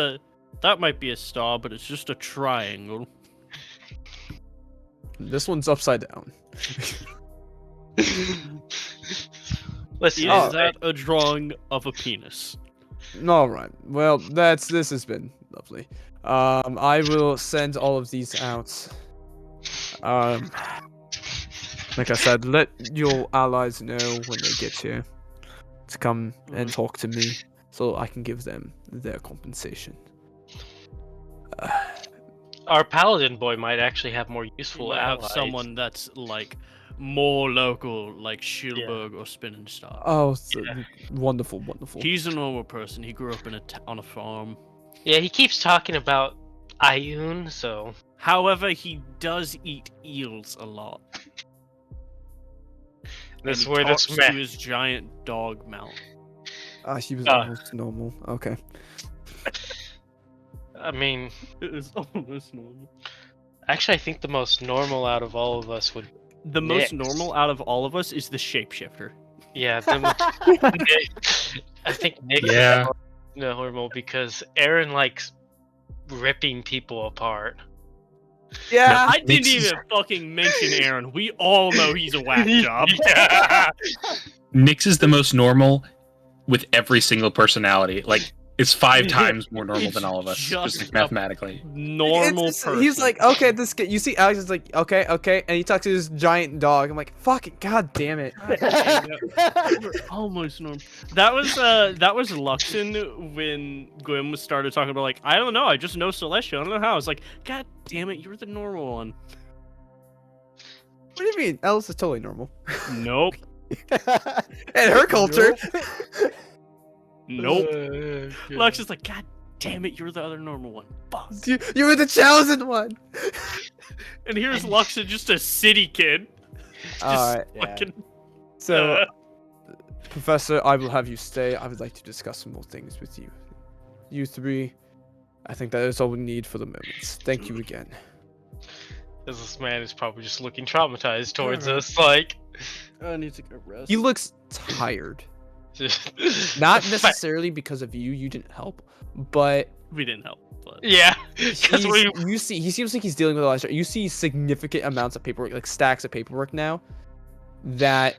D: that might be a star, but it's just a triangle.
C: This one's upside down.
E: Listen,
D: Is that a drawing of a penis?
C: All right. Well, this has been lovely. I will send all of these out. Like I said, let your allies know when they get here to come and talk to me, so I can give them their compensation.
E: our paladin boy might actually have more useful
D: We'll have
E: allies.
D: someone that's like more local, like Shielberg or Spinnenstar.
C: Oh,
E: Yeah.
C: wonderful, wonderful.
D: He's a normal person. He grew up in on a farm.
E: Yeah, he keeps talking about Ayun, so
D: However, he does eat eels a lot.
E: that's
D: and
E: where
D: talks
E: this
D: to his giant dog mouth.
C: He was
E: Uh.
C: almost normal. Okay.
E: I mean,
D: It is almost normal.
E: actually, I think the most normal out of all of us would.
D: The most
E: Nick.
D: normal out of all of us is the shapeshifter.
E: Yeah, I think Nick
B: Yeah.
E: is normal because Aaron likes ripping people apart.
C: Yeah.
D: I didn't
B: Nick's-
D: even fucking mention Aaron. We all know he's a whack job.
E: Yeah.
B: Nyx is the most normal with every single personality. Like it's 5 times more normal
D: It's
B: than all of us,
D: just
B: just like,
D: a-
B: mathematically.
D: Normal person.
C: He's like, okay, this kid. You see, Alex is like, okay, and he talks to this giant dog. I'm like, fucking god damn it.
D: You're almost normal. That was Luxon when Gwyn started talking about like, I don't know, I just know Celestia. I don't know how. I was like, god damn it, you're the normal one.
C: What do you mean? Alice is totally normal.
D: Nope.
C: In her culture.
D: Nope. Lux is like, god damn it, you're the other normal one. Fuck.
C: You were the chosen one.
D: And here's Luxon, just a city kid.
C: All right.
D: Fucking,
C: So, Professor, I will have you stay. I would like to discuss some more things with you. You three, I think that is all we need for the moment. Thank you again.
E: This man is probably just looking traumatized towards
G: Alright.
E: us, like.
G: I need to go rest.
C: He looks tired. Not necessarily because of you. You didn't help, but
D: we didn't help. But
E: Yeah, because we.
C: you see, he seems like he's dealing with a lot of stress. You see significant amounts of paperwork, like stacks of paperwork now. That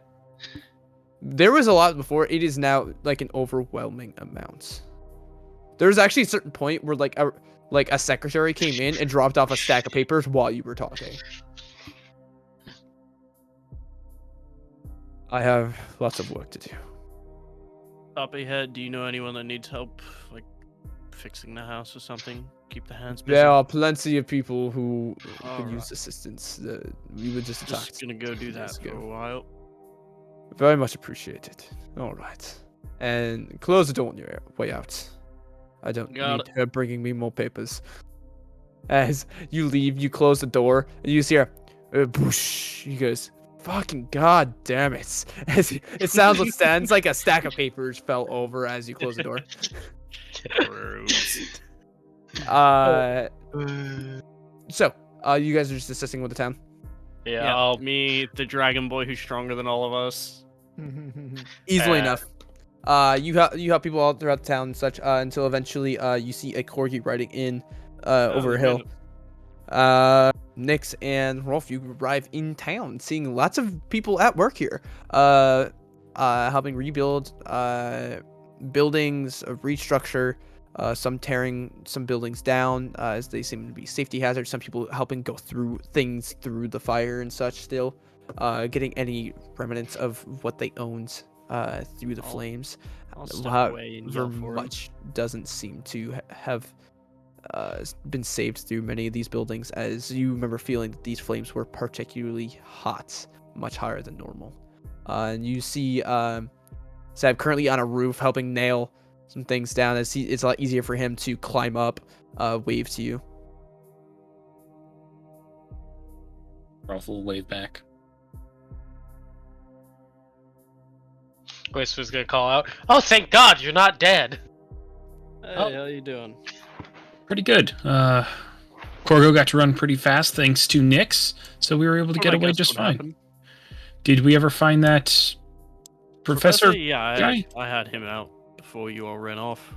C: there was a lot before. It is now like an overwhelming amount. There's actually a certain point where like a secretary came in and dropped off a stack of papers while you were talking. I have lots of work to do.
D: Top ahead, do you know anyone that needs help, like fixing the house or something? Keep the hands busy.
C: There are plenty of people who could
D: Alright.
C: use assistance. We were just attacked.
D: Just gonna go do that
C: Let's
D: for
C: go.
D: a while.
C: Very much appreciated. All right. And close the door on your way out. I don't
D: Got
C: need her bringing me more papers. As you leave, you close the door, and you see her, boosh. He goes, fucking god damn it. As it sounds like a stack of papers fell over as you close the door. So, you guys are just assisting with the town?
E: Yeah,
D: Yeah,
E: I'll
D: me, the dragon boy who's stronger than all of us.
C: Easily
E: Uh,
C: enough. You have people all throughout the town and such, until eventually you see a corgi riding in over a hill. Nix and Rolf, you arrive in town, seeing lots of people at work here, helping rebuild buildings, restructure, some tearing some buildings down as they seem to be safety hazards. Some people helping go through things through the fire and such still, getting any remnants of what they owned through the flames.
D: I'll step away and yell
C: However
D: for him.
C: much doesn't seem to have been saved through many of these buildings, as you remember feeling that these flames were particularly hot, much higher than normal. And you see Sab currently on a roof helping nail some things down, as it's a lot easier for him to climb up, wave to you.
B: Rolf will wave back.
E: Whisper's gonna call out. Oh, thank God you're not dead.
G: Hey,
B: Oh.
G: how you doing?
B: Pretty good. Corgo got to run pretty fast thanks to Nyx, so we were able to get
D: I
B: away
D: guess
B: just
D: what
B: fine.
D: happened.
B: Did we ever find that professor?
D: Yeah,
B: guy?
D: I had him out before you all ran off.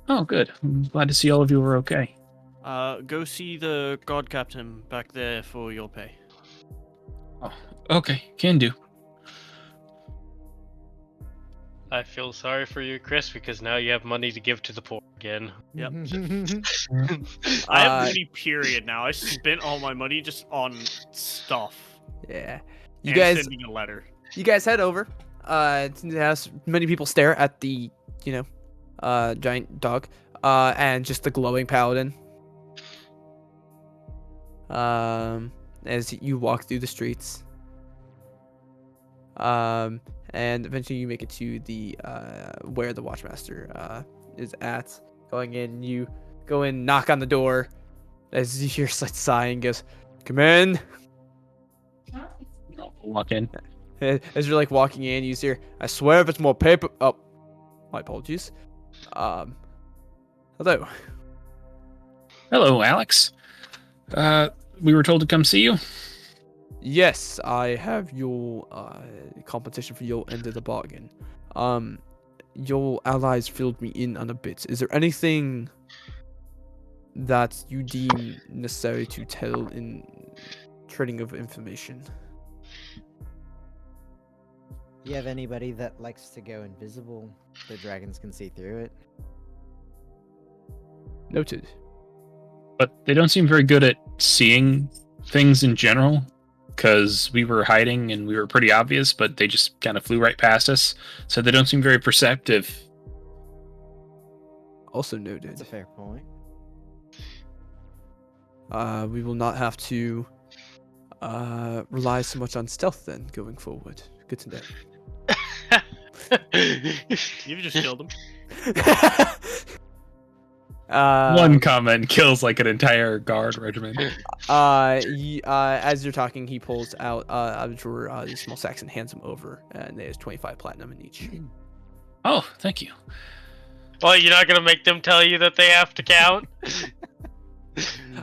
B: Oh, good. I'm glad to see all of you were okay.
D: Go see the god captain back there for your pay.
B: Oh, okay, can do.
E: I feel sorry for you, Chris, because now you have money to give to the poor again.
D: Yep.
F: Mhm.
D: I have
C: Uh,
D: money, period, now. I spent all my money just on stuff.
C: Yeah.
D: And sending a letter.
C: You guys head over. As many people stare at the, giant dog, and just the glowing paladin. As you walk through the streets. And eventually you make it to the where the Watchmaster is at. Going in, you go in, knock on the door, as you hear slight sighing, goes, "Come in."
B: I'll walk in.
C: As you're like walking in, you hear, "I swear if it's more paper." Oh, my apologies. Hello.
B: Hello, Alex. We were told to come see you.
C: Yes, I have your compensation for your end of the bargain. Your allies filled me in on a bit. Is there anything that you deem necessary to tell in trading of information?
F: You have anybody that likes to go invisible? The dragons can see through it.
C: Noted.
B: But they don't seem very good at seeing things in general, because we were hiding and we were pretty obvious, but they just kind of flew right past us. So they don't seem very perceptive.
C: Also noted.
F: That's a fair point.
C: We will not have to rely so much on stealth then going forward. Good to know.
D: You've just killed him.
B: One comment kills like an entire guard regiment.
C: As you're talking, he pulls out a drawer these small sacks and hands them over, and there's 25 platinum in each.
B: Oh, thank you.
E: Well, you're not gonna make them tell you that they have to count.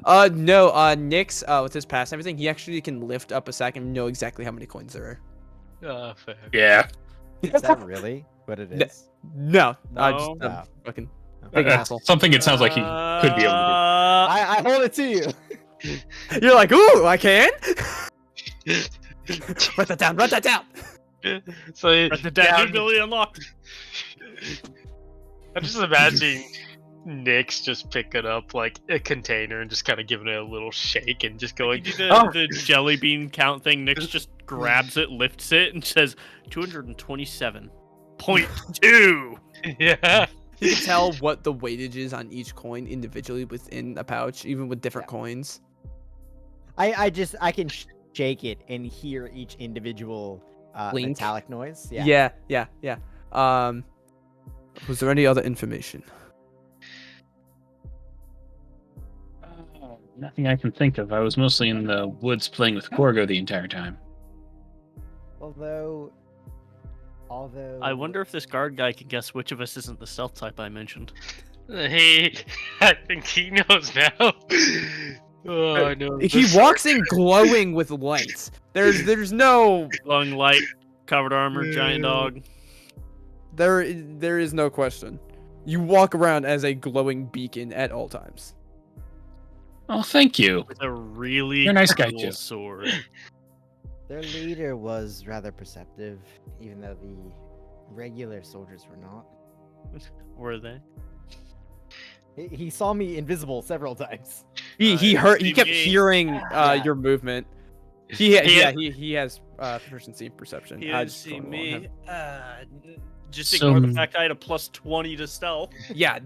C: No, Nyx, with his pass and everything, he actually can lift up a sack and know exactly how many coins there are.
E: Fair.
B: Yeah.
F: Is that really what it is?
C: No, I
D: No.
C: just
F: No.
C: fucking
F: Okay.
C: big asshole.
B: Something it sounds like he could be able to
F: I hold it to you.
C: You're like, ooh, I can. Write that down. Write that down.
E: So
D: Press the down. New ability unlocked.
E: I'm just imagining Nyx just picking up like a container and just kind of giving it a little shake and just
D: You
E: going,
D: do the,
B: Oh.
D: the jelly bean count thing. Nyx just grabs it, lifts it, and says 227.2.
E: yeah.
C: You can tell what the weightage is on each coin individually within a pouch, even with different coins.
F: I can shake it and hear each individual
C: Link.
F: metallic noise. Yeah.
C: Yeah. Was there any other information?
B: Nothing I can think of. I was mostly in the woods playing with Corgo the entire time.
F: Although
D: I wonder if this guard guy can guess which of us isn't the stealth type I mentioned.
E: I think he knows now. Oh, I know.
C: He walks in glowing with lights. There's no
D: Glowing light, covered armor, giant dog.
C: there is no question. You walk around as a glowing beacon at all times.
B: Oh, thank you.
D: With a really
B: You're a nice guy,
D: cool
B: too.
D: sword.
F: their leader was rather perceptive, even though the regular soldiers were not.
D: Were they?
F: He saw me invisible several times.
C: He heard. He kept
D: me.
C: hearing
F: Yeah.
C: your movement. He has proficiency in perception.
D: He
C: I
D: didn't
C: just
D: see
C: don't know
D: me.
C: him.
D: Just
B: So-
D: ignore the fact I had a plus 20 to stealth.
C: Yeah.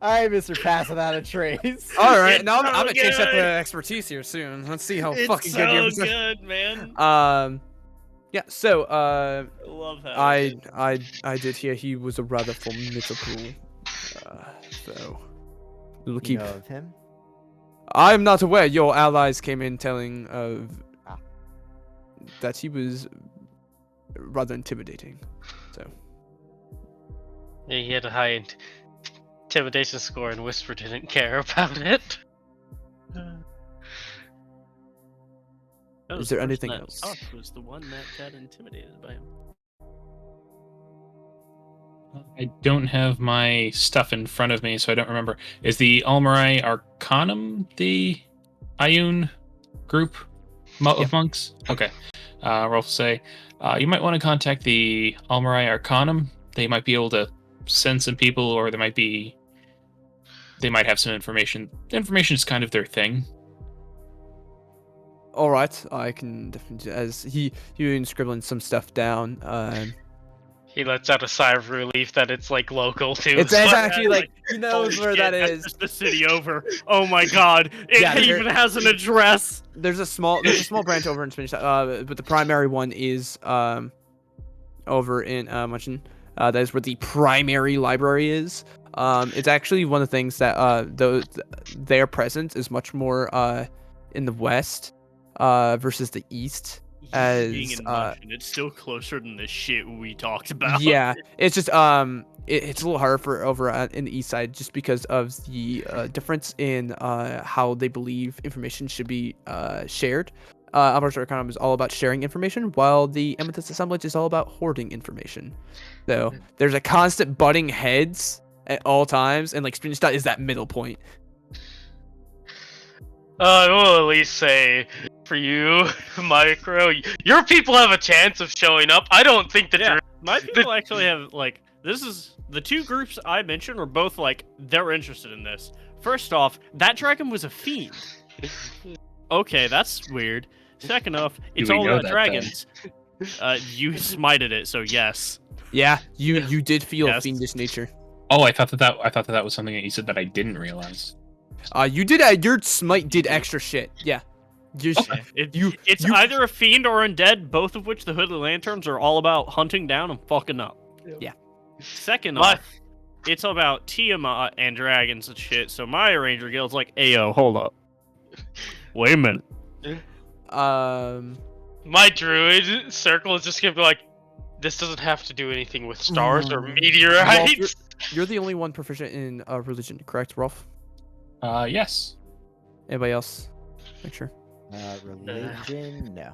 F: I Mr. Pass without a trace.
C: All right,
D: It's
C: now I'm
D: so
C: gonna chase up the
D: good.
C: expertise here soon. Let's see how
D: It's
C: fucking
D: so
C: good your
D: good, man.
C: Yeah. So
D: I love how
C: I did hear he was a rather formidable. So we'll
F: You
C: keep.
F: know of him?
C: I'm not aware. Your allies came in telling of that he was rather intimidating. So
E: Yeah, he had a high intimidation score and Whisper didn't care about it.
D: That
C: Is
D: was
C: there
D: the person
C: anything
D: that
C: else?
D: talked was the one that got intimidated by him.
B: I don't have my stuff in front of me, so I don't remember. Is the Almarai Arcanum the Ioun group of monks? Okay. Rolf say, you might want to contact the Almarai Arcanum. They might be able to send some people, or they might have some information. The information is kind of their thing.
C: all right, I can definitely. As he was scribbling some stuff down.
E: He lets out a sigh of relief that it's like local too.
C: It's
D: Fuck
C: actually
D: that,
C: like
D: like,
C: he knows
D: Holy
C: where
D: shit,
C: that
D: that's
C: is.
D: just the city over. Oh my god. It
C: Yeah, there-
D: even has an address.
C: There's a small branch over in Spanish, but the primary one is over in Munchen. That is where the primary library is. It's actually one of the things that their presence is much more in the west versus the east.
D: Being
C: As
D: in Munchen, it's still closer than the shit we talked about.
C: yeah, it's just it's a little harder for over in the east side just because of the difference in how they believe information should be shared. Albert's Arcanum is all about sharing information, while the Amethyst Assemblage is all about hoarding information. So there's a constant butting heads at all times, and like Springstadt is that middle point.
E: I will at least say, for you, Micro, your people have a chance of showing up. I don't think the
D: Yeah, my people actually have like this is the two groups I mentioned are both like they're interested in this. First off, that dragon was a fiend. Okay, that's weird. Second off, it's
B: we
D: all
B: know
D: about
B: that, then?
D: dragons. You smited it, so yes.
C: Yeah, you did feel
D: Yes.
C: fiendish nature.
B: Oh, I thought that was something that you said that I didn't realize.
C: You did your smite did extra shit. Yeah.
D: It's
C: You-
D: either a fiend or undead, both of which the Hooded Lanterns are all about hunting down and fucking up.
C: Yeah.
D: Second
E: What?
D: off, it's about Tiamat and dragons and shit. So my Ranger Guild's like, ayo, hold up. Wait a minute.
E: My druid circle is just gonna be like, this doesn't have to do anything with stars or meteorites.
C: You're the only one proficient in religion, correct, Rolf?
B: Yes.
C: Anybody else? Make sure.
F: Religion, no.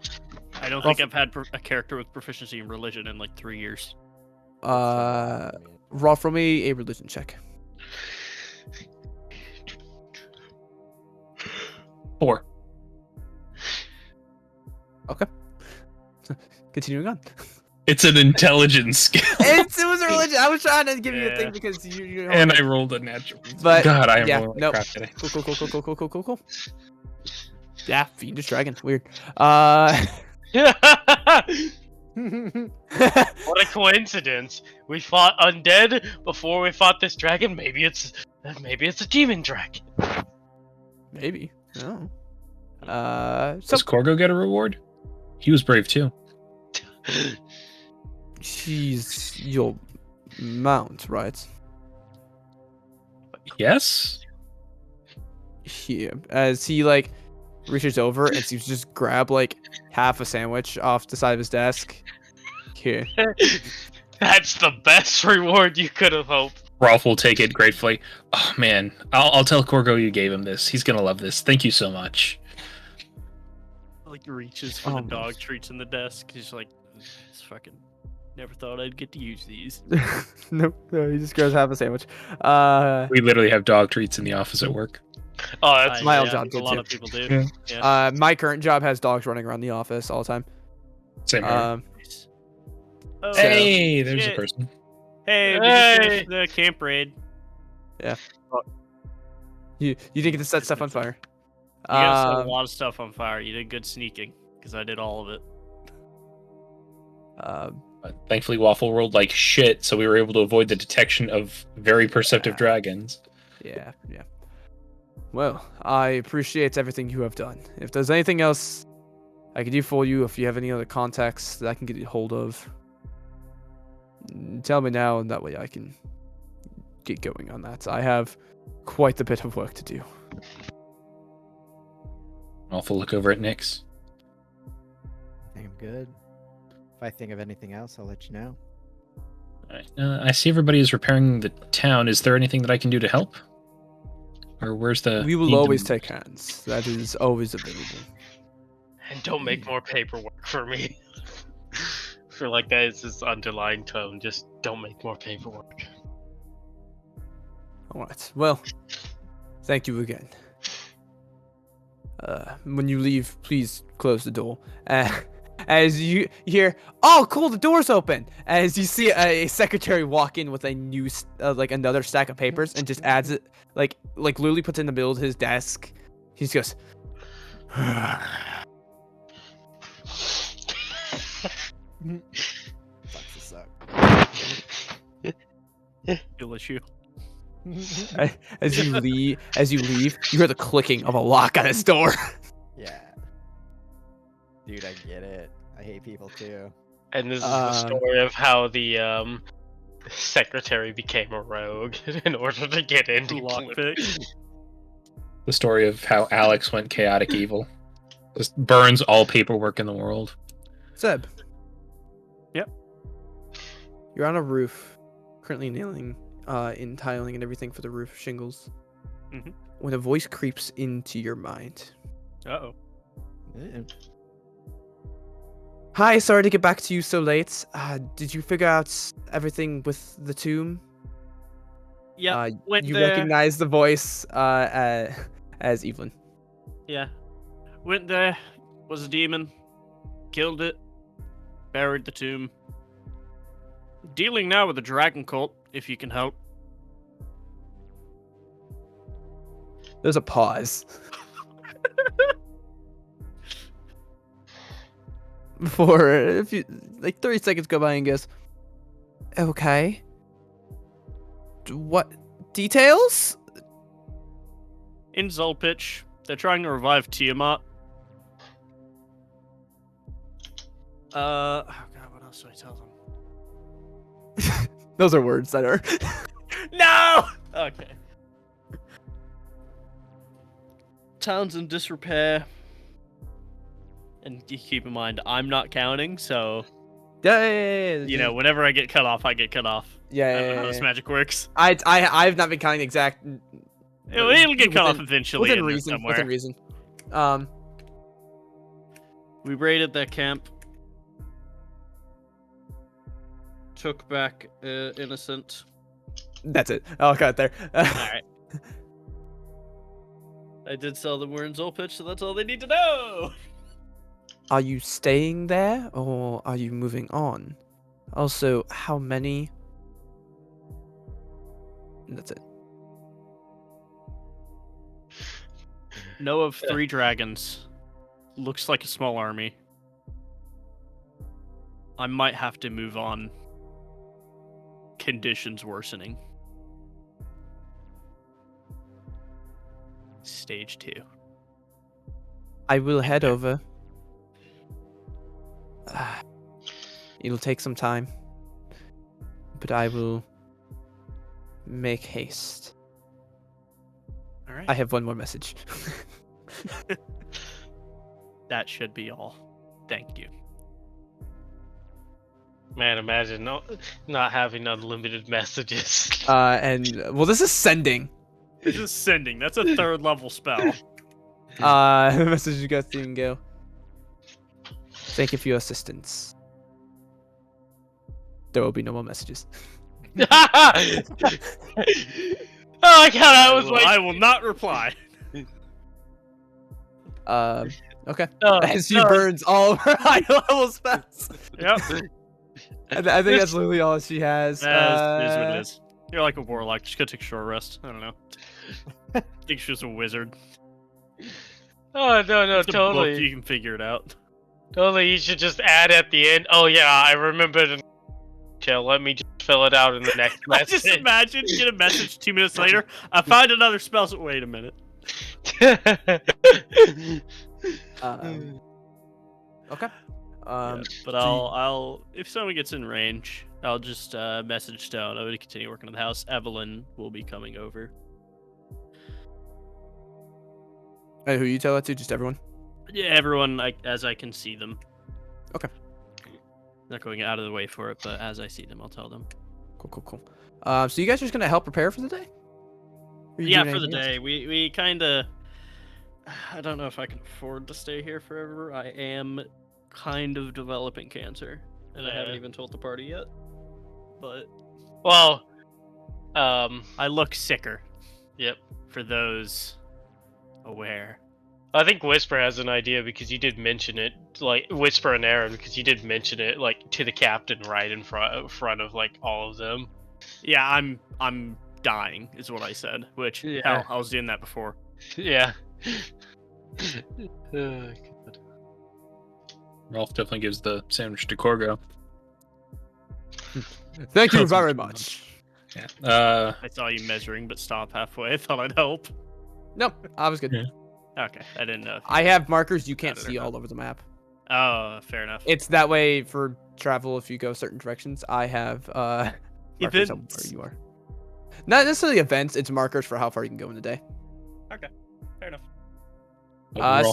D: I don't think I've had a character with proficiency in religion in like 3 years.
C: Rolf, roll me a religion check.
B: 4.
C: Continuing on.
B: It's an intelligence skill.
C: it was a religion. I was trying to give you a
D: Yeah.
C: thing because you
B: And I rolled a natural.
C: But
B: God, I am
C: yeah,
B: rolling
C: nope.
B: crap today.
C: Cool. Yeah, fiendish dragon. Weird.
E: What a coincidence! We fought undead before we fought this dragon. Maybe it's a demon dragon.
C: Maybe. No. So
B: Does Corgo get a reward? He was brave too.
C: she's your mount, right?
B: Yes.
C: Here, as he like reaches over and seems to just grab like half a sandwich off the side of his desk. Here.
E: That's the best reward you could have hoped.
B: Rolf will take it gratefully. Oh man, I'll tell Corgo you gave him this. He's gonna love this. Thank you so much.
D: Like reaches for the dog treats in the desk. He's like, this fucking never thought I'd get to use these.
C: no, he just grabs half a sandwich.
B: We literally have dog treats in the office at work.
E: Oh, that's
C: my old
D: yeah,
C: job
D: A
C: did
D: lot
C: too.
D: of people do.
B: Yeah.
D: Yeah.
C: My current job has dogs running around the office all the time.
B: Same here.
D: Oh,
B: Hey, there's
D: shit.
B: a person.
D: Hey, we
E: Hey.
D: just finished the camp raid.
C: You didn't get to set stuff on fire.
D: You guys set a lot of stuff on fire. You did good sneaking because I did all of it.
B: But thankfully, Waffle rolled like shit, so we were able to avoid the detection of very perceptive dragons.
C: Yeah. Well, I appreciate everything you have done. If there's anything else I can do for you, if you have any other contacts that I can get a hold of, tell me now, and that way I can get going on that. I have quite a bit of work to do.
B: Waffle look over at Nyx.
F: I think I'm good. If I think of anything else, I'll let you know.
B: Alright, I see everybody is repairing the town. Is there anything that I can do to help? Or where's the...
C: We will
B: need to-
C: always take hands. That is always available.
E: And don't make more paperwork for me. For like that is this underlying tone. Just don't make more paperwork.
C: All right. Well, thank you again. When you leave, please close the door. As you hear, oh, cool, the door's open. As you see a secretary walk in with a new, like another stack of papers, and just adds it, like literally puts it in the middle of his desk. He just goes,
F: Fucks this up.
D: Kill issue.
C: as you leave, you hear the clicking of a lock on his door.
F: Yeah. Dude, I get it. I hate people too.
E: And this is the story of how the secretary became a rogue in order to get into
D: Lockpick.
B: The story of how Alex went chaotic evil. Just burns all paperwork in the world.
C: Seb.
D: Yep.
C: You're on a roof, currently nailing in tiling and everything for the roof shingles.
D: Mhm.
C: When a voice creeps into your mind.
D: Uh-oh.
C: Hi, sorry to get back to you so late. Did you figure out everything with the tomb?
D: Yeah.
C: You recognize the voice as Evelyn.
D: Yeah. Went there, was a demon, killed it, buried the tomb. Dealing now with the dragon cult, if you can help.
C: There's a pause. Before if you like 30 seconds go by and goes, okay. What details?
D: In Zulpich, they're trying to revive Tiamat. Oh god, what else do I tell them?
C: Those are words that are
D: No! Okay. Town's in disrepair. And you keep in mind, I'm not counting, so,
C: yeah,
D: you know, whenever I get cut off, I get cut off. I don't know how this
C: yeah.
D: magic works.
C: I've not been counting exact.
D: It'll get cut off
C: within-
D: eventually
C: Within
D: in there
C: reason.
D: somewhere.
C: Within reason.
D: We raided their camp. Took back Innocent.
C: That's it. I'll cut it there.
D: Alright. I did sell them we're in Zulpich, so that's all they need to know!
C: Are you staying there or are you moving on? Also, how many? That's it.
D: Know of 3 dragons. Looks like a small army. I might have to move on. Conditions worsening. Stage 2.
C: I will head over. It'll take some time, but I will make haste.
D: Alright.
C: I have one more message.
D: That should be all. Thank you.
E: Man, imagine not having unlimited messages.
C: And well, this is sending.
D: This is sending. That's a 3rd level spell.
C: Message you guys didn't go. Thank you for your assistance. There will be no more messages.
E: Oh my god, that was like.
D: I will not reply.
C: Okay.
E: No,
C: As she
E: no.
C: burns all of her high level spells.
D: Yep.
C: I think that's literally all she has.
D: Is what it is. You're like a warlock. Just gotta take a short rest. I don't know. I think she's a wizard.
E: Oh no,
D: It's a book,
E: totally.
D: you can figure it out.
E: Totally, you should just add at the end. Oh yeah, I remembered. Chill. Let me just fill it out in the next
D: I
E: message.
D: just imagine you get a message 2 minutes later. I find another spell. So wait a minute.
C: Okay.
D: Yeah, but
C: do
D: I'll if someone gets in range, I'll just message Stone. I'm gonna continue working on the house. Evelyn will be coming over.
C: Who you tell that to? Just everyone?
D: Yeah, everyone as I can see them.
C: Okay.
D: Not going out of the way for it, but as I see them, I'll tell them.
C: Cool. So you guys are just gonna help prepare for the day? Or you
D: Yeah,
C: doing
D: for the
C: anything else?
D: day. We kind of. I don't know if I can afford to stay here forever. I am kind of developing cancer, and I haven't
E: Yeah.
D: even told the party yet. But
E: Well,
D: I look sicker.
E: Yep.
D: For those aware.
E: I think Whisper has an idea because you did mention it, like Whisper and Aaron, because you did mention it, like to the captain right in front of like all of them.
D: Yeah, I'm dying, is what I said. Which
E: Yeah.
D: hell, I was doing that before.
E: Yeah. Oh, God.
B: Rolf definitely gives the sandwich to Corgo.
C: Thank you very much.
B: Yeah.
D: I saw you measuring, but stop halfway. I thought I'd help.
C: No, I was good.
B: Yeah.
D: Okay, I didn't know.
C: I have markers you can't
D: Got it or
C: see
D: not.
C: all over the map.
D: Oh, fair enough.
C: It's that way for travel if you go certain directions. I have markers on
D: Events.
C: where you are. Not necessarily events, it's markers for how far you can go in the day.
D: Fair enough.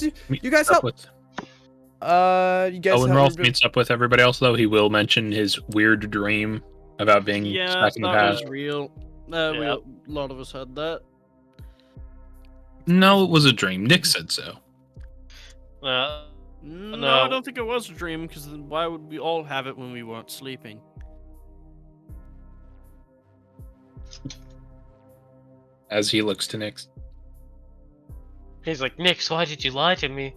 C: So you guys help. You guys
B: When
C: help
B: Rolf
C: me-
B: meets up with everybody else, though, he will mention his weird dream about being
D: Yeah,
B: stuck in the
D: that
B: past.
D: was real.
E: Yeah.
D: A lot of us had that.
B: No, it was a dream. Nick said so.
E: Uh,
D: No,
E: No.
D: I don't think it was a dream, because why would we all have it when we weren't sleeping?
B: As he looks to Nick's.
E: He's like, Nix, why did you lie to me?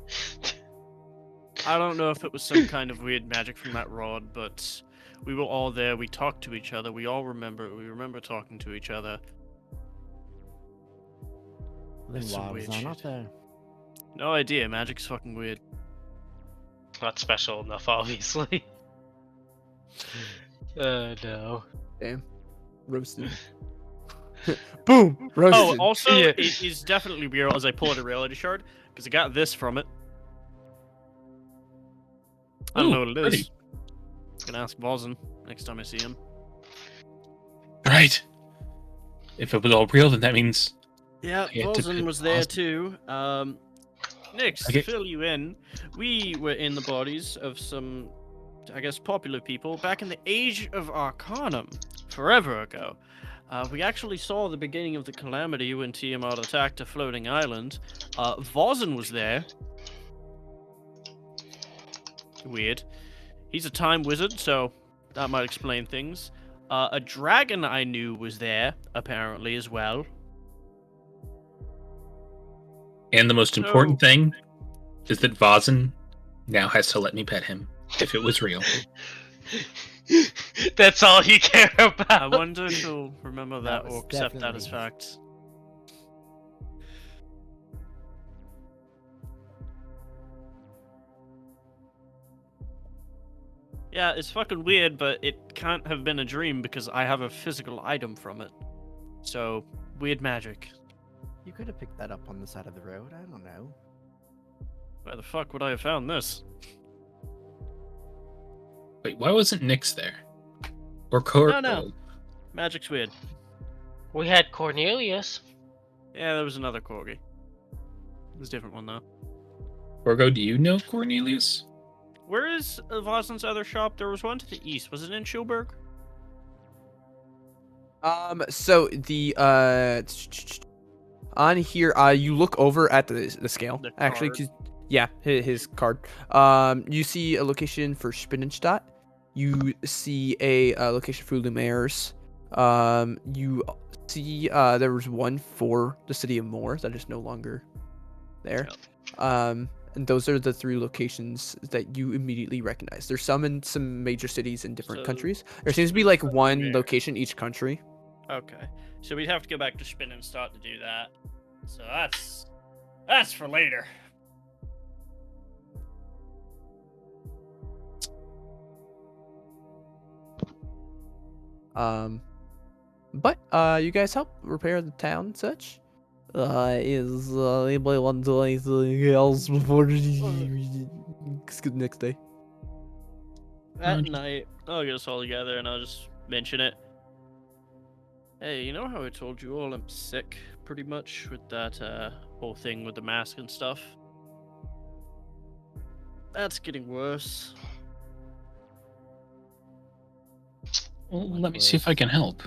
D: I don't know if it was some kind of weird magic from that rod, but we were all there. We talked to each other. We remember talking to each other.
F: Then
D: It's some
F: why was
D: weird
F: I not
D: shit.
F: there?
D: No idea. Magic's fucking weird.
E: Not special enough, obviously. No.
C: Damn. Roasted. Boom!
D: Oh,
C: Roasted.
D: also,
E: Yeah.
D: it is definitely weird as I pull out a reality shard, because I got this from it. I don't
B: Ooh,
D: know what it is.
B: pretty.
D: Gonna ask Vozen next time I see him.
B: Right. If it was all real, then that means
G: Yeah,
B: I had to
G: Vozen
B: pick
G: was there
B: Vozen.
G: too.
D: Nix,
B: I
D: to
B: get-
D: fill you in, we were in the bodies of some, I guess, popular people back in the Age of Arcanum, forever ago. We actually saw the beginning of the calamity when Tiamat attacked a floating island. Vozen was there. Weird. He's a time wizard, so that might explain things. A dragon I knew was there, apparently, as well.
B: And the most important thing is that Vozen now has to let me pet him if it was real.
E: That's all you care
D: I
E: about.
D: wonder if he'll remember
F: That
D: that
F: was
D: or accept that as
F: definitely-
D: fact. Yeah, it's fucking weird, but it can't have been a dream because I have a physical item from it. So, weird magic.
F: You could have picked that up on the side of the road. I don't know.
D: Where the fuck would I have found this?
B: Wait, why wasn't Nyx there? Or Corgo?
D: No. Magic's weird.
E: We had Cornelius.
D: Yeah, there was another corgi. It was a different one, though.
B: Corgo, do you know Cornelius?
D: Where is Vozen's other shop? There was one to the east. Was it in Schulberg?
C: So the on here, you look over at the scale.
D: The
C: Actually,
D: card.
C: 'cause- yeah, his card. You see a location for Spinnenstadt. You see a location for Lumiere's. You see there was one for the city of Moore that is no longer there. And those are the 3 locations that you immediately recognize. There's some in some major cities in different
D: So,
C: countries. There seems to be like one
D: Lumiere.
C: location each country.
D: Okay. So we'd have to go back to Spin and start to do that. So that's for later.
C: But you guys help repair the town and such. Is anybody want to do anything else before the next day?
D: At night, I'll get us all together and I'll just mention it. Hey, you know how I told you all I'm sick, pretty much, with that whole thing with the mask and stuff? That's getting worse.
B: Well, let me see if I can help.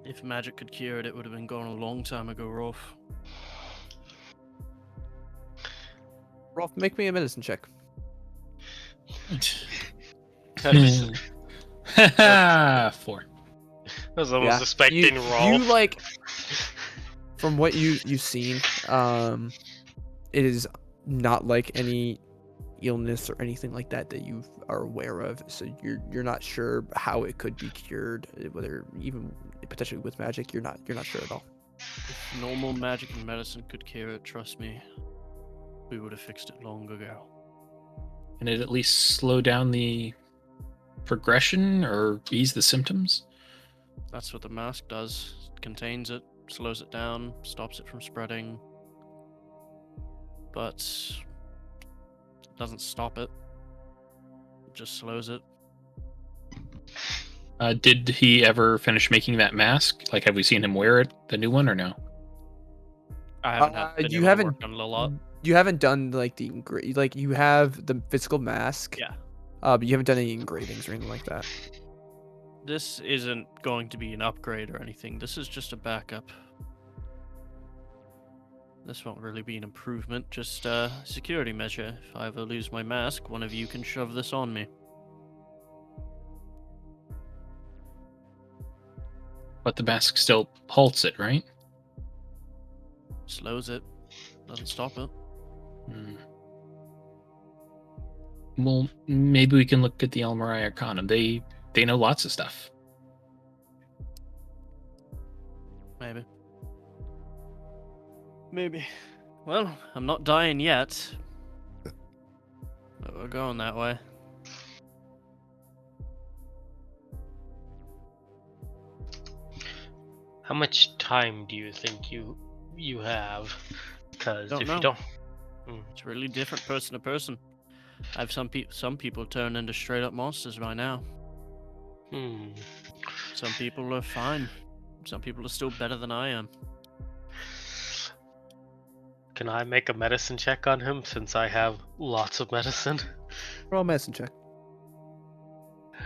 D: If magic could cure it, it would have been gone a long time ago, Rolf.
C: Rolf, make me a medicine check.
E: I
B: 4.
E: was almost
C: Yeah,
E: expecting
C: you
E: Rolf.
C: like from what you've seen, it is not like any illness or anything like that that you are aware of. So you're not sure how it could be cured, whether even potentially with magic. You're not sure at all.
D: If normal magic and medicine could cure it, trust me, we would have fixed it long ago.
B: Can it at least slow down the progression or ease the symptoms?
D: That's what the mask does. It contains it, slows it down, stops it from spreading. But it doesn't stop it. It just slows it.
B: Did he ever finish making that mask? Like, have we seen him wear it, the new one, or no?
D: I haven't had been
C: You
D: able to
C: haven't-
D: work on it a lot.
C: You haven't done like like you have the physical mask.
D: Yeah.
C: But you haven't done any engravings or anything like that.
D: This isn't going to be an upgrade or anything. This is just a backup. This won't really be an improvement, just a security measure. If I ever lose my mask, one of you can shove this on me.
B: But the mask still halts it, right?
G: Slows it. Doesn't stop it.
B: Hmm. Well, maybe we can look at the Elmarai Arcanum. They know lots of stuff.
G: Maybe. Maybe. Well, I'm not dying yet. But we're going that way.
E: How much time do you think you have? Because
G: Don't
E: if
G: know.
E: you don't,
G: It's really different person to person. I've some people turn into straight up monsters by now. Some people are fine. Some people are still better than I am.
E: can I make a medicine check on him since I have lots of medicine?
C: Roll a medicine check.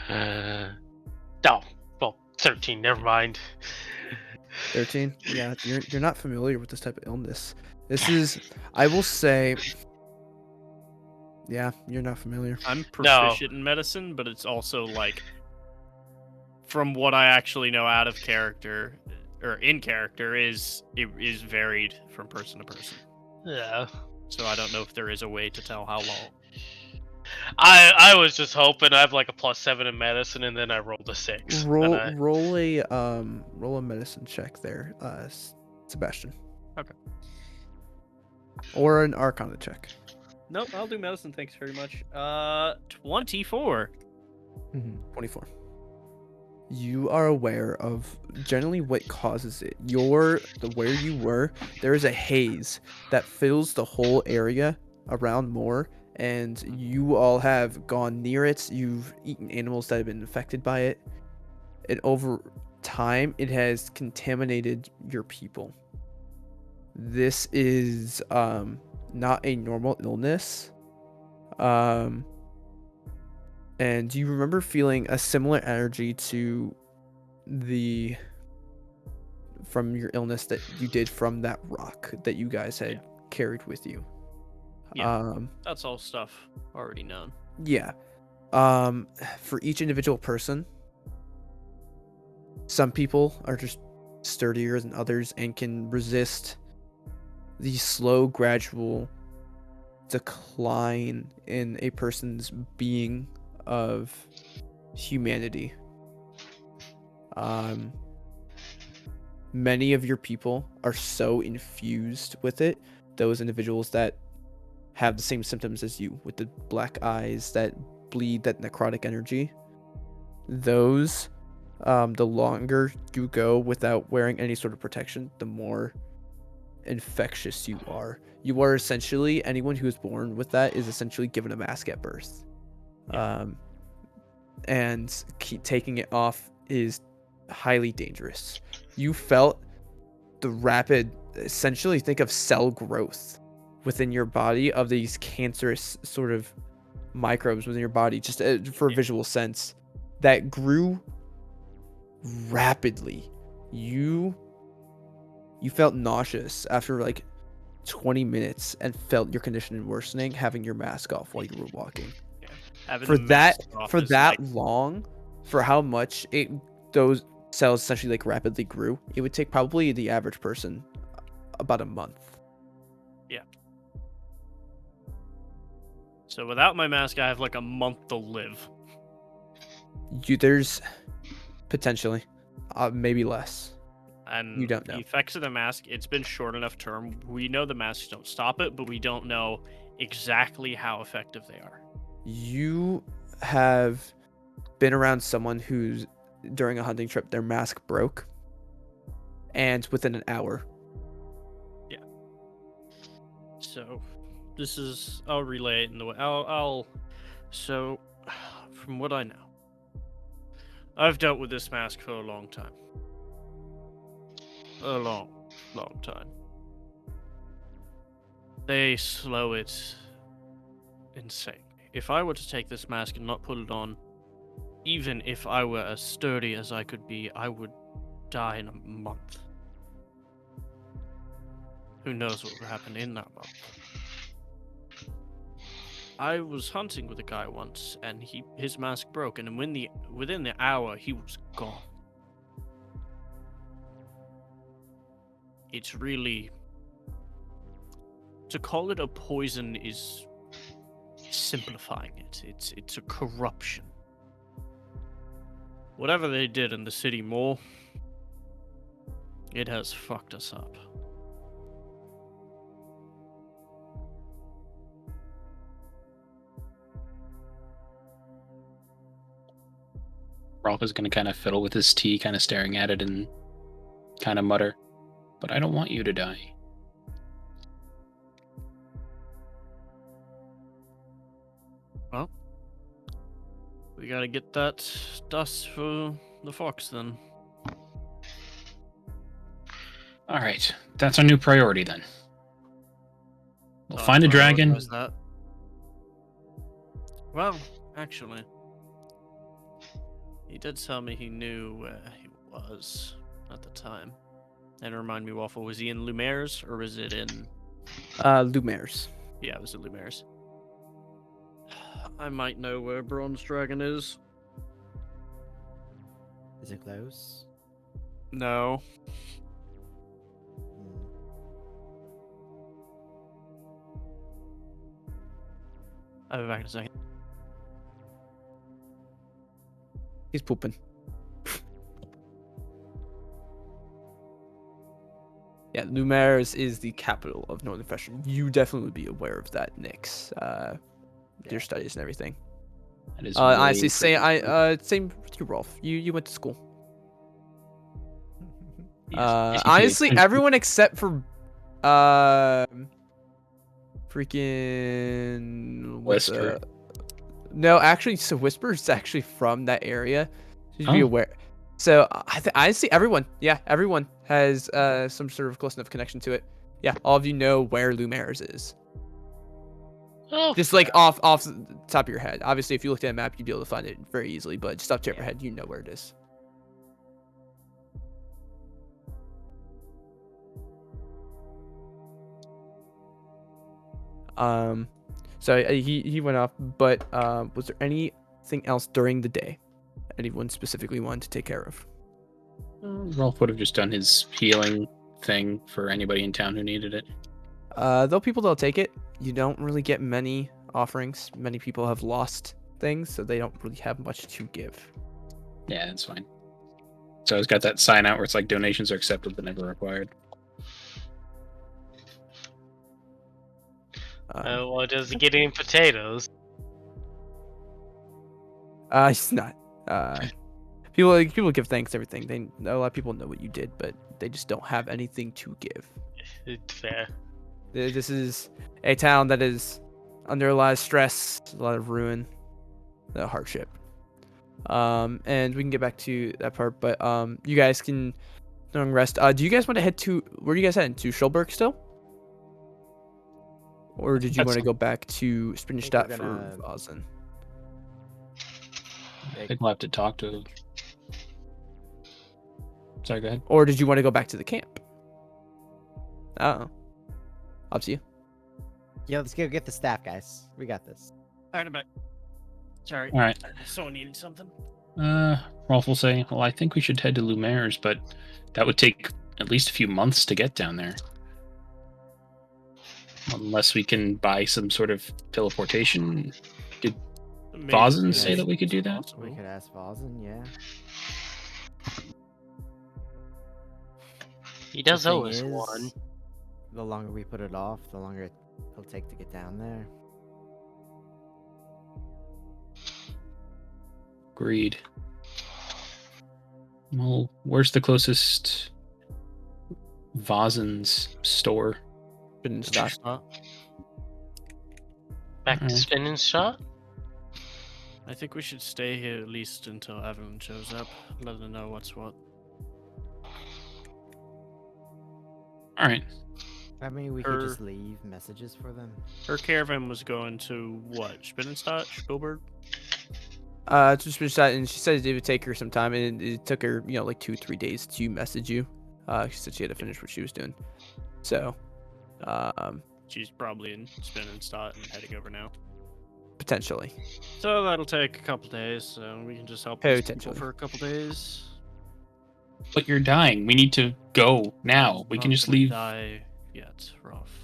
E: No, well, 13. Never mind.
C: 13. Yeah, you're not familiar with this type of illness. This is, I will say, yeah, you're not familiar.
D: I'm
E: No.
D: proficient in medicine, but it's also like, from what I actually know out of character or in character, it is varied from person to person.
E: Yeah.
D: So I don't know if there is a way to tell how long.
E: I was just hoping I have like a +7 in medicine, and then I rolled a 6.
C: Roll
E: and
C: roll a medicine check there, Sebastian.
D: Okay.
C: Or an Arcana check.
D: Nope, I'll do medicine. Thanks very much. 24.
C: 24. You are aware of generally what causes it. Where you were, there is a haze that fills the whole area around Moore, and you all have gone near it. You've eaten animals that have been infected by it, and over time, it has contaminated your people. This is not a normal illness. And you remember feeling a similar energy to from your illness that you did from that rock that you guys had carried with you.
D: Yeah. That's all stuff already known.
C: Yeah. For each individual person, some people are just sturdier than others and can resist the slow, gradual decline in a person's being of humanity. Many of your people are so infused with it, those individuals that have the same symptoms as you, with the black eyes that bleed that necrotic energy. Those, the longer you go without wearing any sort of protection, the more infectious you are. You are essentially, anyone who is born with that is essentially given a mask at birth. And keep taking it off is highly dangerous. You felt the rapid, essentially think of cell growth within your body of these cancerous sort of microbes within your body, just for a visual sense, that grew rapidly. You felt nauseous after like 20 minutes and felt your condition worsening having your mask off while you were walking. For that long, for how much those cells essentially like rapidly grew, it would take probably the average person about a month.
D: Yeah. So without my mask, I have like a month to live.
C: There's potentially, maybe less.
D: And
C: you don't know.
D: The effects of the mask, it's been short enough term. We know the masks don't stop it, but we don't know exactly how effective they are.
C: You have been around someone who's, during a hunting trip, their mask broke, and within an hour.
D: Yeah. So, this is, I'll relay it in the way, so, from what I know, I've dealt with this mask for a long time. A long, long time. They slow it insane. If I were to take this mask and not put it on, even if I were as sturdy as I could be, I would die in a month. Who knows what would happen in that month? I was hunting with a guy once, and his mask broke, and within the hour, he was gone. It's really To call it a poison is simplifying it. It's a corruption. Whatever they did in the city mall, it has fucked us up.
B: Rolf is going to kind of fiddle with his tea, kind of staring at it and kind of mutter, "But I don't want you to die."
D: Well, we gotta get that dust for the fox then.
B: All right, that's our new priority then. We'll
D: I'll
B: find a dragon.
D: prioritize that. Well, actually, he did tell me he knew where he was at the time. And remind me, Waffle, was he in Lumiere's or was it in?
C: Lumiere's.
D: Yeah, it was in Lumiere's. I might know where Bronze Dragon is.
F: Is it close?
D: No.
F: Hmm.
D: I'll be back in a second.
C: He's pooping. Yeah, Lumiere's is the capital of Northern Freshen. You definitely would be aware of that, Nyx. Your studies and everything.
B: That is
C: Honestly,
B: way
C: same with you, Rolf. You went to school.
B: Yes, you
C: Honestly,
B: did.
C: everyone except for freaking
B: Whisper.
C: No, actually, so Whisper's actually from that area. So you should be
B: Oh.
C: aware. So I see everyone. Yeah, everyone has some sort of close enough connection to it. Yeah, all of you know where Lumiere's is.
E: Oh,
C: Just like off the top of your head. Obviously, if you looked at a map, you'd be able to find it very easily. But just off the top of your head, you know where it is. So he went off. But was there anything else during the day anyone specifically wanted to take care of?
B: Rolf would have just done his healing thing for anybody in town who needed it.
C: Though people don't take it, you don't really get many offerings. Many people have lost things, so they don't really have much to give.
B: Yeah, that's fine. So it's got that sign out where it's like donations are accepted but never required.
E: well, does he get any potatoes?
C: He's not. People give thanks to everything. A lot of people know what you did, but they just don't have anything to give.
E: It's fair.
C: This is a town that is under a lot of stress, a lot of ruin, a lot of hardship. And we can get back to that part, but you guys can long rest. Do you guys want to head to where do you guys heading to? Schulberg still, or did you
B: That's-
C: want to go back to Spinstadt
F: we're
C: for
F: gonna-
C: Vazen?
B: I think we'll have to talk to him. Sorry, go ahead.
C: Or did you want to go back to the camp? Oh, up to you.
F: Yeah, let's go get the staff, guys. We got this.
D: Alright, I'm back. Sorry.
B: All right.
D: Someone needed something.
B: Rolf will say, "Well, I think we should head to Lumiere's, but that would take at least a few months to get down there. Unless we can buy some sort of teleportation."
D: Maybe
B: Vazen
D: we
B: say
D: could-
B: that we could do that?
F: We could ask Vazen, yeah.
E: He does
F: The
E: owe
F: thing
E: us
F: is,
E: one.
F: The longer we put it off, the longer it'll take to get down there.
B: Agreed. Well, where's the closest Vazen's store?
C: Spinstadt.
E: Back to
B: Alright.
E: spinning shot?
D: I think we should stay here at least until Avalon shows up. Let them know what's what.
B: All right.
F: I mean, we could just leave messages for them.
D: Her caravan was going to what? Spinnenstadt? Spielberg?
C: To Spinstadt, and she said it would take her some time, and it took her, like 2-3 days to message you. She said she had to finish what she was doing. So,
D: She's probably in Spinnenstadt and heading over now.
C: potentially.
D: So that'll take a couple days, so we can just help these people
C: Potentially.
D: for a couple days.
B: But you're dying. We need to go now. We
D: Not
B: can just
D: gonna
B: leave.
D: Die yet, Rolf.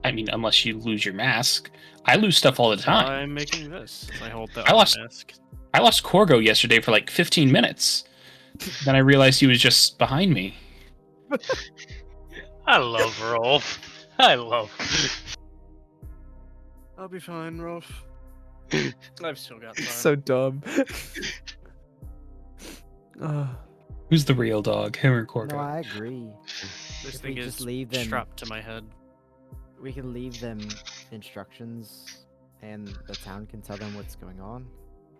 B: I mean, unless you lose your mask. I lose stuff all the time.
D: I'm making this. I hold the
B: I lost-
D: mask.
B: I lost Corgo yesterday for like 15 minutes. Then I realized he was just behind me.
E: I love Rolf. I love.
G: I'll be fine, Rolf. I've still got time.
C: So dumb.
B: Who's the real dog, him or Corgo?
F: No, I agree.
D: This
F: If
D: thing
F: we
D: is
F: just leave them-
D: strapped to my head.
F: We can leave them instructions, and the town can tell them what's going on.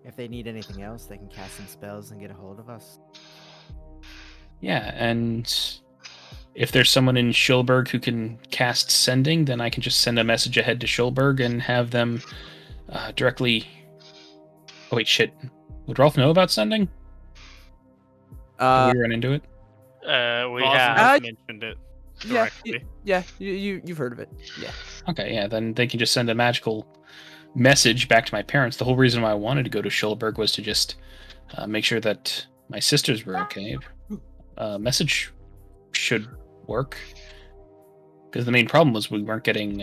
F: If they need anything else, they can cast some spells and get a hold of us.
B: Yeah, and if there's someone in Schulberg who can cast sending, then I can just send a message ahead to Schulberg and have them directly. Oh wait, shit. Would Rolf know about sending? Did we run into it?
E: We
D: Ross
E: have.
D: has mentioned it
C: Yeah,
D: directly.
C: you've heard of it. Yeah.
B: Okay, yeah, then they can just send a magical message back to my parents. The whole reason why I wanted to go to Schulberg was to just make sure that my sisters were okay. Message should work. Because the main problem was we weren't getting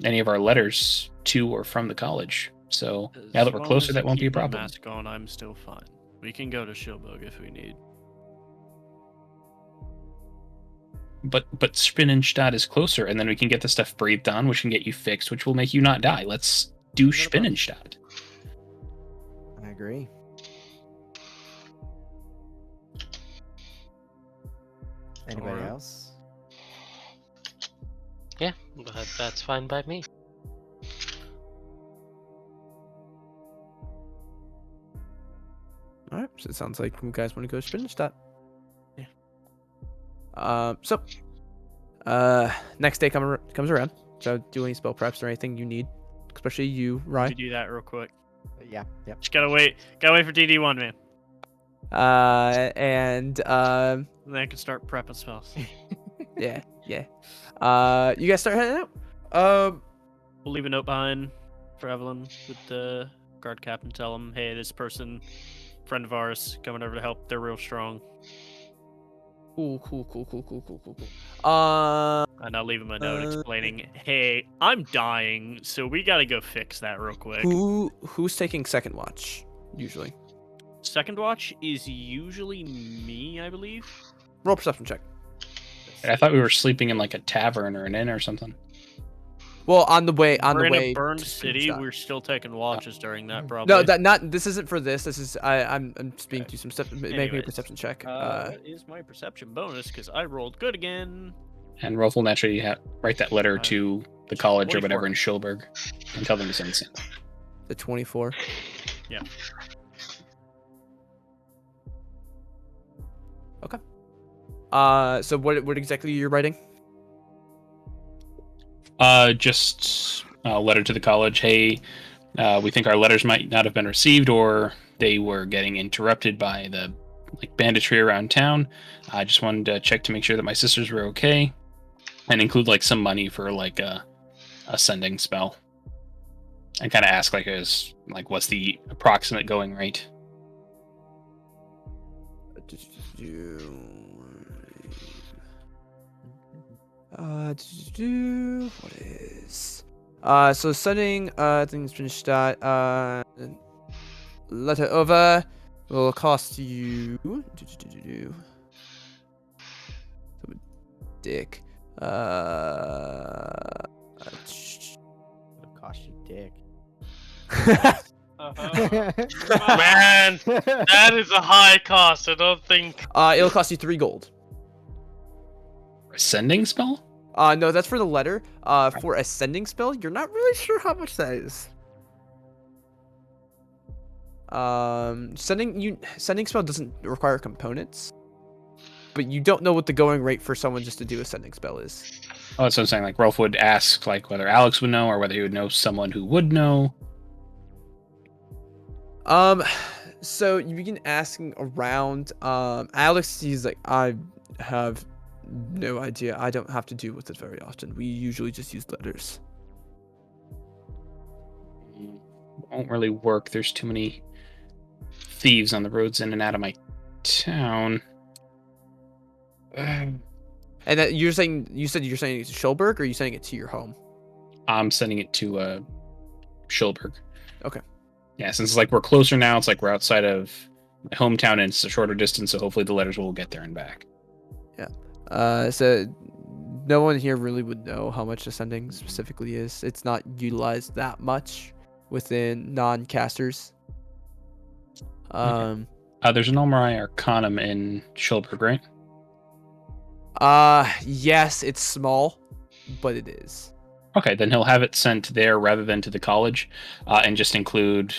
B: any of our letters to or from the college. So now that we're closer, that won't be a problem.
D: Mask on, I'm still fine. We can go to Schilbug if we need.
B: But Spinnenstadt is closer, and then we can get the stuff breathed on, which can get you fixed, which will make you not die. Let's do Spinnenstadt.
F: I agree. Anybody
D: Alright.
F: else?
E: Yeah, but that's fine by me.
C: All right. So it sounds like you guys want to go to Spinnenstadt.
D: Yeah.
C: So, next day comes around. So do any spell preps or anything you need, especially you,
D: We
C: Ryan.
D: do that real quick.
F: Yeah, yep.
D: Just gotta wait. Gotta wait for DD1, man.
C: And
D: And then I can start prepping spells.
C: yeah. You guys start heading out.
D: We'll leave a note behind for Avalon with the guard captain. Tell him, hey, this person, friend of ours, coming over to help. They're real strong.
C: Cool.
D: And I'll leave him a note explaining, hey, I'm dying, so we gotta go fix that real quick.
C: Who's taking second watch usually?
D: Second watch is usually me, I believe.
C: Roll perception check.
B: I thought we were sleeping in like a tavern or an inn or something.
C: Well, on the way.
D: We're in
C: way
D: a burned
C: to
D: city.
C: Spinnenstadt.
D: We're still taking watches during that, probably.
C: No, that not. This isn't for this. This is I'm speaking to some stuff. Make me a
D: Anyways,
C: perception check.
D: What is my perception bonus? Because I rolled good again.
B: And Rolf will naturally write that letter to the college or
D: 24.
B: whatever in Schulberg and tell them to send it.
C: The 24.
D: Yeah.
C: Okay. So what exactly you're writing?
B: Just a letter to the college. Hey, we think our letters might not have been received, or they were getting interrupted by the banditry around town. I just wanted to check to make sure that my sisters were okay, and include some money for a sending spell, and kind of ask what's the approximate going rate.
C: What is? So sending things finished that letter over will cost you dick.
F: It'll cost you dick.
E: Man, that is a high cost. I don't think.
C: It'll cost you 3 gold.
B: A sending spell?
C: No, that's for the letter. For a sending spell, you're not really sure how much that is. Sending spell doesn't require components, but you don't know what the going rate for someone just to do a sending spell is.
B: Oh, that's what I'm saying. Rolf would ask whether Alex would know or whether he would know someone who would know.
C: So you begin asking around. Alex, he's like, I have no idea. I don't have to deal with it very often. We usually just use letters.
B: Won't really work. There's too many thieves on the roads in and out of my town.
C: And that you said you're sending it to Schulberg, or are you sending it to your home?
B: I'm sending it to Schulberg.
C: Okay.
B: Yeah, since it's like we're closer now, it's like we're outside of my hometown and it's a shorter distance, so hopefully the letters will get there and back.
C: So no one here really would know how much the sending specifically is. It's not utilized that much within non-casters.
B: There's an Almarai Arcanum in Schulberg, right?
C: Yes, it's small, but it is.
B: Okay, then he'll have it sent there rather than to the college, and just include,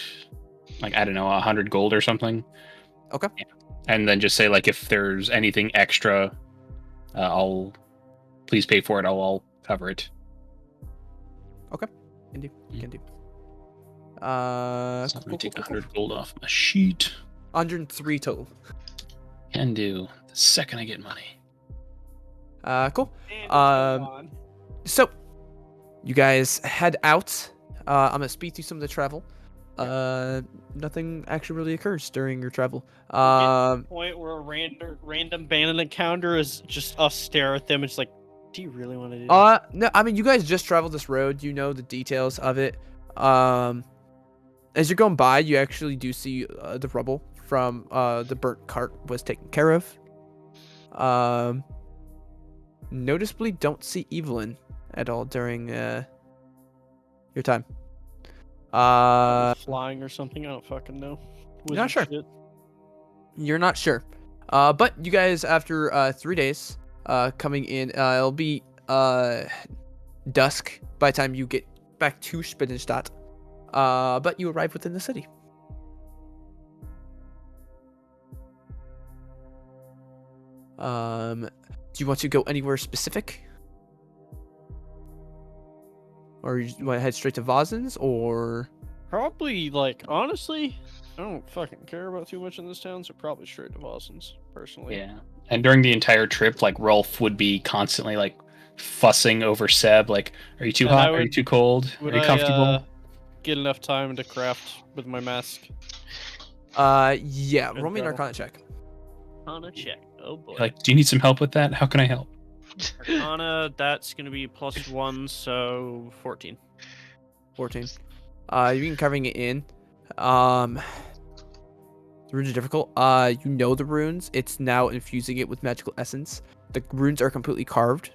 B: like, I don't know, 100 gold or something.
C: Okay.
B: Yeah. And then just say, like, if there's anything extra, I'll please pay for it. I'll cover it.
C: Can do. Can do.
B: So I'm gonna take 100 gold off my sheet.
C: 103 total.
B: Can do. The second I get money.
C: Cool. So you guys head out. I'm gonna speed through some of the travel. Nothing actually really occurs during your travel.
G: Point where a random bandit encounter is just us stare at them. It's like, do you really want to do this?
C: No, I mean, you guys just traveled this road. You know the details of it. As you're going by, you actually do see the rubble from the burnt cart was taken care of. Noticeably, don't see Evelyn at all during your time.
G: Flying or something? I don't fucking know.
C: Not sure.
G: Shit.
C: You're not sure. But you guys, after 3 days, coming in, it'll be dusk by the time you get back to Spinnenstadt. But you arrive within the city. Do you want to go anywhere specific? Or you want to head straight to Vozen's, or...
G: Probably, like, honestly, I don't fucking care about too much in this town, so probably straight to Boston's, personally.
B: Yeah. And during the entire trip, like, Rolf would be constantly, like, fussing over Seb. Like, are you too
G: And
B: hot? Are you too cold? Are
G: Would
B: you comfortable?
G: get enough time to craft with my mask?
C: Yeah,
G: Good
C: roll me an
G: travel.
C: Arcana check.
D: Arcana check. Oh boy.
B: Like, do you need some help with that? How can I help?
D: Arcana, that's gonna be +1, so 14.
C: 14. You've been covering it in. The runes are difficult. You know the runes. It's now infusing it with magical essence. The runes are completely carved.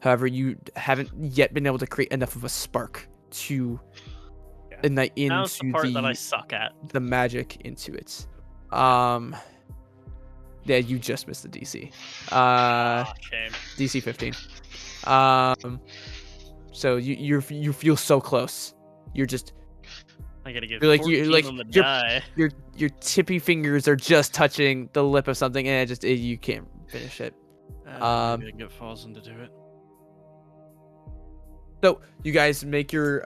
C: However, you haven't yet been able to create enough of a spark to ignite
D: Now's the
C: into
D: part that I suck at.
C: the magic into it. Yeah, you just missed the DC.
D: Shame.
C: DC 15. So you feel so close. You're just
D: I gotta get
C: You're like-
D: 14
C: you're like-
D: on the
C: you're-
D: die.
C: your tippy fingers are just touching the lip of something, and you can't finish it.
G: Maybe I can get Falzen to do it.
C: So you guys make your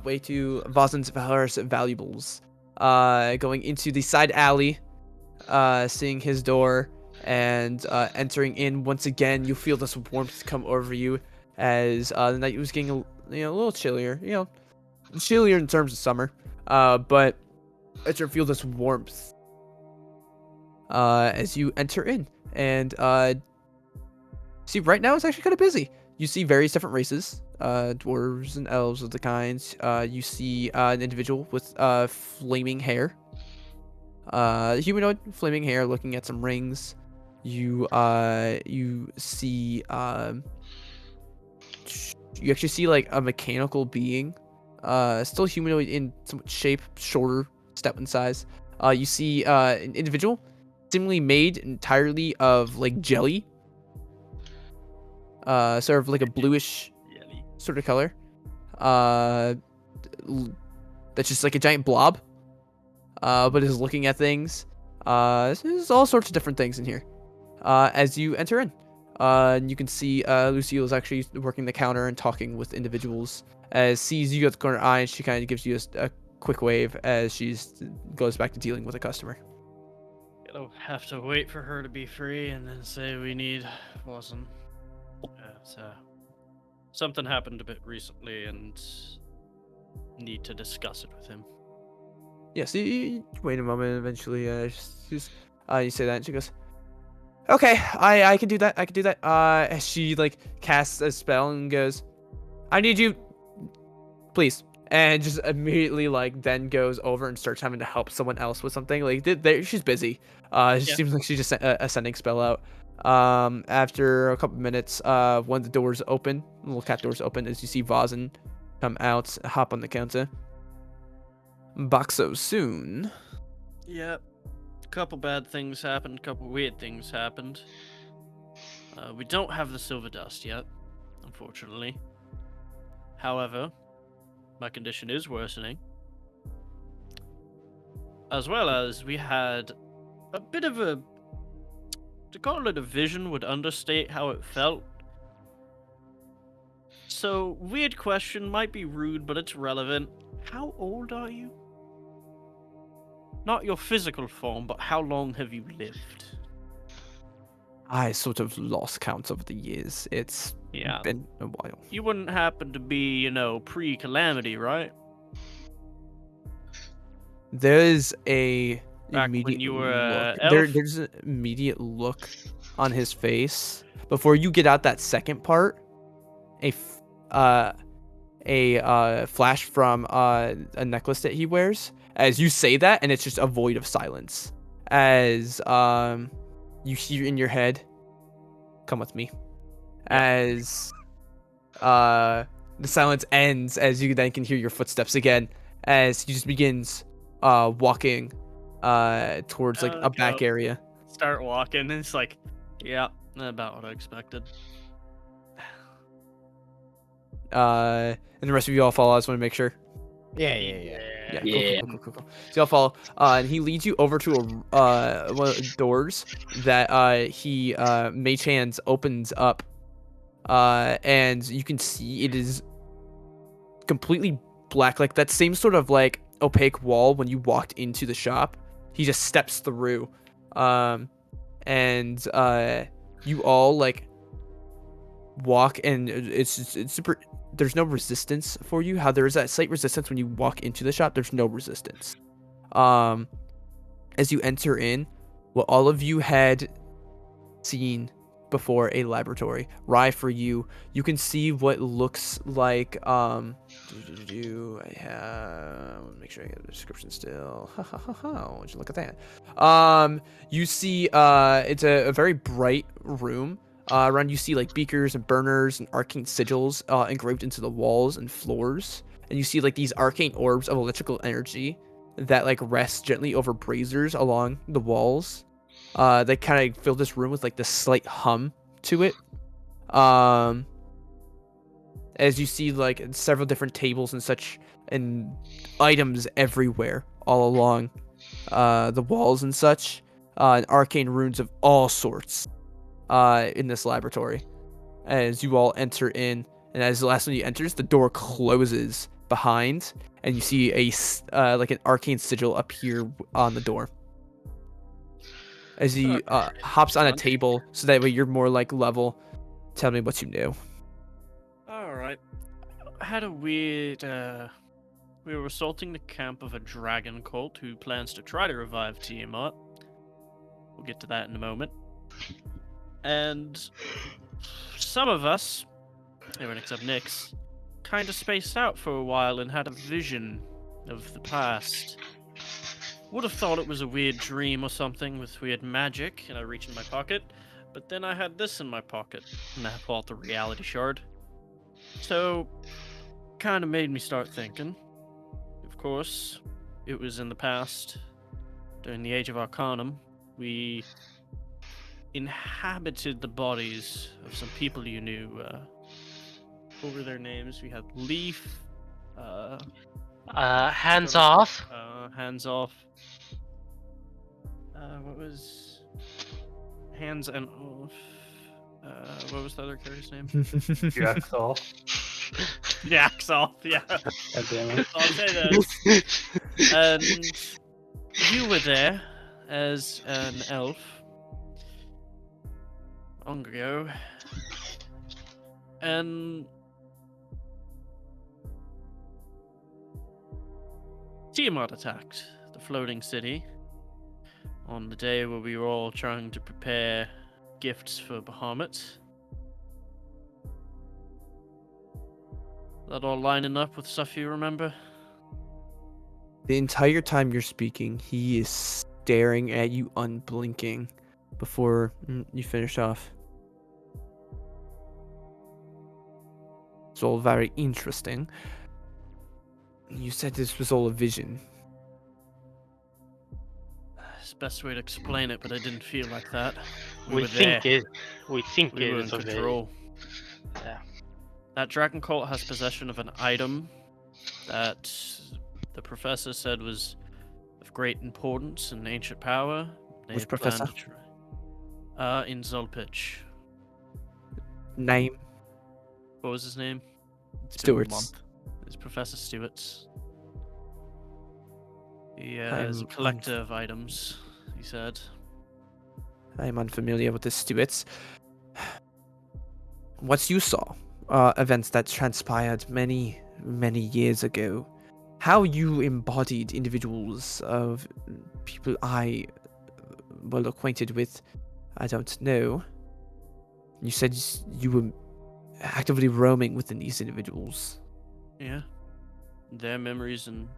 C: way to Vozen's Valorous Valuables, going into the side alley, seeing his door, and entering in. Once again, you feel this warmth come over you as the night was getting a little chillier. Chillier in terms of summer, but as you feel this warmth as you enter in, and see, right now it's actually kind of busy. You see various different races, dwarves and elves of the kinds. You see an individual with flaming hair, humanoid flaming hair, looking at some rings. You see you actually see like a mechanical being, still humanoid in somewhat shape, shorter step in size. You see an individual seemingly made entirely of like jelly, sort of like a bluish
D: Yelly.
C: sort of color. That's just like a giant blob, but is looking at things. There's all sorts of different things in here. As you enter in, you can see Lucille is actually working the counter and talking with individuals. As sees you at the corner eye, and she kind of gives you a quick wave as she goes back to dealing with a customer.
G: Gonna have to wait for her to be free and then say we need Falzen. Something happened a bit recently and need to discuss it with him.
C: Yes, you wait a moment. Eventually, you say that, and she goes, Okay, I can do that. I can do that. She like casts a spell and goes, "I need you, please," and just immediately like then goes over and starts having to help someone else with something. Like she's busy. It
D: Yeah.
C: seems like she's just a sending spell out. After a couple minutes, one of the doors open, the little cat doors open, as you see Vazen come out, hop on the counter. Boxo soon.
G: Yep. Couple bad things happened, couple weird things happened. We don't have the silver dust yet, unfortunately. However, my condition is worsening. As well as we had a bit of a... To call it a vision would understate how it felt. So, weird question, might be rude, but it's relevant. How old are you? Not your physical form, but how long have you lived?
C: I sort of lost count over the years. It's
G: Yeah.
C: been a while.
G: You wouldn't happen to be, pre-calamity, right?
C: There's a
G: Back when
C: immediate
G: you were
C: look.
G: elf?
C: There's an immediate look on his face before you get out that second part. A flash from a necklace that he wears as you say that, and it's just a void of silence as you hear in your head, "Come with me," as the silence ends, as you then can hear your footsteps again as he just begins walking towards like a back
D: Go.
C: area.
D: Start walking, and it's like, yeah, about what I expected.
C: And the rest of you all follow. I just want to make sure.
F: Yeah.
C: Yeah,
B: Yeah.
C: cool. So y'all follow. And he leads you over to one of the doors that he mage hands opens up. And you can see it is completely black, like that same sort of like opaque wall when you walked into the shop. He just steps through. And you all like walk, and it's super. There's no resistance for you. How there is that slight resistance when you walk into the shop. There's no resistance. As you enter in, what all of you had seen before, a laboratory. Rye, for you can see what looks like I have make sure I get the description still. Would you look at that? You see it's a very bright room. Around you see like beakers and burners and arcane sigils engraved into the walls and floors, and you see like these arcane orbs of electrical energy that like rest gently over braziers along the walls. They kind of fill this room with like this slight hum to it. As you see like several different tables and such and items everywhere all along the walls and such, and arcane runes of all sorts in this laboratory. As you all enter in, and as the last one you enters, the door closes behind, and you see a like an arcane sigil appear on the door. As he hops on a table, so that way you're more like level. Tell me what you knew.
G: Alright. Had a weird, we were assaulting the camp of a dragon cult who plans to try to revive Tiamat. We'll get to that in a moment. And some of us, everyone except Nyx, kind of spaced out for a while and had a vision of the past. Would have thought it was a weird dream or something with weird magic, and I reached in my pocket, but then I had this in my pocket, and I pulled out the reality shard. So, kind of made me start thinking. Of course, it was in the past, during the Age of Arcanum, we inhabited the bodies of some people you knew. What were their names? We had Leaf,
E: Hands off.
G: Hands Off. What was Hands and Off? What was the other character's name?
B: Jack's off.
G: Yaks Off, yeah.
B: God damn it.
G: I'll say those. And you were there as an elf. Long ago. And Tiamat attacked the floating city on the day where we were all trying to prepare gifts for Bahamut. That all lining up with stuff you remember?
C: The entire time you're speaking, he is staring at you unblinking before you finish off. It's all very interesting. You said this was all a vision.
G: It's the best way to explain it, but I didn't feel like that.
E: We
G: were
E: think
G: there.
E: it. We think
G: We
E: it
G: were in
E: is a vision.
G: control.
E: Yeah.
G: That dragon cult has possession of an item that the professor said was of great importance and ancient power. They
C: Which
G: had planned
C: professor?
G: to try. In Zolpich.
C: Name?
G: What was his name?
A: It's been a
C: Stewart's.
A: month.
G: It's Professor Stewart's. He is a collector of items, he said.
C: I am unfamiliar with the Stewarts. What you saw, events that transpired many, many years ago. How you embodied individuals of people I well acquainted with, I don't know. You said you were actively roaming within these individuals.
G: Yeah. Their memories and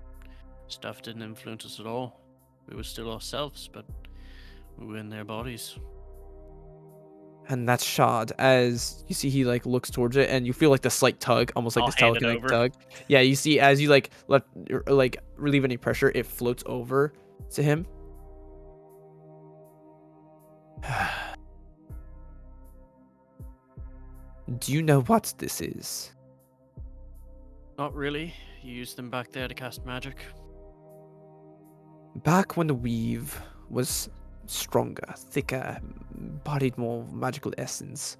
G: stuff didn't influence us at all. We were still ourselves, but we were in their bodies.
C: And that shard, as you see, he like looks towards it, and you feel like the slight tug, almost like
D: I'll
C: this
D: hand it
C: telekinetic
D: over.
C: tug. Yeah, you see, as you like relieve any pressure, it floats over to him. Do you know what this is?
G: Not really. You used them back there to cast magic.
C: Back when the weave was stronger, thicker, embodied more magical essence,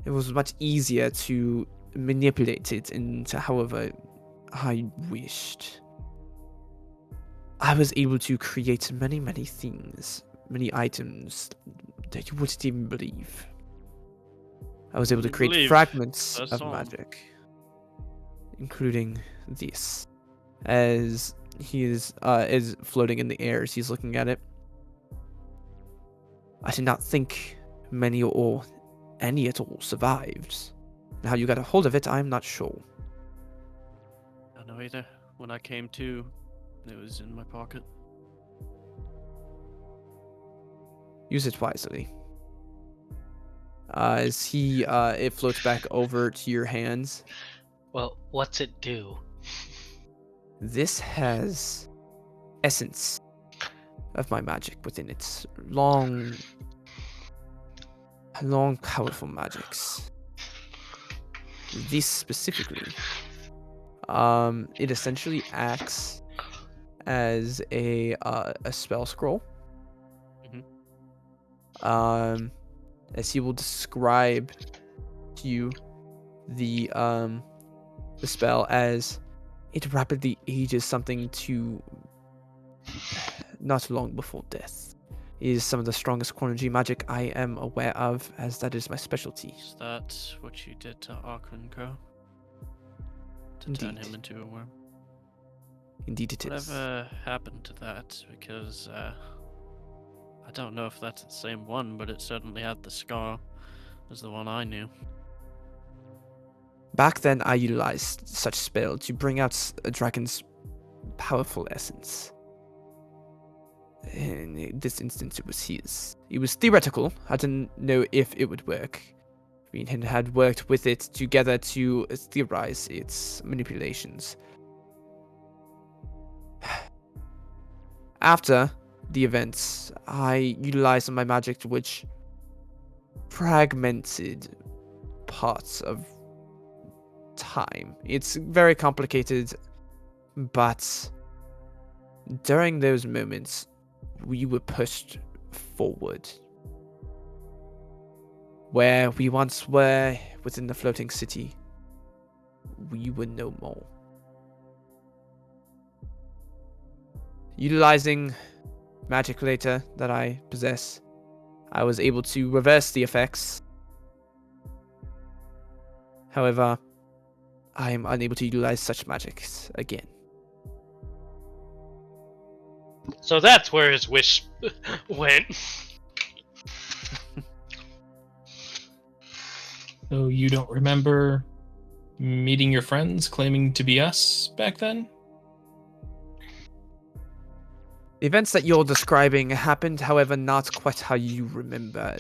C: it was much easier to manipulate it into however I wished. I was able to create many, many things, many items that you wouldn't even believe. I was able to
G: Wouldn't
C: create
G: believe.
C: fragments
G: That's
C: of
G: all.
C: magic, including this. As he is floating in the air as he's looking at it. I did not think many or any at all survived. And how you got a hold of it, I'm not sure.
G: I don't know either. When I came to, it was in my pocket.
C: Use it wisely. As it floats back over to your hands.
E: Well, what's it do?
C: This has essence of my magic within it. Long, powerful magics. This specifically, it essentially acts as a spell scroll. As he will describe to you the spell as it rapidly ages something to not long before death. It is some of the strongest quantity magic I am aware of, as that is my specialty.
G: Is that what you did to Arkanko? To turn
C: Indeed.
G: him into a worm?
C: Indeed it is.
G: Whatever happened to that? Because I don't know if that's the same one, but it certainly had the scar as the one I knew.
C: Back then, I utilized such spell to bring out a dragon's powerful essence. In this instance, it was his. It was theoretical. I didn't know if it would work. We had worked with it together to theorize its manipulations. After the events, I utilized my magic, which fragmented parts of time. It's very complicated, but during those moments, we were pushed forward. Where we once were within the floating city, we were no more. Utilizing magic later that I possess, I was able to reverse the effects. However, I am unable to utilize such magics again.
E: So that's where his wish went.
B: So you don't remember meeting your friends claiming to be us back then?
C: The events that you're describing happened, however, not quite how you remember.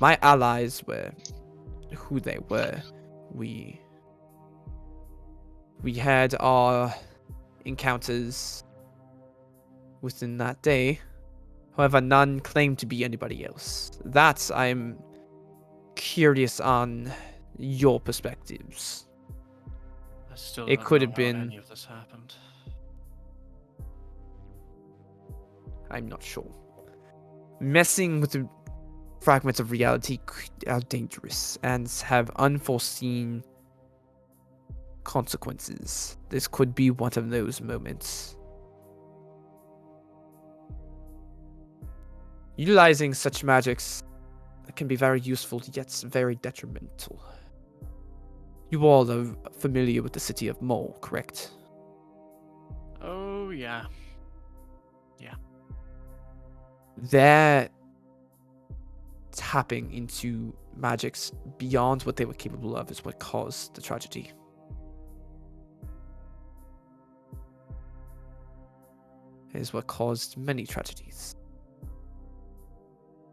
C: My allies were who they were. We had our encounters within that day. However, none claimed to be anybody else. That I'm curious on your perspectives.
G: I still
C: It
G: don't
C: could
G: know
C: have
G: how
C: been-
G: any of this happened.
C: I'm not sure. Messing with the fragments of reality are dangerous and have unforeseen consequences. This could be one of those moments. Utilizing such magics can be very useful, yet very detrimental. You all are familiar with the city of Mole, correct?
G: Oh, yeah.
C: Their tapping into magics beyond what they were capable of is what caused the tragedy. It is what caused many tragedies.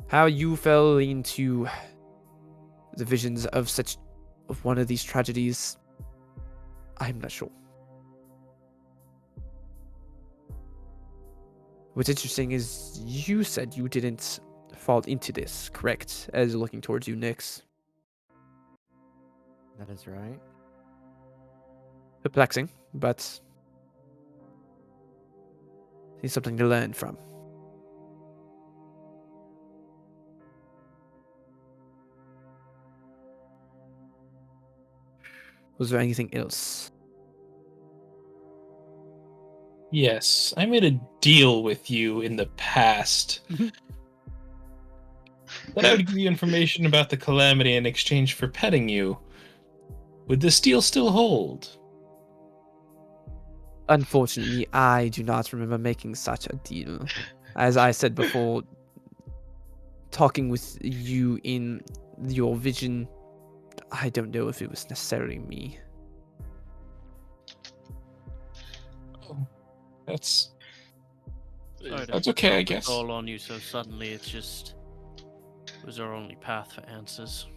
C: How you fell into the visions of one of these tragedies, I'm not sure. What's interesting is you said you didn't fall into this, correct? As looking towards you, Nyx.
F: That is right.
C: Perplexing, but it's something to learn from. Was there anything else?
B: Yes, I made a deal with you in the past. That I would give you information about the calamity in exchange for petting you. Would this deal still hold?
C: Unfortunately, I do not remember making such a deal. As I said before, talking with you in your vision, I don't know if it was necessarily me.
B: That's
G: Sorry to
B: That's okay, I
G: drop the
B: guess.
G: All on you so suddenly. It was our only path for answers.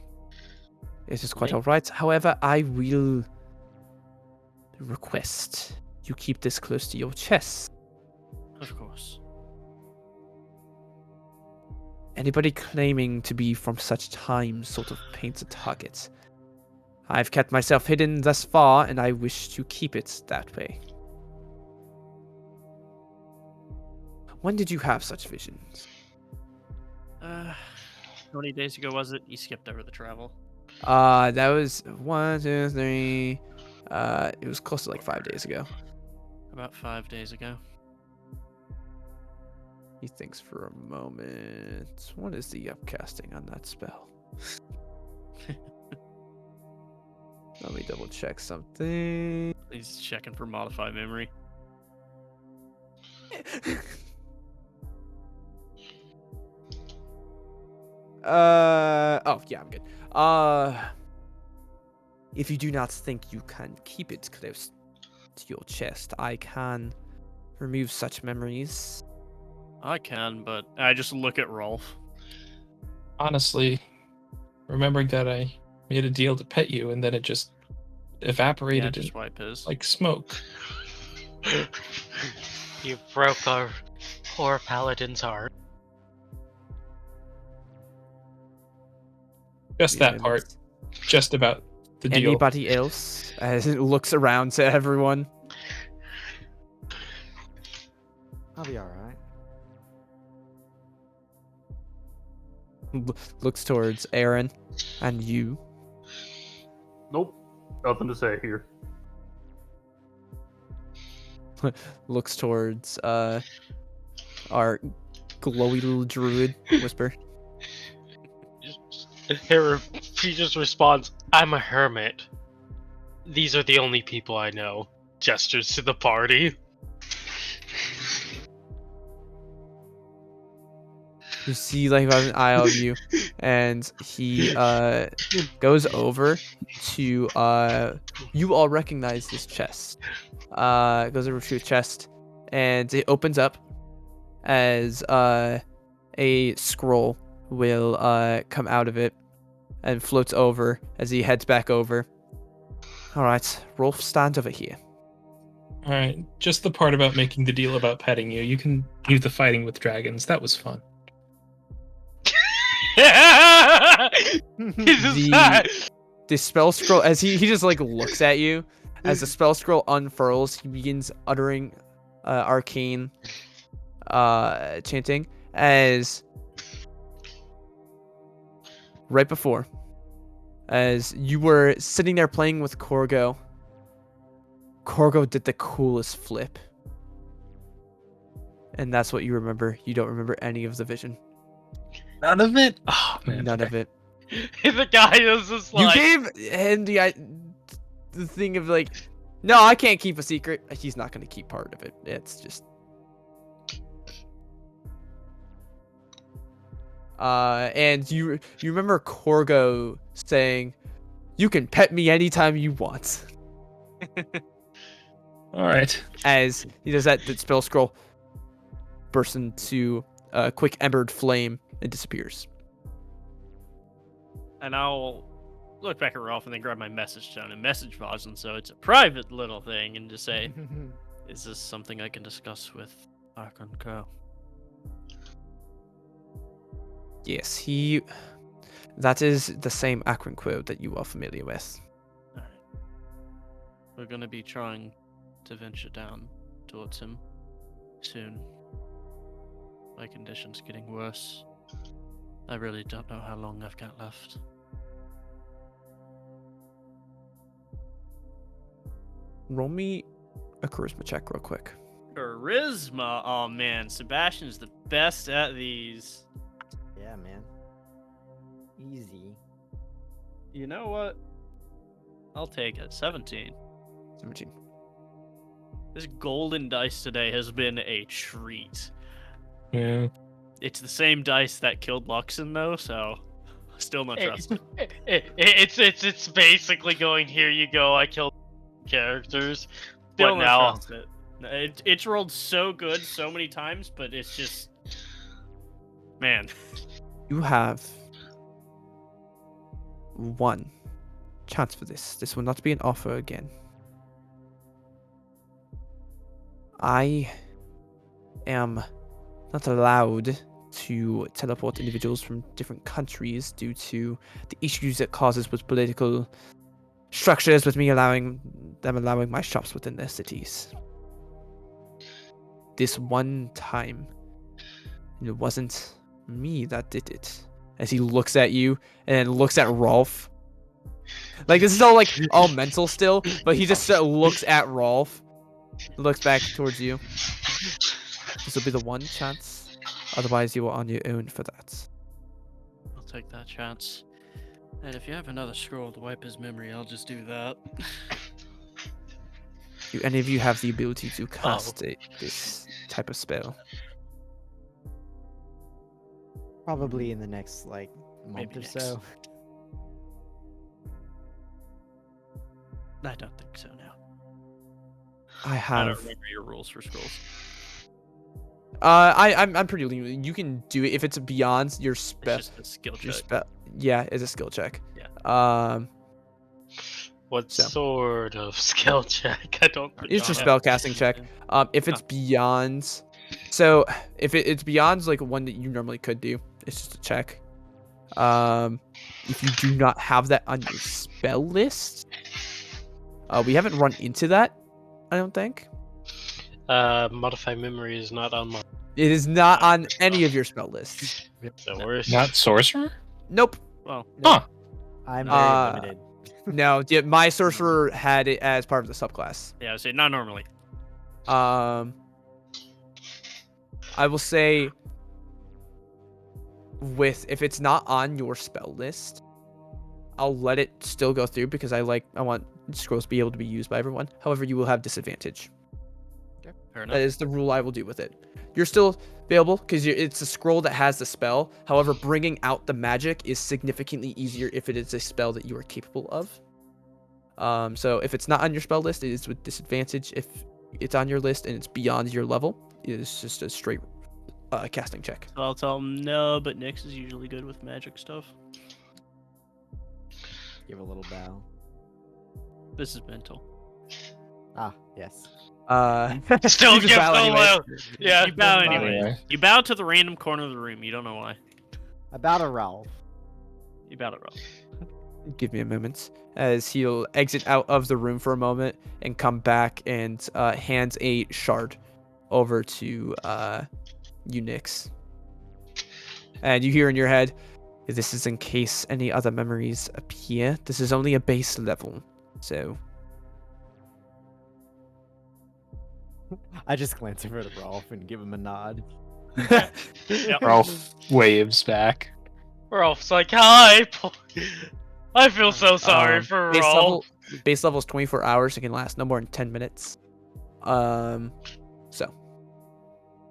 C: It is quite
B: Yeah.
C: alright. However, I will request you keep this close to your chest.
G: Of course.
C: Anybody claiming to be from such time sort of paints a target. I've kept myself hidden thus far, and I wish to keep it that way. When did you have such visions?
G: How many days ago was it? You skipped over the travel.
C: That was 1, 2, 3. It was close to like 5 days ago.
G: About 5 days ago.
C: He thinks for a moment. What is the upcasting on that spell? Let me double check something.
G: He's checking for modify memory.
C: Oh yeah, I'm good. If you do not think you can keep it close to your chest, I can remove such memories.
G: I can, but I just look at Rolf.
B: honestly, remembering that I made a deal to pet you and then it just
G: Yeah,
B: evaporated
G: just wipe his.
B: like smoke.
E: You broke our poor paladin's heart.
B: Just
C: Wait a
B: that part.
C: minute.
B: Just about the deal.
C: Anybody else? As it looks around to everyone.
F: I'll be alright.
C: Looks towards Aaron and you.
A: Nope. Nothing to say here.
C: Looks towards our glowy little druid. Whisper.
E: He just responds, "I'm a hermit. These are the only people I know." Gestures to the party.
C: You see like about an eye of you, and he goes over to you all recognize this chest. Goes over to a chest, and it opens up as a scroll will come out of it and floats over as he heads back over. All right, Rolf, stand over here.
B: All right, just the part about making the deal about petting you. You can leave the fighting with dragons. That was fun.
C: The spell scroll, as he just like looks at you, as the spell scroll unfurls, he begins uttering arcane chanting as right before, as you were sitting there playing with Corgo did the coolest flip. And that's what you remember. You don't remember any of the vision.
B: None of it? Oh, man.
C: None of it.
E: The guy was just
C: You
E: like,
C: gave him the thing of like, no, I can't keep a secret. He's not going to keep part of it. It's just. And you remember Corgo saying, "You can pet me anytime you want."
B: All right.
C: As he does that, the spell scroll bursts into a quick embered flame and disappears.
D: And I'll look back at Rolf and then grab my message stone and message Voslin, so it's a private little thing, and just say, "Is this something I can discuss with Archon Co?"
C: Yes, that is the same Akron quote that you are familiar with.
D: Alright. We're gonna be trying to venture down towards him soon. My condition's getting worse. I really don't know how long I've got left.
C: Roll me a charisma check real quick.
D: Charisma? Oh man, Sebastian's the best at these.
F: Yeah, man. Easy.
D: You know what? I'll take it. 17.
C: 17.
D: This golden dice today has been a treat.
B: Yeah.
D: It's the same dice that killed Luxon though, so still not trusted.
E: it's basically going, here you go, I killed characters.
D: Still
E: What
D: not
E: now?
D: trust it. It's rolled so good so many times, but it's just, man.
C: You have one chance for this. This will not be an offer again. I am not allowed to teleport individuals from different countries due to the issues it causes with political structures, with me allowing my shops within their cities. This one time, it wasn't me that did it. As he looks at you and then looks at Rolf. Like, this is all like all mental still, but he just looks at Rolf, looks back towards you. This will be the one chance. Otherwise, you are on your own for that.
D: I'll take that chance. And if you have another scroll to wipe his memory, I'll just do that.
C: Do any of you have the ability to cast this type of spell?
F: Probably in the next like month
D: Maybe
F: or
D: next.
F: so.
D: I don't think so now.
C: I
D: I
C: have.
D: don't remember your rules for scrolls.
C: I'm pretty lenient. You can do it if it's beyond your
D: It's
C: spell.
D: just a skill
C: Your
D: check.
C: spell. Yeah, it's a skill check.
D: Yeah.
E: What
C: So.
E: sort of skill check? I don't.
C: It's a
E: know.
C: spell casting check. If it's beyond, so if it's beyond like one that you normally could do, it's just a check. If you do not have that on your spell list, we haven't run into that, I don't think.
E: Modify memory is not on my.
C: It is not on any of your spell lists.
E: The worst.
B: Not sorcerer?
C: Nope.
D: Well,
B: Huh.
F: I'm very limited.
C: No. Yeah, my sorcerer had it as part of the subclass.
D: yeah, I would say not normally.
C: I will say, if it's not on your spell list, I'll let it still go through because I want scrolls to be able to be used by everyone. However, you will have disadvantage.
D: Fair
C: That
D: enough.
C: is the rule I will do with it. You're still available because it's a scroll that has the spell. However, bringing out the magic is significantly easier if it is a spell that you are capable of. So if it's not on your spell list, it is with disadvantage. If it's on your list and it's beyond your level, it is just a straight casting check.
D: So I'll tell him no, but Nyx is usually good with magic stuff.
F: Give a little bow.
D: This is mental.
F: Ah, yes.
E: Still
C: you just
E: give
C: bow
E: so
C: anyway.
E: low. Yeah.
D: You bow
F: doesn't matter.
D: anyway. You bow to the random corner of the room. You don't know why.
F: About a Ralph.
D: You bowed it wrong.
C: Give me a moment as he'll exit out of the room for a moment and come back and hands a shard over to Nyx. And you hear in your head, this is in case any other memories appear. This is only a base level, so
F: I just glance over at Ralph and give him a nod.
D: Yep.
B: Rolf waves back.
E: Rolf's like, hi. I feel so sorry
C: Um,
E: for
C: base
E: Rolf.
C: level. Base level is 24 hours. It can last no more than 10 minutes.
D: You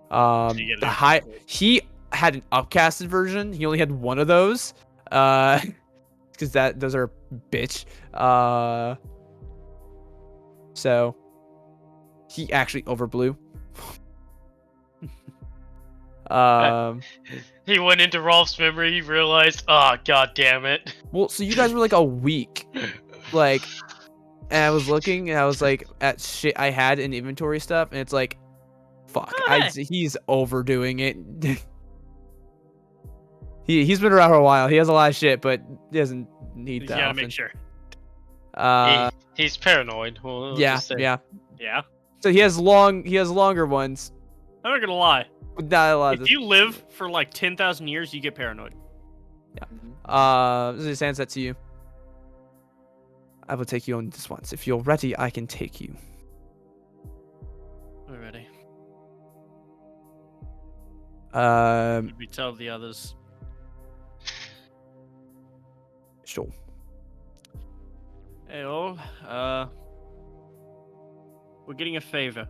D: get
C: The
D: it.
C: high he had an upcasted version. He only had one of those. Because those are bitch. So he actually overblew.
E: He went into Rolf's memory, he realized, god damn it.
C: Well, so you guys were like a week, like, and I was looking and I was like at shit I had in inventory stuff, and it's like, fuck, he's overdoing it. He's been around for a while. He has a lot of shit, but he doesn't need
D: You
C: that
D: gotta
C: often.
D: make sure.
E: He's paranoid. We'll
C: Yeah,
E: just say.
C: yeah.
D: Yeah.
C: So he has longer ones,
D: I'm not gonna lie.
C: but not a lot of
D: If you live for like 10,000 years, you get paranoid.
C: This is hands that to you. I will take you on this once. If you're ready, I can take you.
D: We're ready.
C: Um,
D: We tell the others.
C: sure.
D: Hey all, we're getting a favor.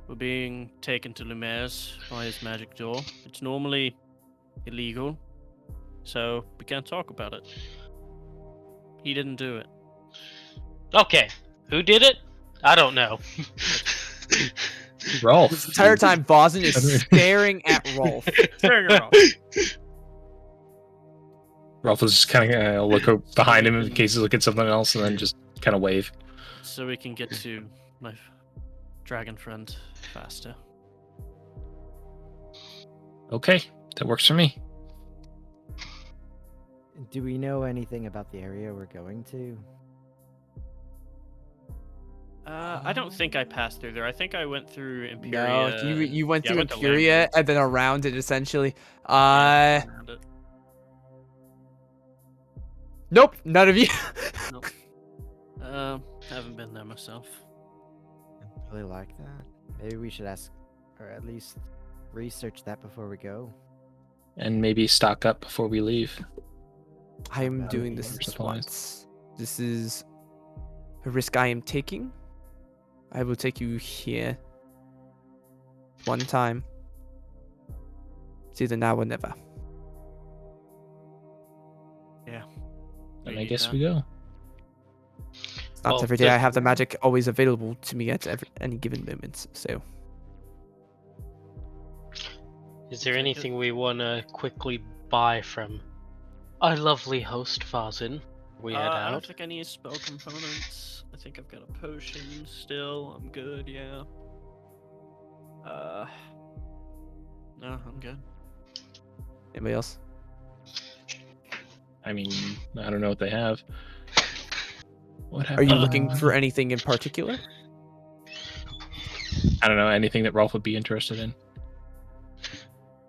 D: We're being taken to Lumiere's by his magic door. It's normally illegal, so we can't talk about it. He didn't do it.
E: Okay, who did it? I don't know.
B: Rolf.
C: This entire time, Vozen is staring at Rolf.
D: Turn her off.
B: Rolf is just kind of look behind him in case he's looking at something else, and then just kind of wave.
D: So we can get to my dragon friend faster.
B: Okay, that works for me.
F: Do we know anything about the area we're going to?
D: I don't think I passed through there. I think I went through
C: No,
D: Imperia.
C: you went
D: Yeah, I
C: through
D: went to
C: Imperia
D: Landfields.
C: and then around it essentially.
D: Yeah, around it.
C: Nope, none of you.
D: Haven't been there myself.
F: I really like that. Maybe we should ask, or at least research that before we go.
B: And maybe stock up before we leave.
C: I'm
F: About
C: doing
F: it,
C: this
F: yeah.
C: just once. This is a risk I am taking. I will take you here. One time. It's either now or never.
B: And I guess we go.
C: It's not
E: Well,
C: every day I
E: does-
C: have the magic always available to me at any given moment. So
E: Is there anything we want to quickly buy from our lovely host, Fazin? We head
D: I don't
E: out.
D: think I need spell components. I think I've got a potion still. I'm good, yeah. No, I'm good.
C: anybody else?
B: I mean, I don't know what they have. What
C: Are you
B: happened?
C: looking for anything in particular?
B: I don't know, anything that Rolf would be interested in.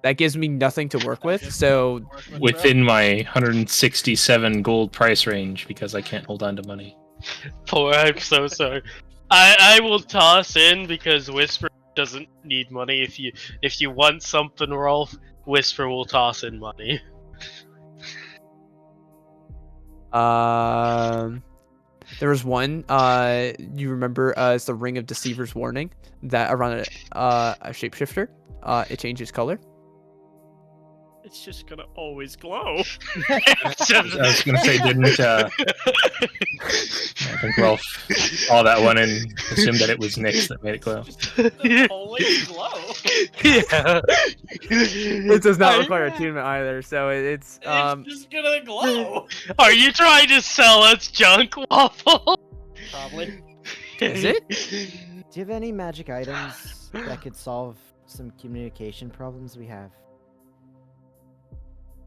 C: That gives me nothing to work with. So
B: Within my 167 gold price range, because I can't hold on to money.
E: Poor, I'm so sorry. I will toss in because Whisper doesn't need money. If you want something, Rolf, Whisper will toss in money.
C: There was one. You remember? It's the Ring of Deceiver's Warning that around a shapeshifter. It changes color.
D: It's just gonna always glow.
B: I was gonna say, didn't I think Rolf saw that one and assumed that it was Nyx that made it glow.
D: Always glow.
E: Yeah.
C: It does not require attunement either, so it's
D: It's just gonna glow.
E: Are you trying to sell us junk, Waffle?
D: Probably.
C: Is it?
F: Do you have any magic items that could solve some communication problems we have?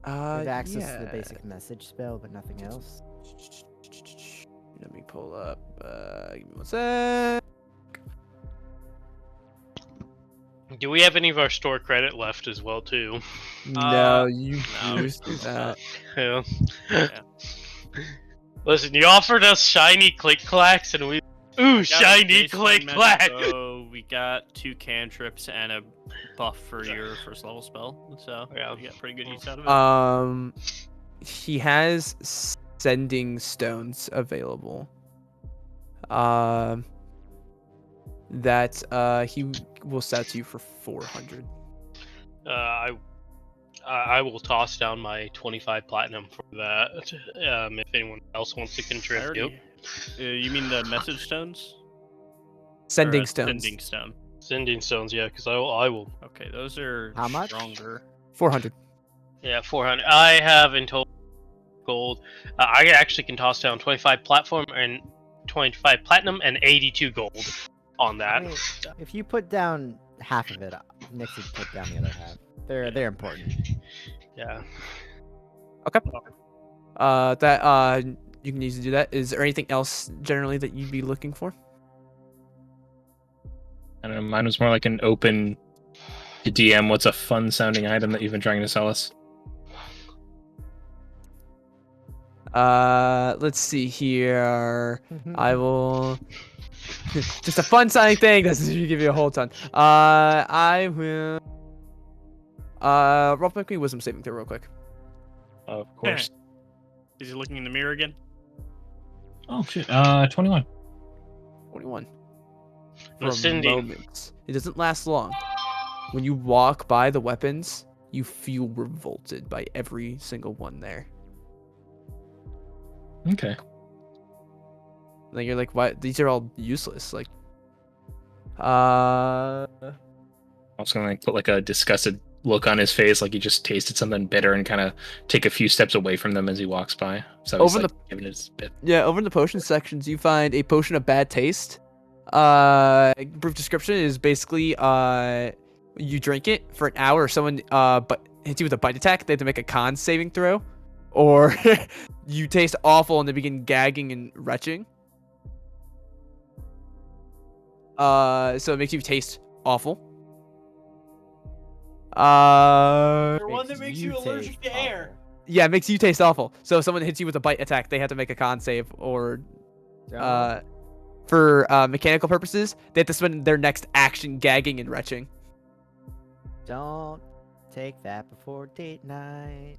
F: We have access to the basic message spell, but nothing else.
C: Let me pull up. Give me one sec.
E: Do we have any of our store credit left as well, too?
C: No, you
D: no.
C: used that.
E: Yeah.
D: Yeah.
E: Listen, you offered us shiny click clacks, and we. Ooh,
D: Got a
E: shiny
D: baseline
E: click
D: magic
E: clack!
D: bow, we got 2 cantrips and a buff for your first level spell, so
E: Yeah.
D: we got pretty good use out of it.
C: He has sending stones available. That he will sell to you for 400.
E: I will toss down my 25 platinum for that. If anyone else wants to
D: I
E: contribute.
D: already- you mean the message stones?
C: Sending
D: Or,
C: stones.
D: Sending stone.
E: Sending stones, yeah, because I will.
D: Okay, those are
F: How much?
D: stronger.
C: 400.
E: Yeah, 400. I have in total gold. I actually can toss down 25 platform and 25 platinum and 82 gold on that.
F: I mean, if you put down half of it, Nyx would put down the other half. They're important.
E: Yeah.
C: You can easily do that. Is there anything else generally that you'd be looking for?
B: I don't know. Mine was more like an open to DM. What's a fun sounding item that you've been trying to sell us?
C: Let's see here. I will. Just a fun sounding thing doesn't give you a whole ton. I will. Roll make me wisdom saving throw real quick.
B: Of course.
D: Is he looking in the mirror again?
B: Oh shit. 21.
C: 21.
E: No,
C: For a
E: Cindy.
C: moment. It doesn't last long. When you walk by the weapons, you feel revolted by every single one there.
B: Okay.
C: Like you're like, what? These are all useless. Like, I
B: I was gonna like put like a disgusted look on his face, like he just tasted something bitter, and kind of take a few steps away from them as he walks by. So he's
C: Over
B: like giving it a spit.
C: Yeah, over in the potion sections, you find a potion of bad taste. Brief description is basically you drink it for an hour. Someone but hits you with a bite attack. They have to make a con saving throw, or you taste awful and they begin gagging and retching. So it makes you taste awful.
D: One that makes you allergic to air.
C: Yeah, it makes you taste awful. So if someone hits you with a bite attack, they have to make a con save, or for mechanical purposes, they have to spend their next action gagging and retching.
F: Don't take that before date night.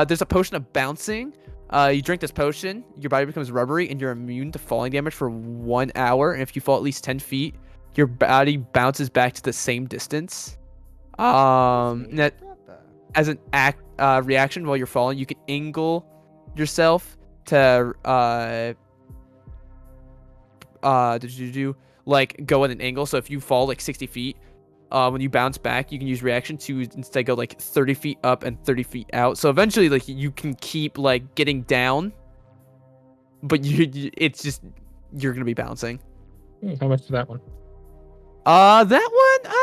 C: There's a potion of bouncing. You drink this potion, your body becomes rubbery, and you're immune to falling damage for 1 hour. And if you fall at least 10 feet, your body bounces back to the same distance. That as an reaction while you're falling, you can angle yourself to like go at an angle. So if you fall like 60 feet, when you bounce back, you can use reaction to instead go like 30 feet up and 30 feet out. So eventually, like you can keep like getting down, but it's just you're gonna be bouncing.
B: How much is that one?
C: That one,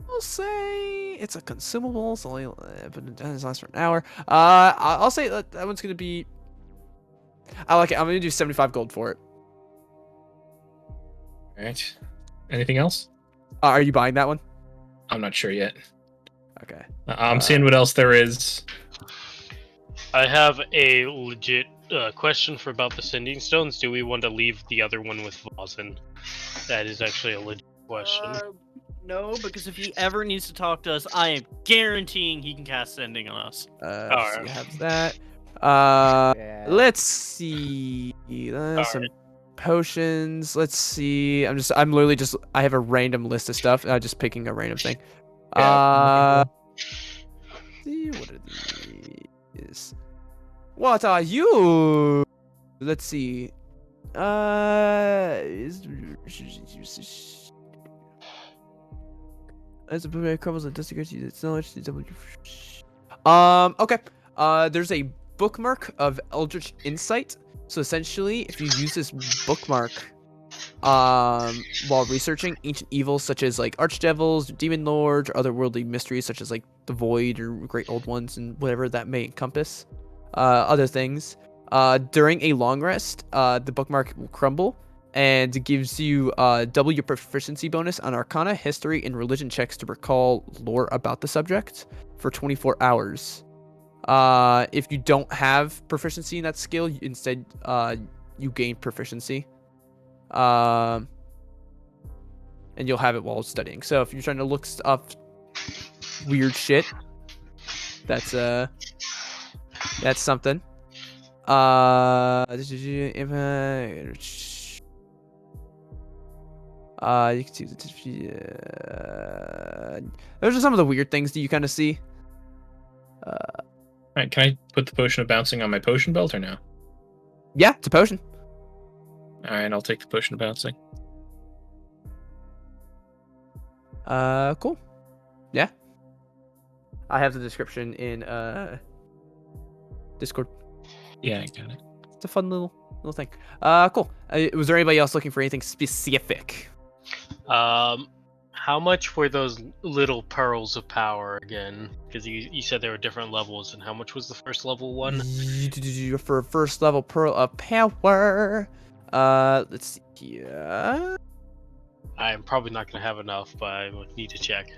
C: I'll say it's a consumable. It's only but it does last for an hour. I'll say that one's gonna be. I like it. I'm gonna do 75 gold for it.
B: All right. Anything else?
C: Are you buying that one?
B: I'm not sure yet.
C: Okay.
B: I'm seeing what else there is.
E: I have a legit question for about the sending stones. Do we want to leave the other one with Vozen? That is actually a legit question.
D: No, because if he ever needs to talk to us, I am guaranteeing he can cast sending on us.
C: So
E: Alright.
C: you have that.
F: Yeah.
C: Let's see. Some potions. Let's see. I'm literally just. I have a random list of stuff. Just picking a random thing. See, what are these? What are you? Let's see. As a boomerang crumbles and disintegrates, it's knowledge. Okay. There's a bookmark of Eldritch Insight. So essentially, if you use this bookmark, while researching ancient evils such as like archdevils, demon lords, or otherworldly mysteries such as like the void or great old ones and whatever that may encompass, other things. During a long rest, the bookmark will crumble and gives you double your proficiency bonus on Arcana, History, and Religion checks to recall lore about the subject for 24 hours. If you don't have proficiency in that skill, instead you gain proficiency. And you'll have it while studying. So if you're trying to look up weird shit, that's something. You can see those are some of the weird things that you kind of see.
B: Alright, can I put the potion of bouncing on my potion belt or no?
C: Yeah, it's a potion.
B: Alright, I'll take the potion of bouncing.
C: Cool. Yeah. I have the description in Discord.
B: Yeah, I got it.
C: It's a fun little thing. Cool. Was there anybody else looking for anything specific?
E: How much were those little pearls of power again? Because you said there were different levels, and how much was the first level one?
C: For a first level pearl of power. Let's see.
E: I'm probably not gonna have enough, but I would need to check.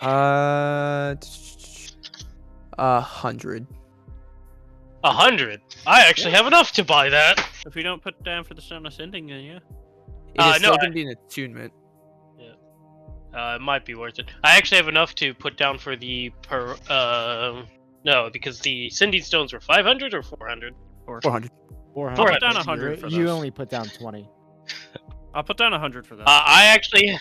C: 100.
E: 100. I actually have enough to buy that.
D: If we don't put down for the Stone Ascending, then yeah.
C: It is
E: no,
C: still gonna be an attunement.
E: It might be worth it. I actually have enough to put down for the no, because the Sending Stones were 500 or 400.
C: 400.
F: 400.
D: I'll put down 100 for
F: You
D: those.
F: only put down 20.
D: I'll put down 100 for that.
E: I actually.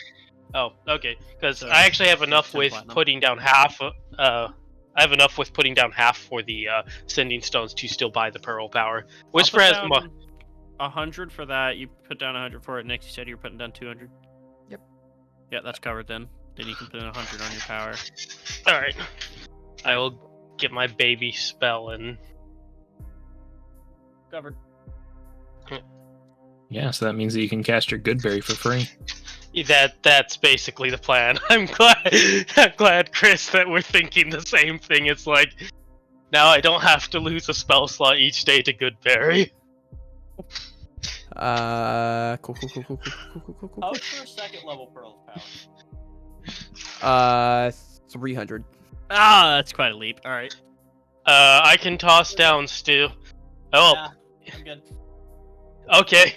E: Oh, okay. Because
D: So,
E: I actually have enough
D: 10
E: with
D: platinum.
E: putting down half. I have enough with putting down half for the Sending Stones to still buy the Pearl Power. Whisper has
D: I'll
E: more.
D: put down 100 for that. You put down 100 for it. Next, you said you were putting down 200.
F: Yep.
D: Yeah, that's covered then. Then you can put in 100 on your power.
E: All right. I will get my baby spell and.
D: Covered.
B: Yeah, so that means that you can cast your Goodberry for free.
E: That's basically the plan. I'm glad, Chris, that we're thinking the same thing. It's like now I don't have to lose a spell slot each day to Goodberry.
C: Cool.
D: How much for a second level Pearl of Power?
C: 300.
D: Ah, that's quite a leap. All right.
E: I can toss down Stu. Oh,
D: Yeah, I'm good.
E: okay.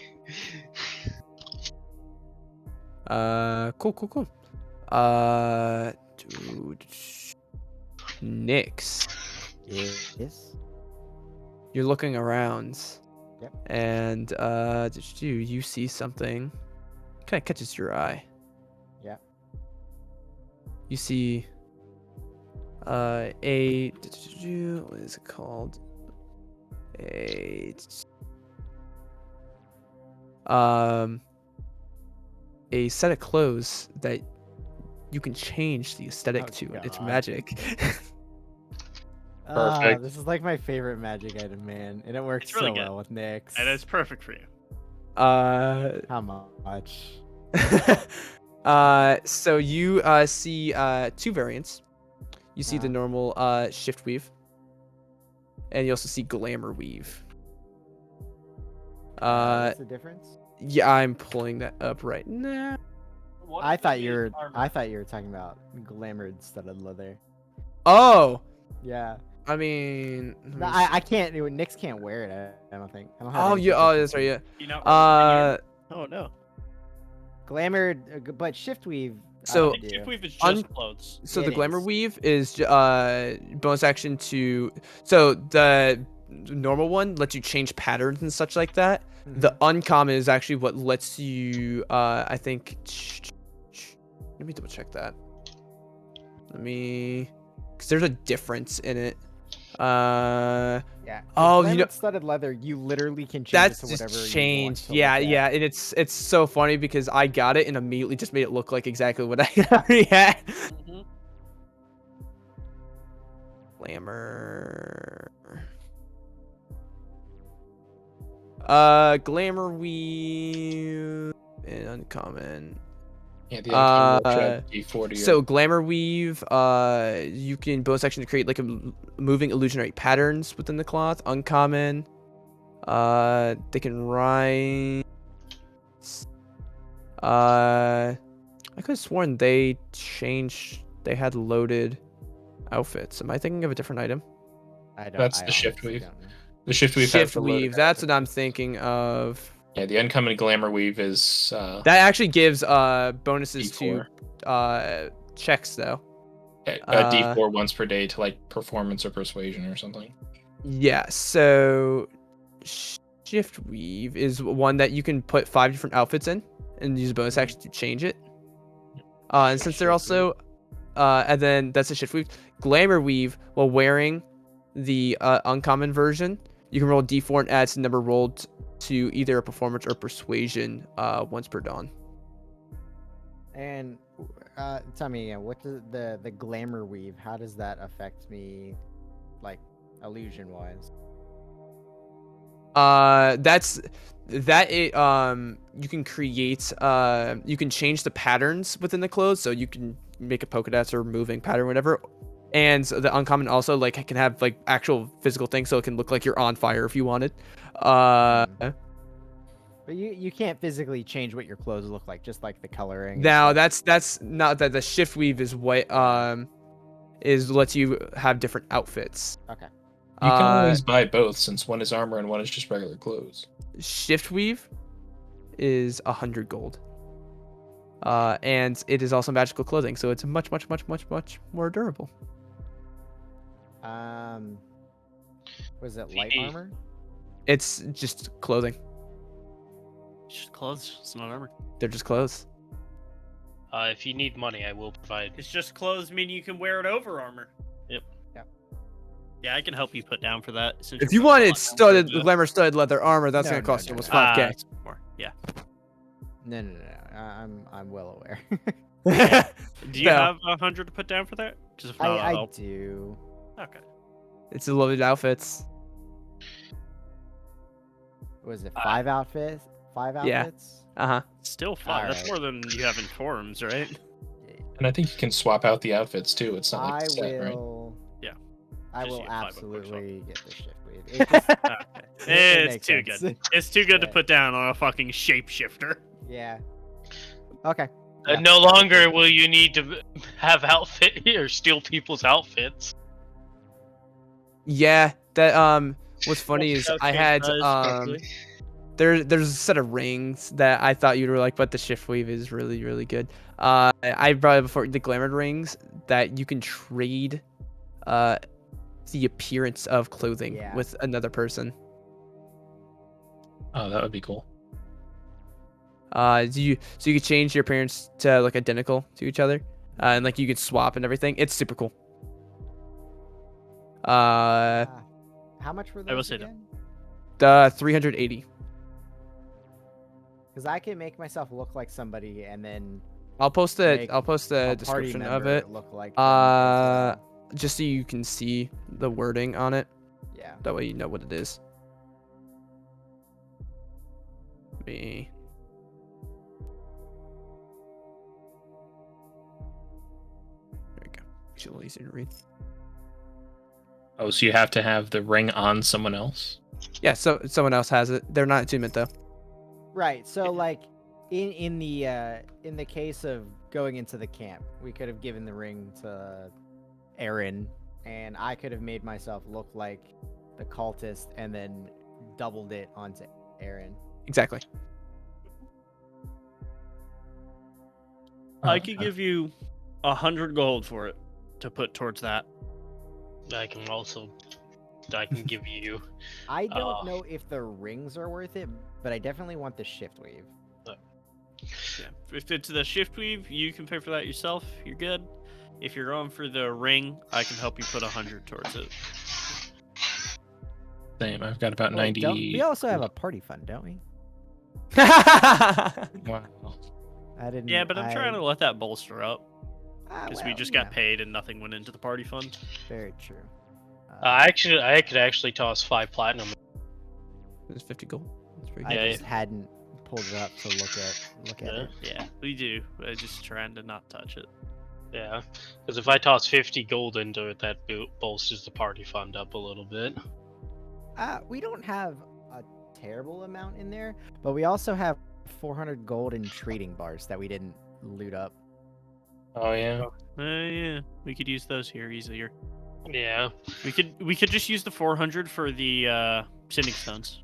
C: Cool. Dude. Nyx.
F: Yes.
C: You're looking around.
F: Yep.
C: And you see something kind of catches your eye.
F: Yeah.
C: You see what is it called? A set of clothes that you can change the aesthetic
F: Oh,
C: to. It's
F: God.
C: magic.
B: Perfect.
F: This is like my favorite magic item, man, and it works
D: It's really
F: so
D: good.
F: well with Nyx.
D: And it's perfect for you.
F: How much?
C: So you see two variants. You see the normal shift weave, and you also see glamour weave.
F: What's the difference?
C: Yeah, I'm pulling that up right now.
F: I thought you were talking about glamored studded leather.
C: Oh,
F: Yeah.
C: I mean, let
F: No,
C: me see.
F: I can't. Nyx can't wear it. I don't think. I don't have
C: Oh,
F: any
C: yeah. Oh,
F: proficiency.
C: that's right. Yeah.
D: You know,
C: Uh,
D: oh no.
F: Glamored, but shift weave
C: So
D: I think Shiftweave is
C: un-
D: just clothes.
C: So
F: It
C: the glamour
F: is.
C: weave is bonus action to. So the normal one lets you change patterns and such like that. The uncommon is actually what lets you. I think. Let me double check that. Because there's a difference in it.
F: Yeah.
C: Oh, you
F: glamored
C: know.
F: studded leather, you literally can change
C: That's
F: it to
C: just
F: whatever you want
C: changed.
F: to
C: Yeah,
F: look at.
C: yeah, and it's so funny because I got it and immediately just made it look like exactly what I already had.
D: Mhm.
C: Glamour. Glamour weave and uncommon.
B: Yeah, the uncommon will
C: Uh,
B: add D4 to your.
C: So glamour weave, you can bonus action to create like moving illusionary patterns within the cloth. Uncommon, they can rise. I could have sworn they had loaded outfits. Am I thinking of a different item?
B: That's
F: I
B: the shift
F: honestly
B: weave.
F: don't know.
B: The shift weave has
C: Shift
B: the loaded
C: weave. That's what I'm
B: outfits.
C: thinking of.
B: Yeah, the uncommon glamour weave is
C: That actually gives bonuses
B: D4.
C: to checks though.
B: D4 once per day to like performance or persuasion or something.
C: Yeah, so shift weave is one that you can put 5 different outfits in and use a bonus action to change it. And since they're
F: Shift
C: also and then that's a shift weave. Glamour weave, while wearing the uncommon version, you can roll D4 and add the number rolled to either a performance or persuasion once per dawn.
F: And tell me again, what does the glamour weave? How does that affect me, like illusion wise?
C: You can create you can change the patterns within the clothes, so you can make a polka dots or moving pattern, whatever. And the uncommon also like can have like actual physical things, so it can look like you're on fire if you wanted.
F: But you can't physically change what your clothes look like, just like the coloring. and
C: Now
F: stuff.
C: that's not that the shift weave is what is lets you have different outfits.
F: Okay.
B: You can always buy both, since one is armor and one is just regular clothes.
C: Shift weave is 100 gold. And it is also magical clothing, so it's much more durable.
F: Was it light
E: Hey.
F: armor?
C: It's just clothing.
D: It's just clothes. It's not armor.
C: They're just clothes.
E: If you need money, I will provide.
D: It's just clothes, meaning you can wear it over armor.
E: Yep.
F: Yep.
D: Yeah, I can help you put down for that. since
C: If
D: you're
C: you
D: putting a
C: wanted
D: lot down for the-
C: glamour studded leather armor, that's
F: No,
C: gonna
F: no,
C: cost
F: no,
C: you almost
F: no.
C: 5k.
D: it's more. Yeah.
F: No. I'm well aware.
D: Do you
C: No.
D: have 100 to put down for that? Because if not,
F: I
D: I'll...
F: do.
D: Okay.
C: It's a loaded outfits.
F: Was it 5 outfits? 5
C: Yeah.
F: outfits?
C: Uh-huh.
D: Still 5. That's
F: Alright.
D: more than you have in forums, right?
B: And I think you can swap out the outfits too. It's not like
F: I
B: a set, right?
F: will.
D: Yeah.
F: I
D: Just
F: will
D: use 5 on Quickshot.
F: absolutely get the shift weave. It just,
D: Okay.
F: it
D: It's
F: makes
D: too
F: sense.
D: good. It's too good to
F: Yeah.
D: put down on a fucking shapeshifter.
F: Yeah. Okay. Yeah.
E: No longer will you need to have outfit or steal people's outfits.
C: Yeah, that what's funny is I had
E: Properly.
C: there's a set of rings that I thought you were like, but the shift weave is really good. I brought it before the glamored rings that you can trade the appearance of clothing
F: Yeah.
C: with another person.
B: Oh, that would be cool.
C: So you could change your appearance to like identical to each other, and like you could swap and everything. It's super cool.
F: How much were
D: I will
F: those
D: say that.
F: again?
C: The 380.
F: Because I can make myself look like somebody and then
C: I'll post
F: make
C: the
F: a party
C: description of
F: member
C: it,
F: look like them as well.
C: just so you can see the wording on it.
F: Yeah.
C: That way you know what it is. Me. There we go. Makes it a little easier to read.
B: Oh, so you have to have the ring on someone else?
C: Yeah, so someone else has it. They're not attunement though.
F: Right. So like in the case of going into the camp, we could have given the ring to Aaron, and I could have made myself look like the cultist and then doubled it onto Aaron.
C: Exactly.
D: I could give you 100 gold for it to put towards that.
E: I can give you.
F: I don't know if the rings are worth it, but I definitely want the shift wave.
D: Yeah. If it's the shift weave, you can pay for that yourself. You're good. If you're going for the ring, I can help you put 100 towards it.
B: Same. I've got about
F: Wait,
B: 90.
F: we also have a party fund, don't we?
B: Wow.
F: I didn't.
D: Yeah, but I'm trying to let that bolster up
F: Ah,
D: because we
F: well,
D: just
F: you
D: got
F: know,
D: paid and nothing went into the party fund.
F: Very true.
E: I could actually toss 5 platinum.
C: It's 50 gold. That's pretty
F: I
C: good.
E: Yeah,
F: just hadn't pulled it up to look at
E: Yeah.
F: it.
D: Yeah, we do. I'm just trying to not touch it.
E: Yeah, because if I toss 50 gold into it, that bolsters the party fund up a little bit.
F: We don't have a terrible amount in there, but we also have 400 gold in trading bars that we didn't loot up.
B: Oh yeah.
D: Yeah, we could use those here easier.
E: Yeah.
D: We could just use the 400 for the sending stones.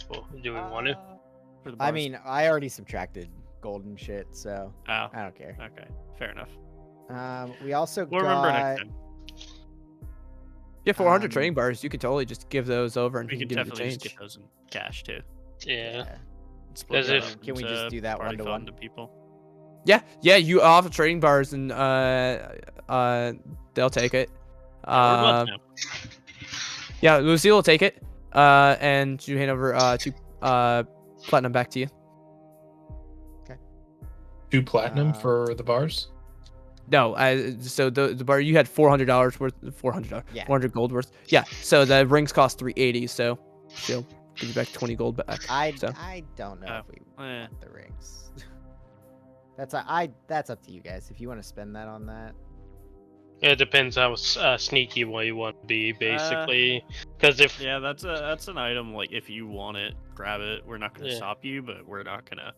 E: Well, do we want to?
D: For the
F: I
D: bars.
F: mean, I already subtracted gold and shit, so
D: Oh,
F: I don't care.
D: okay, fair enough.
F: We also
D: We'll
F: got.
D: remember next time.
C: Yeah, 400
F: Um,
C: trading bars. You could totally just give those over and
D: We
C: he can
D: could
C: give you the
D: definitely just
C: change.
D: get those in cash too.
E: Yeah.
D: Split
E: As
D: that
E: if-
D: up
F: Can we just
D: into
F: do that
D: party
F: one-to-one?
D: fund to people.
C: Yeah, you offer trading bars and they'll take it.
D: Yeah, we're buds now.
C: Yeah, Lucille will take it. And you hand over 2 platinum back to you.
B: 2 platinum
F: Uh,
B: for the bars.
C: No, so the bar you had $400 worth, $400,
F: Yeah.
C: 400 gold worth. Yeah, so the rings cost 380. So she'll give you back 20 gold back.
F: I
C: So.
F: don't know
D: Oh,
F: if we
D: eh.
F: want the rings. That's up to you guys. If you want to spend that on that.
E: It depends how sneaky you want to be, basically. Because if
D: Yeah, that's an item. Like if you want it, grab it. We're not gonna
E: Yeah.
D: stop you, but we're not gonna.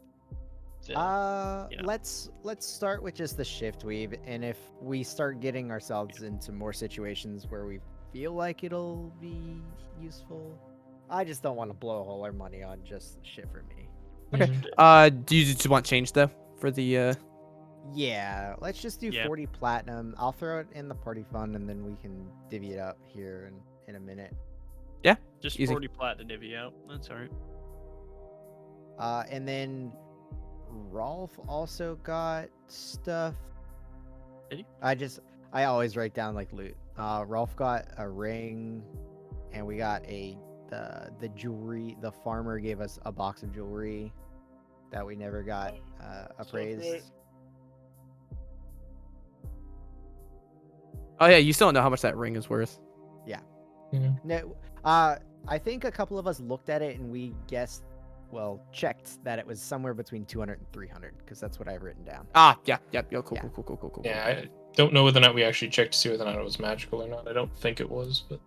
E: yeah.
D: Yeah.
F: Let's start with just the shift weave, and if we start getting ourselves into more situations where we feel like it'll be useful, I just don't want to blow all our money on just shit for me.
C: Okay. Do you just want change though for the
F: Yeah, let's just do
D: Yeah.
F: 40 platinum. I'll throw it in the party fund, and then we can divvy it up here in a minute.
D: Just
C: Easy.
D: 40 plat to divvy out. That's alright.
F: And then Rolf also got stuff.
D: Did he?
F: I always write down like loot. Rolf got a ring, and we got the jewelry. The farmer gave us a box of jewelry that we never got appraised.
C: Oh yeah, you still don't know how much that ring is worth.
F: No, I think a couple of us looked at it and we guessed, checked that it was somewhere between 200 and 300 because that's what I've written down.
C: Yeah, cool,
F: Yeah.
C: cool.
B: Yeah, I don't know whether or not we actually checked to see whether or not it was magical or not. I don't think it was, but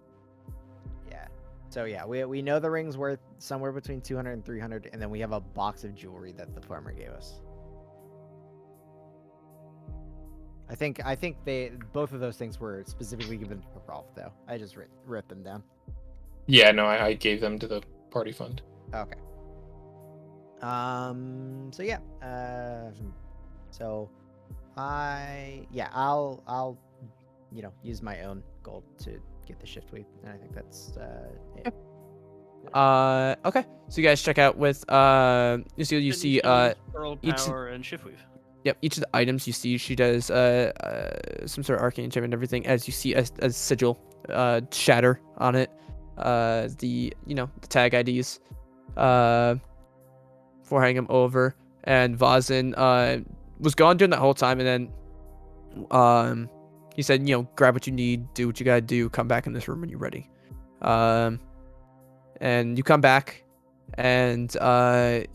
F: Yeah. So yeah, we know the ring's worth somewhere between 200 and 300, and then we have a box of jewelry that the farmer gave us. I think both of those things were specifically given to Rolf though. I just wrote them down.
B: yeah, no, I gave them to the party fund.
F: Okay. So yeah. So I'll use my own gold to get the shift weave, and I think that's it.
C: Okay. So you guys check out with you see
D: Sending stones, Pearl
C: each-
D: power and shift weave.
C: Yep, each of the items you see, she does some sort of arcane enchantment and everything. As you see a sigil shatter on it, the tag IDs, for hanging them over. And Vazin was gone during that whole time, and then he said, grab what you need, do what you gotta do, come back in this room when you're ready. And you come back, and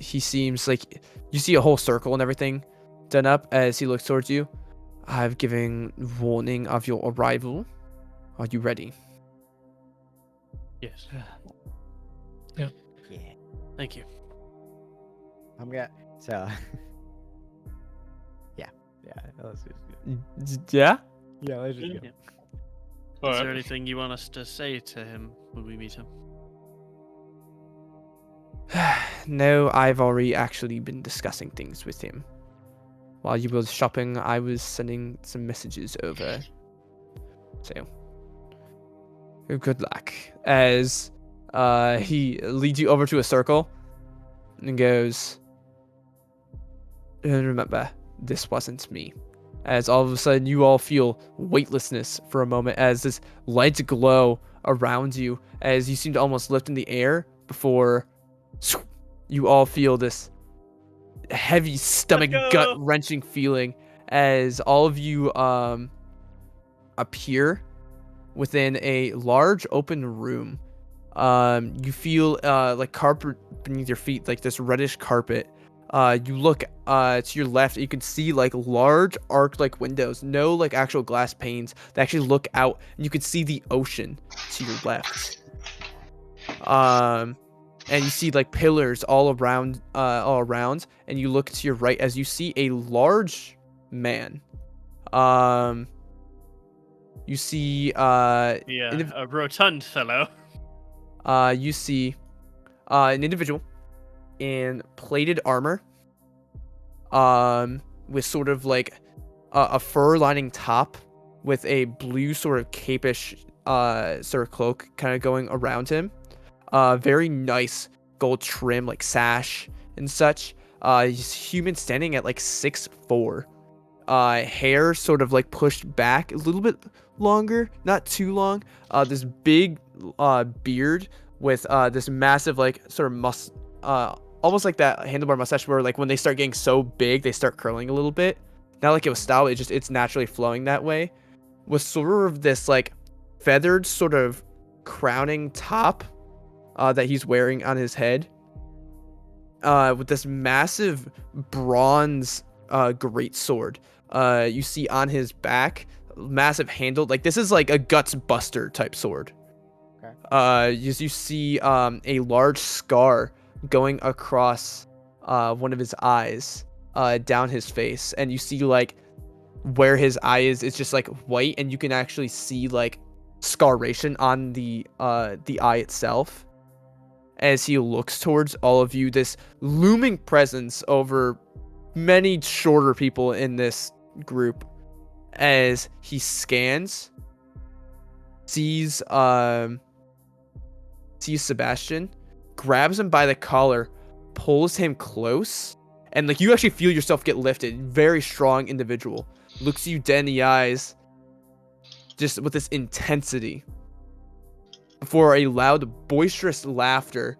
C: he seems like you see a whole circle and everything done up as he looks towards you. I've given warning of your arrival. Are you ready?
D: Yes.
F: Yeah.
D: Thank you.
F: I'm gonna. So. yeah. Let's just,
C: Yeah.
F: yeah. Let's just go.
D: Yeah.
E: All
D: Is
E: right.
D: there anything you want us to say to him when we meet him?
C: No, I've already actually been discussing things with him. while you were shopping, I was sending some messages over. So, good luck. As he leads you over to a circle and goes, and remember, this wasn't me. As all of a sudden you all feel weightlessness for a moment as this light glow around you, as you seem to almost lift in the air before you all feel this heavy stomach
D: go.
C: gut wrenching feeling as all of you appear within a large open room. You feel like carpet beneath your feet, like this reddish carpet. You look to your left, you can see like large arc-like windows, no like actual glass panes that actually look out, and you can see the ocean to your left. And you see like pillars all around, and you look to your right as you see a large man. You see
D: A rotund fellow.
C: you see an individual in plated armor, with sort of like a fur lining top with a blue sort of capish sort of cloak kind of going around him. Very nice gold trim, like sash and such. He's human, standing at like 6'4". Hair sort of like pushed back a little bit longer, not too long. This big beard with this massive like sort of almost like that handlebar mustache where like when they start getting so big they start curling a little bit. Not like it was styled, it's naturally flowing that way. With sort of this like feathered sort of crowning top that he's wearing on his head. With this massive bronze great sword. You see on his back, massive handle, like this is like a guts buster type sword.
F: Okay.
C: You see a large scar going across one of his eyes, down his face, and you see like where his eye is, it's just like white, and you can actually see like scarration on the eye itself. As he looks towards all of you, this looming presence over many shorter people in this group, as he scans, sees Sebastian, grabs him by the collar, pulls him close, and like you actually feel yourself get lifted. Very strong individual, looks you dead in the eyes, just with this intensity, before a loud, boisterous laughter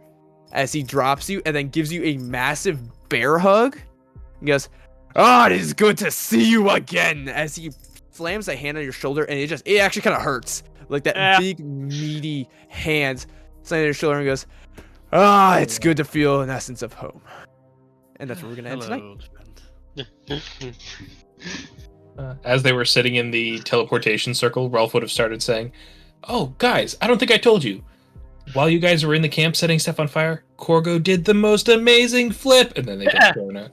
C: as he drops you and then gives you a massive bear hug. He goes, it is good to see you again, as he slams a hand on your shoulder, and it actually kind of hurts. Like that big, meaty hand slamming on your shoulder, and goes, it's good to feel an essence of home. And that's where we're going to end tonight.
B: As they were sitting in the teleportation circle, Rolf would have started saying, "Oh, guys, I don't think I told you. While you guys were in the camp setting stuff on fire, Corgo did the most amazing flip," and then they get thrown out.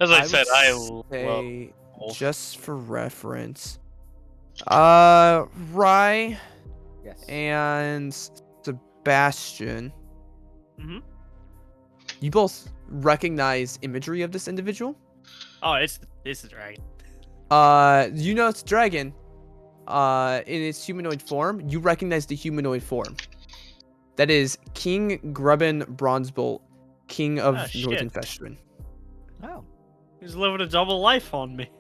E: As I said, I
C: would
E: love
C: say,
E: Wolf.
C: just for reference, Rye
F: Yes.
C: and Sebastian,
D: Mhm.
C: you both recognize imagery of this individual.
D: Oh, it's the dragon.
C: You know it's a dragon. In its humanoid form, you recognize the humanoid form. That is King Grubben Bronzebolt, King of
D: shit.
C: Northern Festrin.
F: Oh.
D: He's living a double life on me.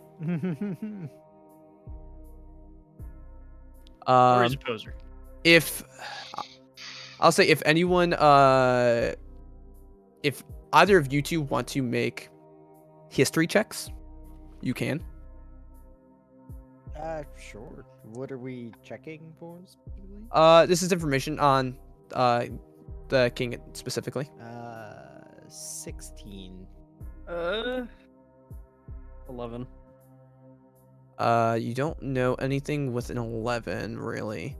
D: Or he's a poser.
C: If I'll say, if anyone, if either of you two want to make history checks, you can.
F: Sure. What are we checking for specifically?
C: This is information on the king specifically.
F: 16.
G: 11.
C: You don't know anything with an 11, really.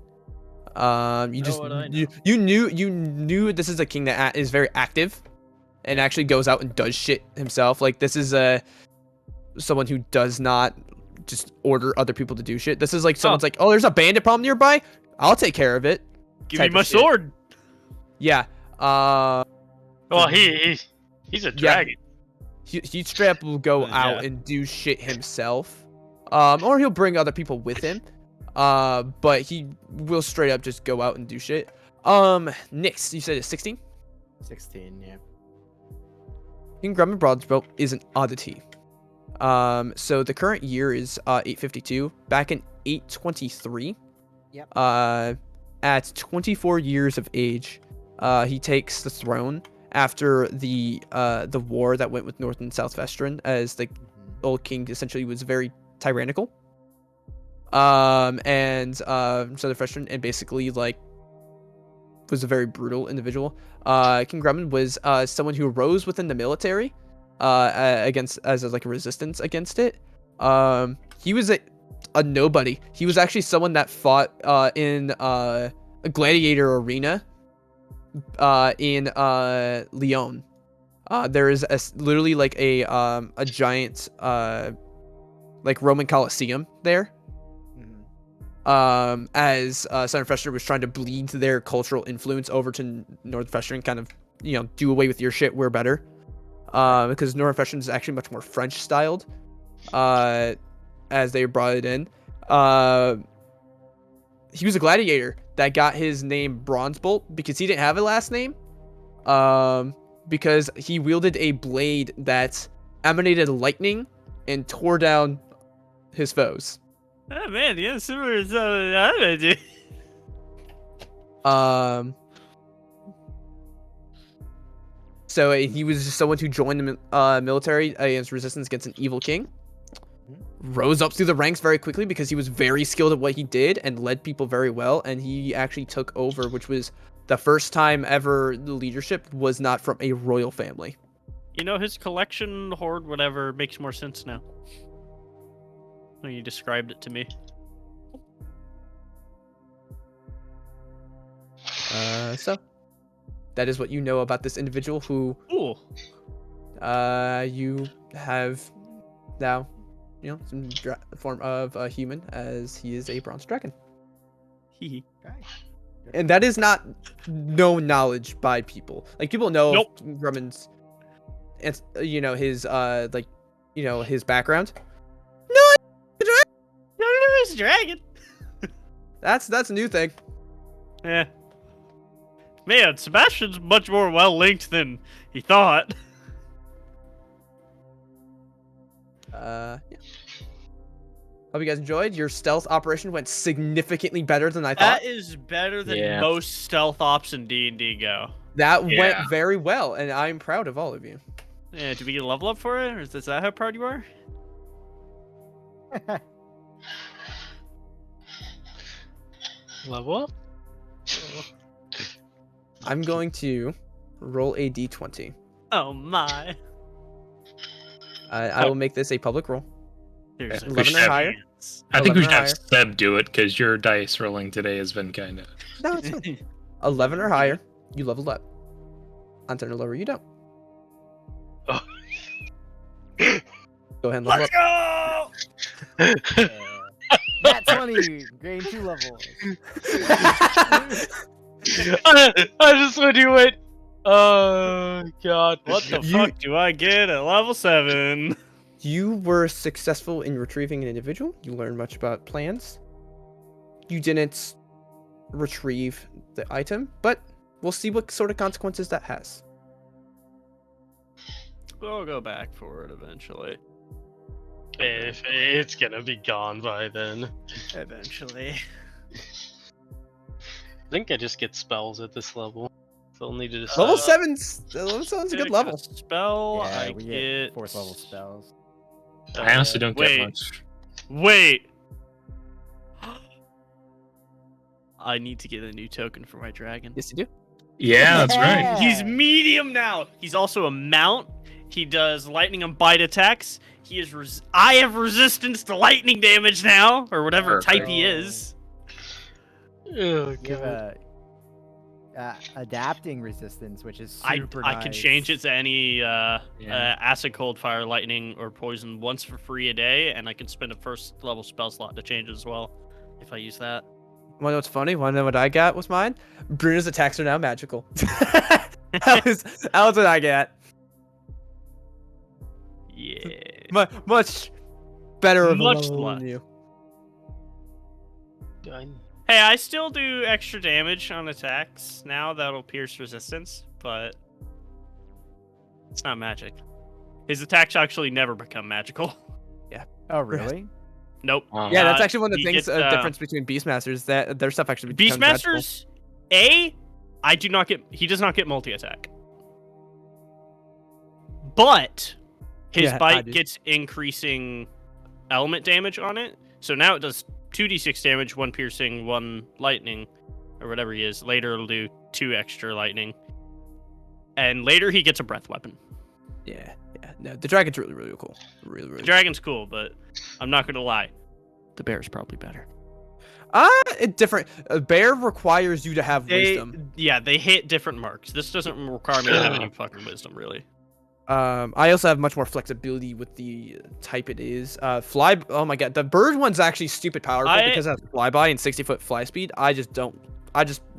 C: You
D: Know
C: just
D: what I
C: you knew this is a king that is very active, and actually goes out and does shit himself. Like this is someone who does not just order other people to do shit. This is like someone's like, oh, there's a bandit problem nearby, I'll take care of it.
D: Give me
C: type of
D: my
C: shit.
D: sword.
C: Yeah.
E: Well, he's a dragon.
C: He straight up will go out
D: Yeah.
C: and do shit himself, or he'll bring other people with him, but he will straight up just go out and do shit. Nyx, you said it's 16.
F: 16, yeah.
C: King Grumman Broadsbelt is an oddity. So the current year is 852. Back in 823,
F: Yep.
C: at 24 years of age, he takes the throne after the war that went with North and South Vestron, as the old king essentially was very tyrannical. And Southern Vestron, and basically like was a very brutal individual. King Grumman was someone who rose within the military against as like a resistance against it. He was a nobody. He was actually someone that fought in a gladiator arena in Lyon. There is literally like a giant like Roman Colosseum there. As Southern Vestron was trying to bleed their cultural influence over to North Vestron, kind of, you know, do away with your shit, we're better. Because North Vestron is actually much more French styled, as they brought it in. He was a gladiator that got his name Bronzebolt because he didn't have a last name. Because he wielded a blade that emanated lightning and tore down his foes.
D: Oh man, yeah, similar to I do.
C: So he was just someone who joined the military against resistance against an evil king. Rose up through the ranks very quickly because he was very skilled at what he did and led people very well. And he actually took over, which was the first time ever the leadership was not from a royal family.
D: You know, his collection, hoard, whatever, makes more sense now. When you described it to me.
C: So that is what you know about this individual who
D: Ooh.
C: you have now, you know, some form of a human, as he is a bronze dragon.
D: Hee.
C: And that is not known knowledge by people. Like, people know
D: Nope.
C: Grumman's, and you know, his like, you know, his background.
D: No, it's a dragon.
C: That's a new thing.
D: Yeah. Man, Sebastian's much more well linked than he thought.
C: Yeah. Hope you guys enjoyed. Your stealth operation went significantly better than I thought.
D: That is better than
B: Yeah.
D: most stealth ops in D&D go.
C: That
B: Yeah.
C: went very well, and I'm proud of all of you.
D: Yeah, did we get a level up for it? Or is that how proud you are?
E: Level up?
C: I'm going to roll a d20.
D: Oh my.
C: I will make this a public roll.
D: There's
B: Yeah,
D: a
C: 11 or
B: have-
C: higher.
B: I think we should
C: 11 or
B: have Seb do it because your dice rolling today has been kind of.
C: No, it's fine. 11 or higher, you leveled up. On 10 or lower, you don't.
E: Oh.
C: Go ahead and level up.
D: Let's go!
F: Nat 20, gain 2 levels.
E: I just when you went. Oh god.
D: What the
C: You-
D: fuck do I get at level 7?
C: You were successful in retrieving an individual. You learned much about plans. You didn't retrieve the item, but we'll see what sort of consequences that has.
D: We'll go back for it eventually.
E: If it's gonna be gone by then.
D: Eventually.
E: I think I just get spells at this level. So I'll need to decide.
C: Level 7's a good level.
D: Spell,
F: Yeah,
D: I
F: we
D: get
F: 4th level spells.
B: I honestly don't
D: wait.
B: get much.
D: Wait. I need to get a new token for my dragon.
C: Yes, you do.
B: Yeah, that's right.
F: Yeah.
D: He's medium now. He's also a mount. He does lightning and bite attacks. He is. I have resistance to lightning damage now, or whatever type he
F: Perfect.
D: is.
E: Oh
F: You have
E: god.
F: a adapting resistance, which is
D: I
F: super
D: can
F: nice.
D: change it to any
B: Yeah.
D: acid, cold, fire, lightning, or poison once for free a day, and I can spend a first level spell slot to change it as well if I use that.
C: Wanna know what's funny? Wanna know what I got with mine? Bruno's attacks are now magical. that was what I get.
D: Yeah.
C: Much better of a
D: Much
C: level
D: less.
C: than you.
D: Hey, I still do extra damage on attacks now that'll pierce resistance, but it's not magic. His attacks actually never become magical.
F: Oh, really?
D: Nope.
C: Yeah, that's actually one of the
D: he
C: things.
D: gets,
C: Difference between Beastmasters that their stuff actually becomes magical.
D: Beastmasters, he does not get multi-attack. But his
C: Yeah, I
D: bite
C: do.
D: gets increasing element damage on it. So now it does 2d6 damage, 1 piercing, 1 lightning, or whatever he is. Later it'll do 2 extra lightning. And later he gets a breath weapon.
C: Yeah. No, the dragon's really cool. Really
D: The
C: cool.
D: dragon's cool, but I'm not gonna lie. The bear's probably better.
C: Different. A bear requires you to have wisdom.
D: Yeah, they hit different marks. This doesn't require me to have any fucking wisdom, really.
C: I also have much more flexibility with the type it is. Fly. Oh my god, the bird one's actually stupid powerful because it has flyby and 60-foot fly speed. I just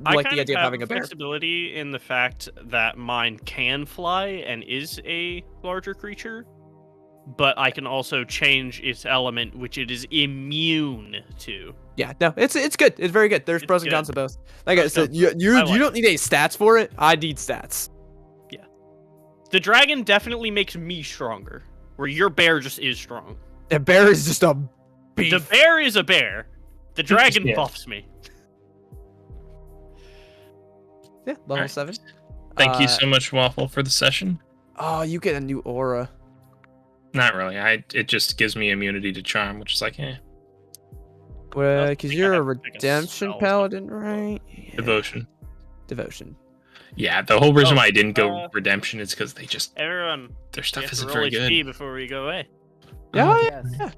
C: like the idea of having a bear.
D: Flexibility in the fact that mine can fly and is a larger creature, but I can also change its element, which it is immune to.
C: Yeah, no, it's good. It's very good. There's
D: It's
C: pros and
D: good.
C: cons to both. Like I
D: Pros
C: said,
D: and
C: you
D: I like
C: don't need any stats for it. I need stats.
D: The dragon definitely makes me stronger, where your bear just is strong.
C: A bear is just a beef.
D: The bear is a bear. The dragon
B: Yeah.
D: buffs me.
C: Yeah, level
B: Alright.
C: 7.
B: Thank you so much, Waffle, for the session.
C: Oh, you get a new aura.
B: Not really. It just gives me immunity to charm, which is like,
C: Well,
D: think
C: because
D: I
C: you're a
D: have to pick a
C: redemption
D: spell.
C: paladin, right? Yeah.
B: devotion.
C: Devotion.
B: Yeah, the whole reason
D: Oh,
B: why I didn't go
D: uh,
B: redemption is because they just
D: Everyone,
B: their
D: we
B: stuff
D: have to
B: isn't
D: roll
B: very
D: HP
B: good.
D: before we go away.
C: Yeah,
F: Yes.
C: yeah.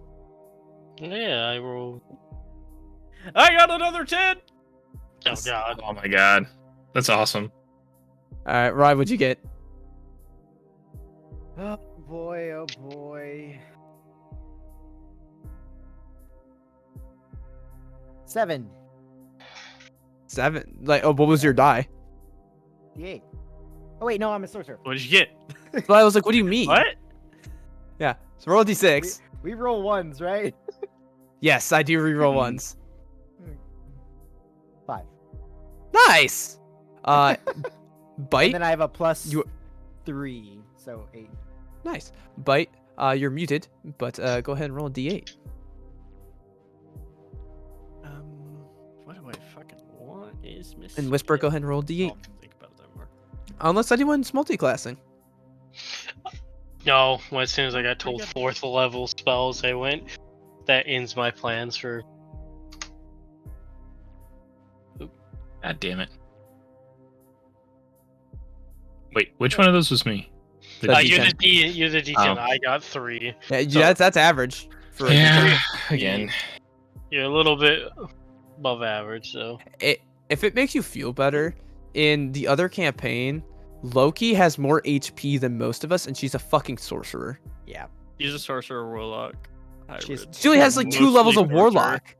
E: Yeah, I rolled.
D: I got another 10!
E: Oh god.
B: Oh my god, that's awesome.
C: All right, Ryan, what'd you get?
F: Oh boy, oh boy. 7.
C: 7. Like, oh, what was your die?
F: D8. Oh wait, no, I'm a sorcerer.
D: What did you get?
C: So I was like, what do you mean?
D: What?
C: Yeah. So roll a d6.
F: We roll ones, right?
C: Yes, I do reroll ones.
F: 5.
C: Nice.
F: And
C: Bite.
F: then I have a plus
C: You-
F: 3, so 8.
C: Nice. Bite. You're muted, but go ahead and roll a d8.
D: What do I fucking want is missing.
C: And Whisper, go ahead and roll a d8.
D: I'll think about that more.
C: Unless anyone's multi-classing.
E: No, well, as soon as I got told
D: Pretty
E: 4th level spells, I went. That ends my plans for.
B: God damn it. Wait, which one of those was me? The
C: That's
E: You're
C: D10.
E: you're the D10.
B: Oh.
E: I got 3.
C: Yeah,
E: So-
C: that's average. For a
B: Yeah, again.
E: You're a little bit above average, so.
C: If it makes you feel better, in the other campaign, Loki has more HP than most of us, and she's a fucking sorcerer.
F: Yeah.
D: He's a sorcerer warlock.
F: She's-
D: Hybrid.
C: She only has like 2 levels of
D: Mostly
C: warlock.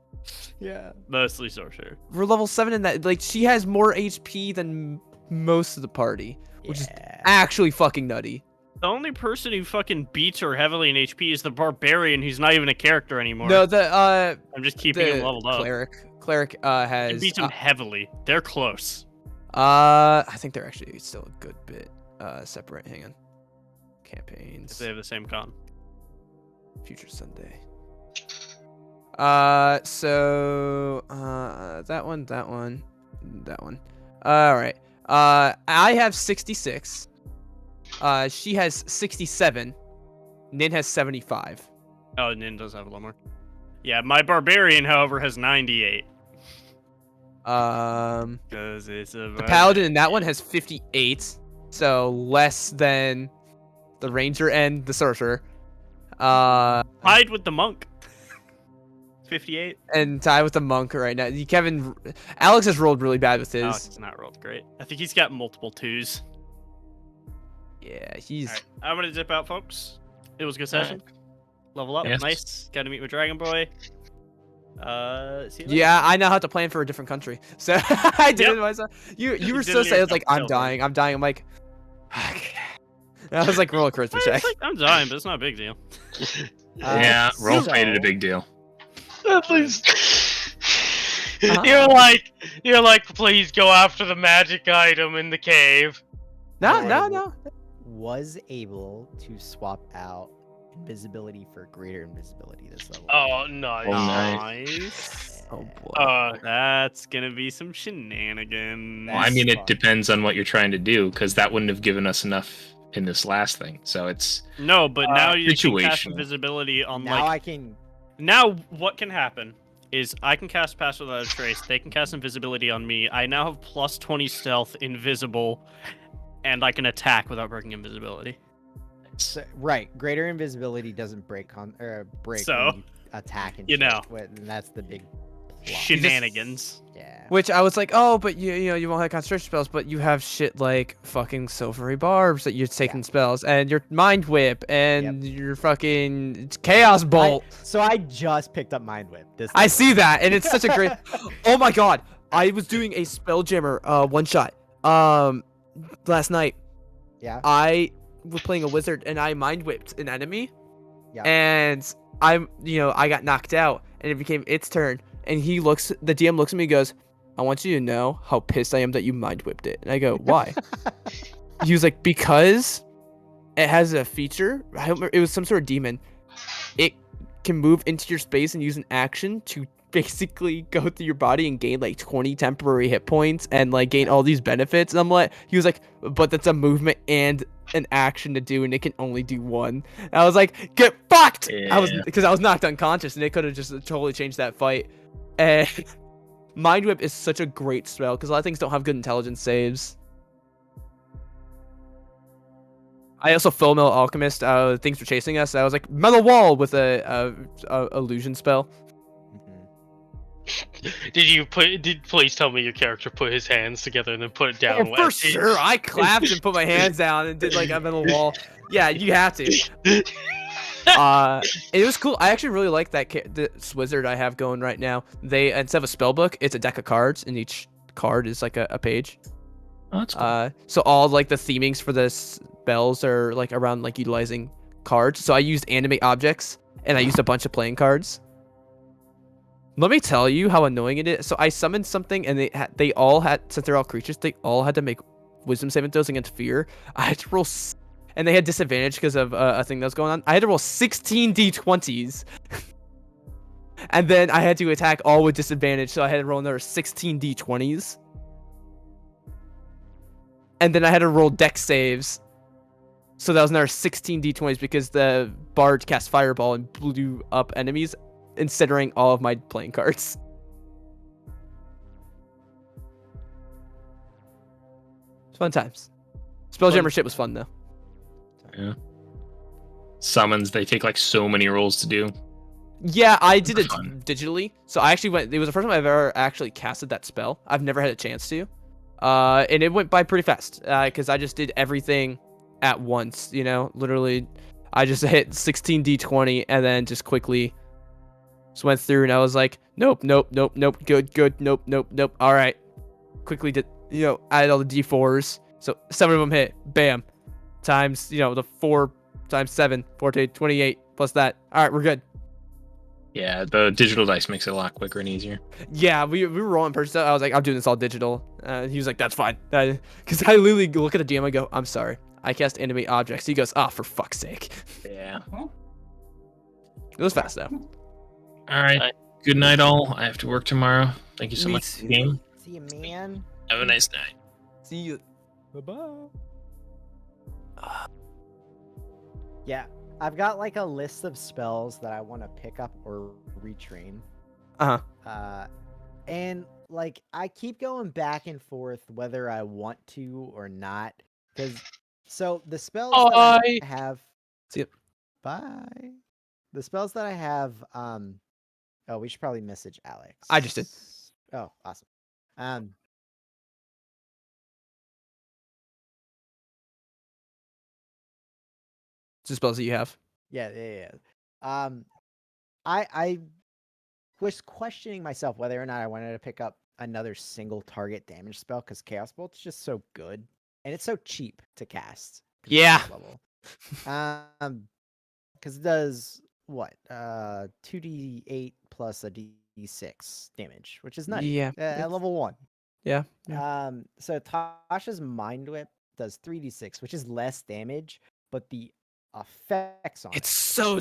F: Yeah.
D: Mostly sorcerer.
C: We're level 7 in that. Like, she has more HP than most of the party, which is actually fucking nutty.
D: The only person who fucking beats her heavily in HP is the barbarian who's not even a character anymore.
C: No, the
D: I'm just keeping him leveled up.
C: Cleric
D: He
C: has
D: beats him heavily. They're close.
C: I think they're actually still a good bit separate. Hang on.
D: If
C: Campaigns.
D: they have the same con.
C: Future Sunday. So that one. All right. I have 66. She has 67. Nin has 75.
D: Oh, Nin does have a lot more. Yeah, my barbarian, however, has 98. Because it's a
C: The paladin in that one has 58. So less than the ranger and the sorcerer.
D: Tied with the monk. 58.
C: And tied with the monk right now. Alex has rolled really bad with his.
D: Alex has not rolled great. I think he's got multiple 2s.
C: Yeah, he's.
D: Alright, I'm gonna dip out, folks. It was a good session. Level up,
B: Yes.
D: nice. Got to meet with Dragon Boy. See you later.
C: Yeah, I know how to plan for a different country. So I did
D: Yep.
C: it myself. You were
D: You
C: so
D: did it
C: sad. I was like,
D: yourself,
C: I'm dying. I'm like, That was like roll a charisma check.
D: It's like, I'm dying, but it's not a big deal.
B: Yeah, roll
F: so-
B: made it a big deal.
E: At least
C: Uh-huh.
E: you're like, please go after the magic item in the cave.
C: No.
F: Was able to swap out invisibility for greater invisibility this level.
E: Oh, nice.
B: Oh, nice.
D: Nice.
C: Oh boy.
D: That's gonna be some shenanigans.
B: Well, I mean,
F: That's
B: it depends on what you're trying to do, because that wouldn't have given us enough in this last thing. So it's
D: No, but now you can cast
B: situational.
D: invisibility on
F: Now
D: like.
F: I can.
D: Now what can happen is I can cast Pass Without a Trace. They can cast invisibility on me. I now have plus 20 stealth, invisible, and I can attack without breaking invisibility.
F: Right, greater invisibility doesn't break break
D: So,
F: when you attack and
D: you
F: shit,
D: know.
F: and that's the big plot.
D: Shenanigans.
F: Yeah.
C: Which I was like, oh, but you know you won't have concentration spells, but you have shit like fucking silvery barbs that you're taking spells, and your mind whip, and your fucking chaos bolt.
F: So I just picked up Mind Whip.
C: I see that, and it's such a great. Oh my god, I was doing a Spelljammer one shot last night.
F: Yeah.
C: I was playing a wizard, and I mind whipped an enemy.
F: Yeah.
C: And I got knocked out, and it became its turn. And the DM looks at me and goes, I want you to know how pissed I am that you mind whipped it. And I go, why? He was like, because it has a feature. I don't remember, it was some sort of demon. It can move into your space and use an action to basically go through your body and gain like 20 temporary hit points and like gain all these benefits. And I'm like, he was like, but that's a movement and an action to do, and it can only do one. And I was like, get fucked. I was knocked unconscious, and it could have just totally changed that fight. And Mind Whip is such a great spell because a lot of things don't have good intelligence saves. I also Full Metal Alchemist. Things were chasing us. I was like Metal Wall with a illusion spell.
E: Please tell me your character put his hands together and then put it down?
C: Yeah, for sure. I clapped and put my hands down and did like a metal wall. Yeah, you have to. It was cool. I actually really like this wizard I have going right now. They, instead of a spell book, it's a deck of cards, and each card is like a page.
B: Oh, that's cool.
C: So all like the themings for the spells are like around like utilizing cards. So I used animate objects, and I used a bunch of playing cards. Let me tell you how annoying it is. So I summoned something, and they all had, since they're all creatures, they all had to make wisdom saving throws against fear. I had to roll, and they had disadvantage because of a thing that was going on. I had to roll 16 d20s, and then I had to attack all with disadvantage. So I had to roll another 16 d20s, and then I had to roll dex saves. So that was another 16 d20s because the bard cast fireball and blew up enemies, considering all of my playing cards. It's fun times. Spelljammer shit was fun though.
B: Yeah. Summons, they take like so many rolls to do.
C: Yeah, I did it
B: Fun.
C: digitally. So I actually it was the first time I've ever actually casted that spell. I've never had a chance to. And it went by pretty fast. Because I just did everything at once, literally I just hit 16d20 and then just quickly just went through, and I was like, nope, good, nope. All right. Quickly did, added all the d4s. So 7 of them hit. Bam. Times, the 4 times 7, 14, 28 plus that. All right, we're good.
B: Yeah, the digital dice makes it a lot quicker and easier.
C: Yeah, we were rolling person. I was like, I'm doing this all digital. He was like, that's fine. Because I literally look at the DM, I go, I'm sorry. I cast animate objects. He goes, for fuck's sake.
B: Yeah.
C: It was fast though.
B: All right. Good night, all. I have to work tomorrow. Thank you so
C: Me
B: much for the
C: too.
B: game.
F: See you, man.
B: Have a nice night.
C: See you.
F: Bye-bye. Yeah, I've got like a list of spells that I want to pick up or retrain. And like I keep going back and forth whether I want to or not, because the spells that I have.
C: See you.
F: Bye. The spells that I have. Oh, we should probably message Alex.
C: I just did.
F: Oh, awesome.
C: It's the spells that you have.
F: Yeah. I was questioning myself whether or not I wanted to pick up another single target damage spell because Chaos Bolt's just so good. and it's so cheap to cast. 'cause it's
C: Yeah.
F: first level. Because it does what? 2d8 plus a d6 damage, which is nutty.
C: Yeah,
F: At
C: it's-
F: level 1.
C: Yeah.
F: So Tasha's Mind Whip does 3d6, which is less damage, but the effects on
C: It's so